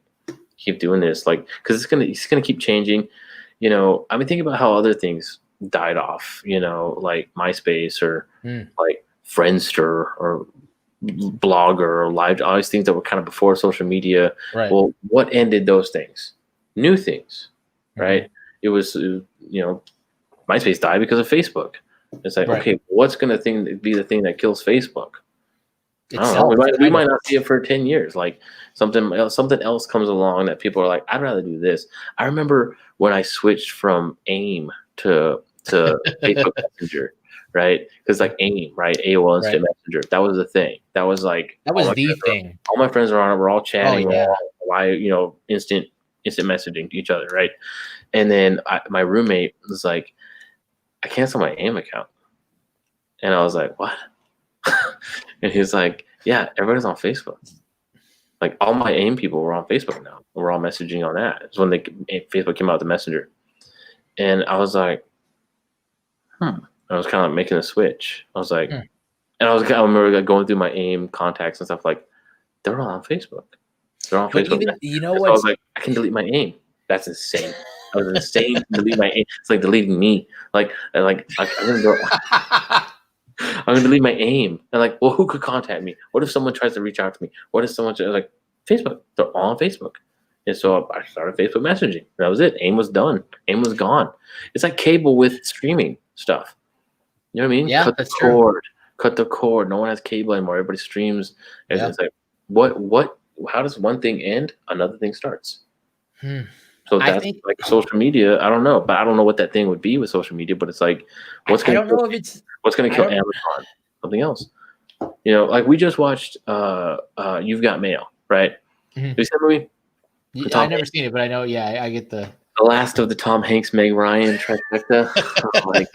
keep doing this, like, because it's gonna keep changing. I mean, think about how other things died off, like MySpace or like Friendster or Blogger or Live, all these things that were kind of before social media. Right. Well, what ended those things? New things, right? It was, MySpace died because of Facebook. It's like, okay, what's going to be the thing that kills Facebook? I don't know. We might not see it for 10 years. Like something else comes along that people are like, I'd rather do this. I remember when I switched from AIM to Facebook Messenger, right? Because like AIM, right? AOL Instant Messenger. That was the thing. That was the thing. All my friends were on it. We're all chatting. We're all instant messaging to each other, right? And then my roommate was like, I canceled my AIM account. And I was like, what? And he was like, yeah, everybody's on Facebook. Like all my AIM people were on Facebook now. We're all messaging on that. It's when Facebook came out with the Messenger. And I was like, I was kind of making a switch. I was like, and I remember going through my AIM contacts and stuff, like, they're all on Facebook. They're on Facebook. Even, what? So I was like, I can delete my AIM. That's insane. I was insane to delete my AIM. It's like deleting me. I'm gonna go. I'm gonna delete my AIM. And like, well, who could contact me? What if someone tries to reach out to me? What if someone like Facebook? They're all on Facebook. And so I started Facebook messaging. That was it. AIM was done. AIM was gone. It's like cable with streaming stuff. You know what I mean? Yeah, that's true. Cut the cord. No one has cable anymore. Everybody streams. And it's like, what? How does one thing end? Another thing starts. So that's like social media. I don't know, but I don't know what that thing would be with social media. But it's like, what's going to kill Amazon? Something else. Like we just watched You've Got Mail, right? Have you seen that movie? I've never seen it, but I know. Yeah, I get the last of the Tom Hanks, Meg Ryan trifecta. Like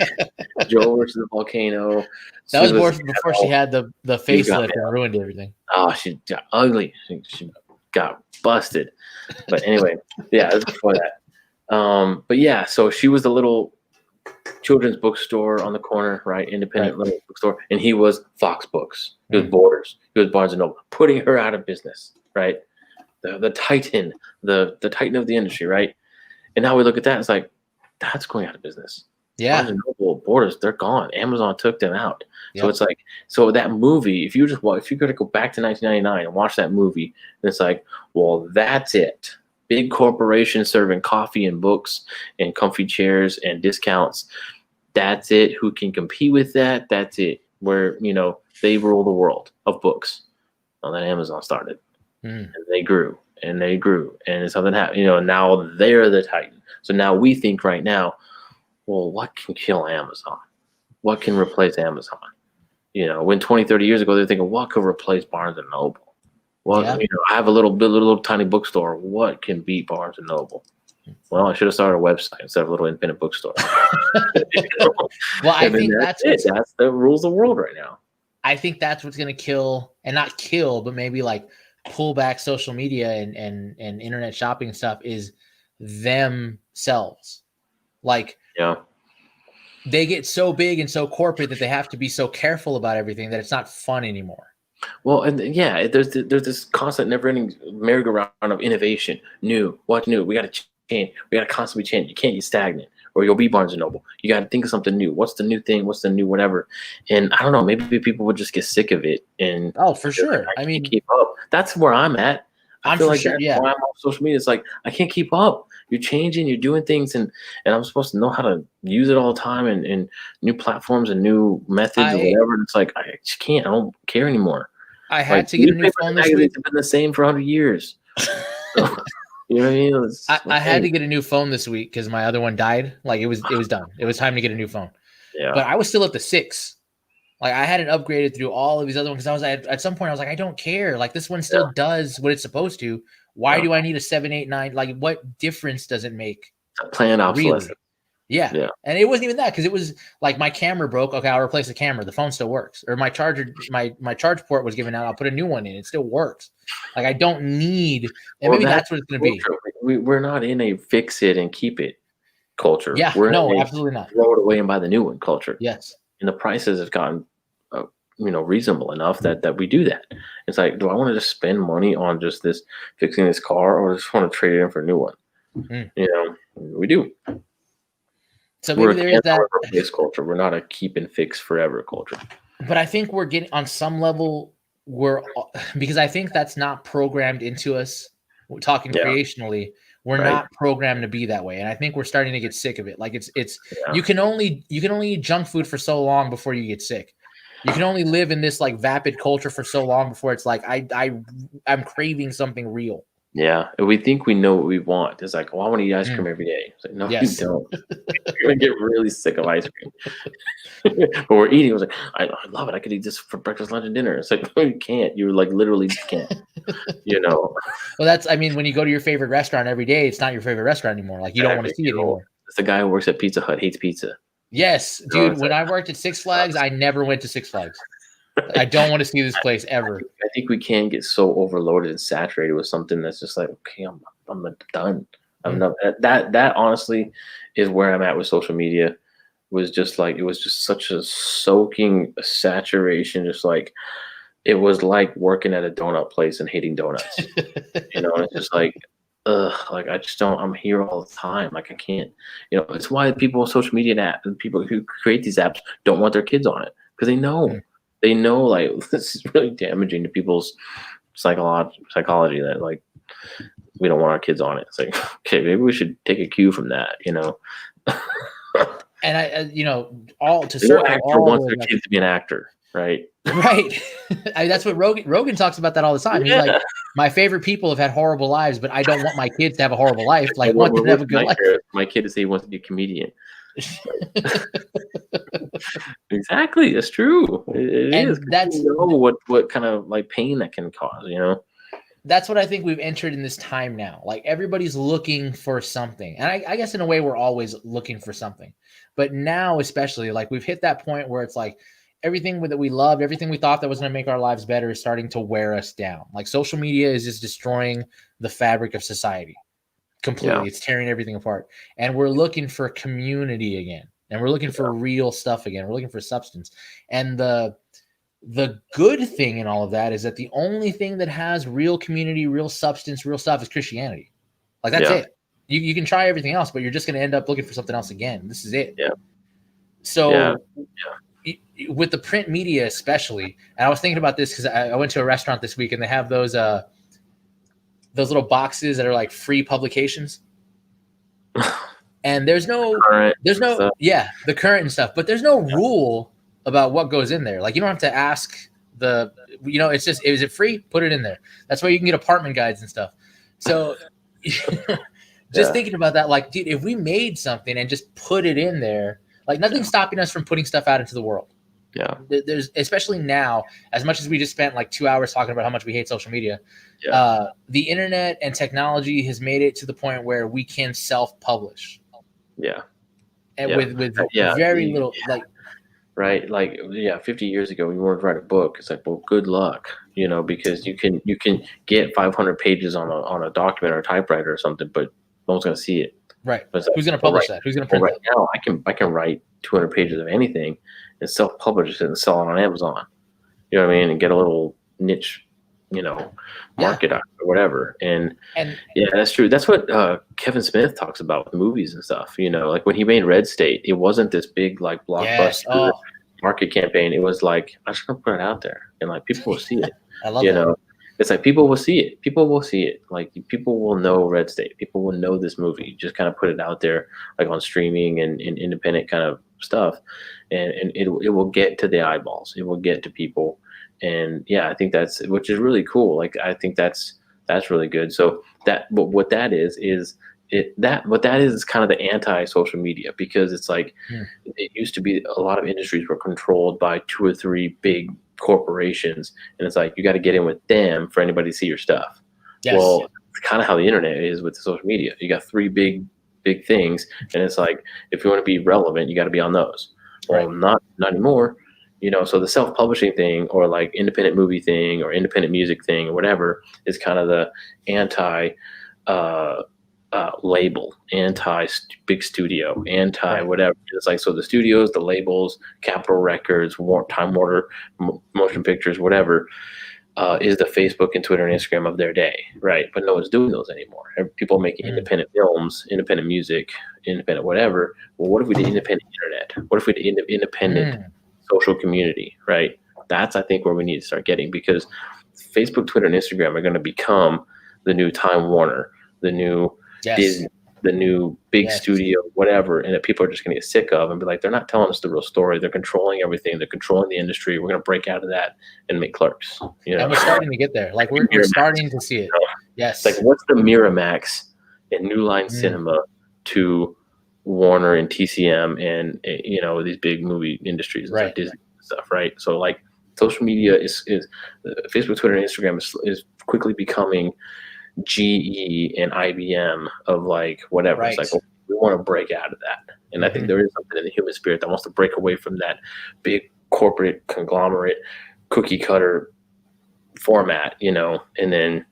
Joel versus the volcano. That was before she had the facelift and ruined everything. Oh, she got ugly. She got busted. But anyway, yeah, it was before that. But yeah, so she was the little children's bookstore on the corner, right? Independent little bookstore, and he was Fox Books. He was Borders. He was Barnes and Noble, putting her out of business, right? The titan, the titan of the industry, right? And now we look at that, it's like, that's going out of business. Yeah. Barnes and Noble, Borders, they're gone. Amazon took them out. Yep. So it's like, so that movie, if you could go back to 1999 and watch that movie, and it's like, well, that's it. Big corporations serving coffee and books and comfy chairs and discounts. That's it. Who can compete with that? That's it. Where, they rule the world of books. Well, then Amazon started. And they grew and they grew and something happened, and now they're the titan. So now we think right now, well, what can kill Amazon? What can replace Amazon? When 20, 30 years ago, they're thinking, what could replace Barnes and Noble? Well, I have a little tiny bookstore. What can beat Barnes and Noble? Well, I should have started a website instead of a little independent bookstore. Well, I think that's the rules of the world right now. I think that's what's going to kill, and not kill, but maybe like pull back social media and internet shopping and stuff, is themselves. Like, they get so big and so corporate that they have to be so careful about everything that it's not fun anymore. Well, and there's this constant, never-ending merry-go-round of innovation. What's new? We got to change. We got to constantly change. You can't get stagnant, or you'll be Barnes and Noble. You got to think of something new. What's the new thing? What's the new whatever? And I don't know. Maybe people would just get sick of it. And for sure. I mean, keep up. That's where I'm at. I feel like that's why I'm on social media. It's like I can't keep up. You're changing. You're doing things, and I'm supposed to know how to use it all the time, and new platforms and new methods or whatever. And it's like I just can't. I don't care anymore. I had to get a new phone this week. Have been the same for 100 years. You know what I mean? I had to get a new phone this week because my other one died. Like it was done. It was time to get a new phone. Yeah. But I was still at the 6. Like I hadn't upgraded through all of these other ones because at some point I was like, I don't care. Like this one still does what it's supposed to. Why do I need a 7, 8, 9? Like what difference does it make? Planned obsolescence. Really? Yeah. And it wasn't even that, because it was like my camera broke. Okay, I'll replace the camera. The phone still works. Or my charger, my charge port was given out. I'll put a new one in. It still works. Like I don't need, and maybe that's what it's going to be. We're not in a fix it and keep it culture. Yeah, absolutely not. Throw it away and buy the new one culture. Yes. And the prices have gotten, reasonable enough that we do that. It's like, do I want to just spend money on just this fixing this car, or just want to trade it in for a new one? We do. So maybe there is that replace culture. We're not a keep and fix forever culture. But I think we're getting, on some level, because I think that's not programmed into us. We're talking creationally. We're not programmed to be that way, and I think we're starting to get sick of it. Like it's you can only eat junk food for so long before you get sick. You can only live in this like vapid culture for so long before it's like I'm craving something real. Yeah, and we think we know what we want. It's like, well, I want to eat ice cream every day. It's like, no, you don't. You're gonna get really sick of ice cream. But we're eating. I was like, I love it. I could eat this for breakfast, lunch, and dinner. It's like, no, you can't. You like literally can't. Well, I mean, when you go to your favorite restaurant every day, it's not your favorite restaurant anymore. Like you don't want to see it anymore. It's the guy who works at Pizza Hut hates pizza. Yes, dude. When I worked at Six Flags, I never went to Six Flags. I don't want to see this place ever. I think we can get so overloaded and saturated with something that's just like, okay, I'm done. I'm not that honestly is where I'm at with social media. Was just like, it was just such a soaking saturation, just like it was like working at a donut place and hating donuts. And it's just like, like I just don't, I'm here all the time. Like I can't, it's why people on social media apps and people who create these apps don't want their kids on it, because they know like this is really damaging to people's psychology, that like we don't want our kids on it. It's like, okay, maybe we should take a cue from that, And no actor wants their kids to be an actor, right? Right. That's what Rogan talks about that all the time. He's like, my favorite people have had horrible lives, but I don't want my kids to have a horrible life. Like, I want them to have a good life. My kid to say he wants to be a comedian. Exactly, that's true. It is. That's what kind of like pain that can cause. That's what I think we've entered in this time now. Like everybody's looking for something, and I guess in a way we're always looking for something, but now especially like we've hit that point where it's like everything that we loved, everything we thought that was going to make our lives better is starting to wear us down. Like social media is just destroying the fabric of society completely. Yeah. It's tearing everything apart, and we're looking for community again, and we're looking for real stuff again. We're looking for substance, and the good thing in all of that is that the only thing that has real community, real substance, real stuff is Christianity. Like that's it. You can try everything else, but you're just going to end up looking for something else again. This is it. Yeah. So with the print media especially, and I was thinking about this because I went to a restaurant this week and they have those little boxes that are like free publications. And the current and stuff, but there's no rule about what goes in there. Like you don't have to ask it's just, is it free? Put it in there. That's why you can get apartment guides and stuff. So thinking about that, like, dude, if we made something and just put it in there, like nothing's stopping us from putting stuff out into the world. Yeah. There's, especially now, as much as we just spent like 2 hours talking about how much we hate social media, the internet and technology has made it to the point where we can self-publish. Yeah. And with very little, like, right, like 50 years ago, you wanted to write a book. It's like, well, good luck, because you can get 500 pages on a document or a typewriter or something, but no one's going to see it. Right. Who's going to publish that? Who's going to print that? Now, I can write 200 pages of anything and self-publish it and sell it on Amazon. You know what I mean? And get a little niche, market out or whatever. And that's true. That's what Kevin Smith talks about with movies and stuff. Like when he made Red State, it wasn't this big like blockbuster market campaign. It was like, I'm just gonna put it out there and like people will see it. I love that. It's like people will see it. People will see it. Like people will know Red State. People will know this movie. You just kind of put it out there like on streaming and independent kind of stuff, and it will get to the eyeballs. It will get to people. And I think which is really cool. Like I think that's really good. So what that is kind of the anti-social media, because it's like it used to be a lot of industries were controlled by 2 or 3 big corporations, and it's like you got to get in with them for anybody to see your stuff. Yes. Well, it's kind of how the internet is with the social media. You got 3 big things, and it's like if you want to be relevant, you got to be on those. Well, not anymore. So the self-publishing thing or like independent movie thing or independent music thing or whatever is kind of the anti label, anti big studio, anti whatever. It's like, so the studios, the labels, Capitol Records, Time Warner, Motion Pictures, whatever, is the Facebook and Twitter and Instagram of their day, right? But no one's doing those anymore. People making independent films, independent music, independent whatever. Well, what if we did independent internet? What if we did independent social community, right? That's, I think, where we need to start getting, because Facebook, Twitter, and Instagram are going to become the new Time Warner, the new Disney, the new big studio, whatever, and that people are just going to get sick of and be like, they're not telling us the real story. They're controlling everything. They're controlling the industry. We're going to break out of that and make Clerks. You know? And we're starting to get there. Like we're starting to see it. You know? Yes. Like what's the Miramax and New Line Cinema to Warner and TCM and, you know, these big movie industries, like Disney and stuff, right? So like social media is Facebook, Twitter, and Instagram is quickly becoming GE and IBM of like whatever. It's like, well, we want to break out of that. And I think there is something in the human spirit that wants to break away from that big corporate conglomerate cookie cutter format, you know, and then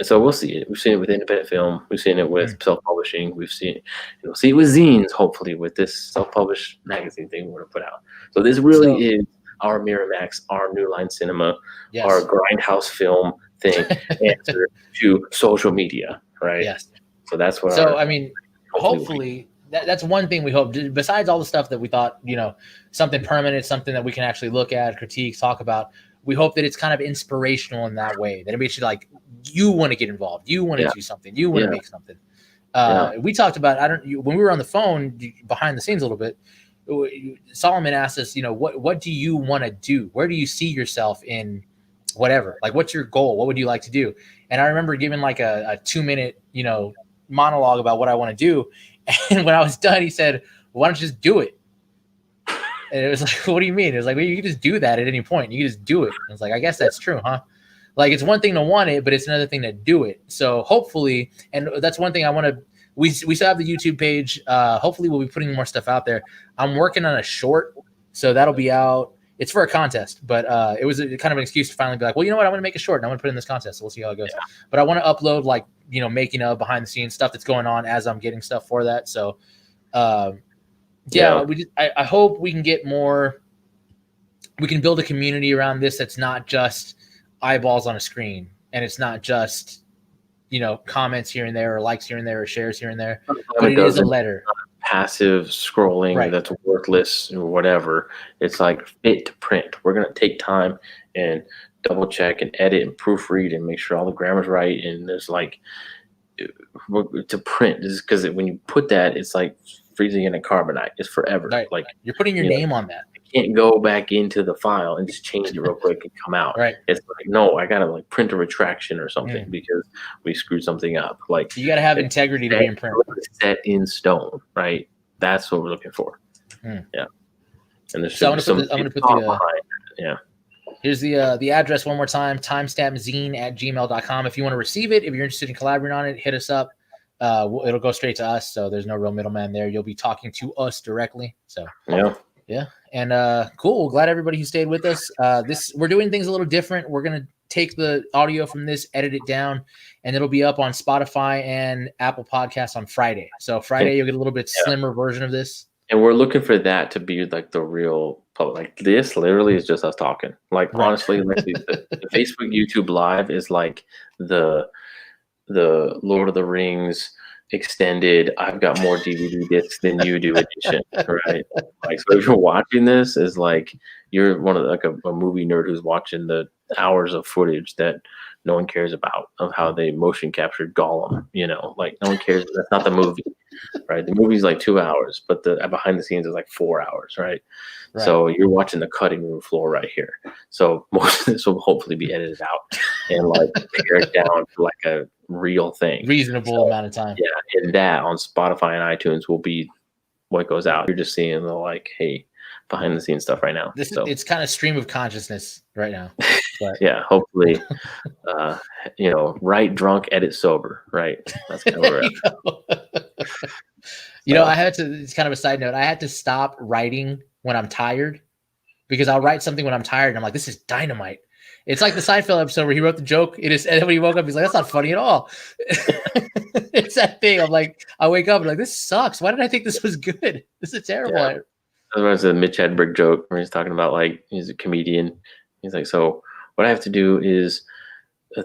so we'll see it. We've seen it with independent film. We've seen it with self-publishing. We've seen it, we'll see it with zines, hopefully, with this self-published magazine thing we're going to put out. So this really is our Miramax, our New Line Cinema, our Grindhouse film thing answer to social media, right? Yes. So that's what. So I mean, hopefully that's one thing we hope. Besides all the stuff that we thought, you know, something permanent, something that we can actually look at, critique, talk about. We hope that it's kind of inspirational in that way. That it makes you like, you want to get involved, you want to do something, you want to make something. We talked about when we were on the phone behind the scenes a little bit. Solomon asked us, you know, what do you want to do? Where do you see yourself in whatever? Like, what's your goal? What would you like to do? And I remember giving like a 2-minute, you know, monologue about what I want to do. And when I was done, he said, why don't you just do it? And it was like, what do you mean? It was like, well, you can just do that at any point. You can just do it. I was like, I guess that's true, huh? Like, it's one thing to want it, but it's another thing to do it. So hopefully, and that's one thing I want to, we still have the YouTube page. Hopefully we'll be putting more stuff out there. I'm working on a short, so that'll be out. It's for a contest, but it was kind of an excuse to finally be like, well, you know what? I'm going to make a short and I'm going to put it in this contest. So we'll see how it goes. Yeah. But I want to upload, like, you know, making of behind the scenes stuff that's going on as I'm getting stuff for that. So, I hope we can get more. We can build a community around this that's not just eyeballs on a screen, and it's not just, you know, comments here and there, or likes here and there, or shares here and there. But it is a letter. Passive scrolling that's worthless or whatever. It's like fit to print. We're gonna take time and double check and edit and proofread and make sure all the grammar's right. And there's like to print, because when you put that, it's like freezing in a carbonite. It's forever. Right. Like you're putting your name on that. You can't go back into the file and just change it real quick and come out. Right. It's like, no, I gotta like print a retraction or something because we screwed something up. Like you gotta have integrity to be in print. Set in stone, right? That's what we're looking for. Yeah. And there's I'm gonna put yeah. Here's the address one more time: timestampzine@gmail.com. If you want to receive it, if you're interested in collaborating on it, hit us up. It'll go straight to us, so there's no real middleman there. You'll be talking to us directly. So yeah, and cool. Well, glad everybody who stayed with us. We're doing things a little different. We're gonna take the audio from this, edit it down, and it'll be up on Spotify and Apple Podcasts on Friday. So Friday you'll get a little bit slimmer version of this. And we're looking for that to be like the real public. Like this literally is just us talking. Like honestly, like the Facebook, YouTube Live is like the Lord of the Rings extended, I've got more DVD discs than you do edition, right? Like, so if you're watching this, is like you're one of the, like a movie nerd who's watching the hours of footage that no one cares about of how they motion captured Gollum. You know, like no one cares. That's not the movie, right? The movie's like 2 hours, but the behind the scenes is like 4 hours, right? So you're watching the cutting room floor right here. So most of this will hopefully be edited out and like pared down to like a real thing, reasonable amount of time. Yeah, and that on Spotify and iTunes will be what goes out. You're just seeing the like, hey, behind the scenes stuff right now. It's kind of stream of consciousness right now. But. Yeah, hopefully, write drunk, edit sober, right? That's kind of where we're at. You know, I had to. It's kind of a side note. I had to stop writing when I'm tired, because I'll write something when I'm tired and I'm like, this is dynamite. It's like the Seinfeld episode where he wrote the joke. And then when he woke up, he's like, that's not funny at all. It's that thing. I'm like, I wake up and like, this sucks. Why did I think this was good? This is terrible. Yeah. Otherwise, a Mitch Hedberg joke where he's talking about like, he's a comedian. He's like, so what I have to do is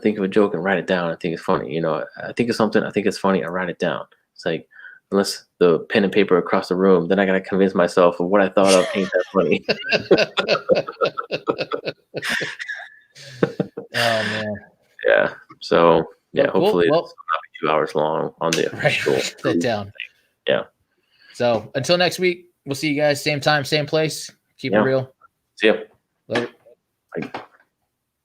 think of a joke and write it down. I think it's funny. You know, I think of something. I think it's funny. I write it down. It's like, unless the pen and paper across the room, then I got to convince myself of what I thought of ain't that funny. Oh man. Yeah. So yeah, well, hopefully well, it's not 2 hours long on the official. Write that down. Yeah. So until next week, we'll see you guys same time, same place. Keep it real. See ya. Later.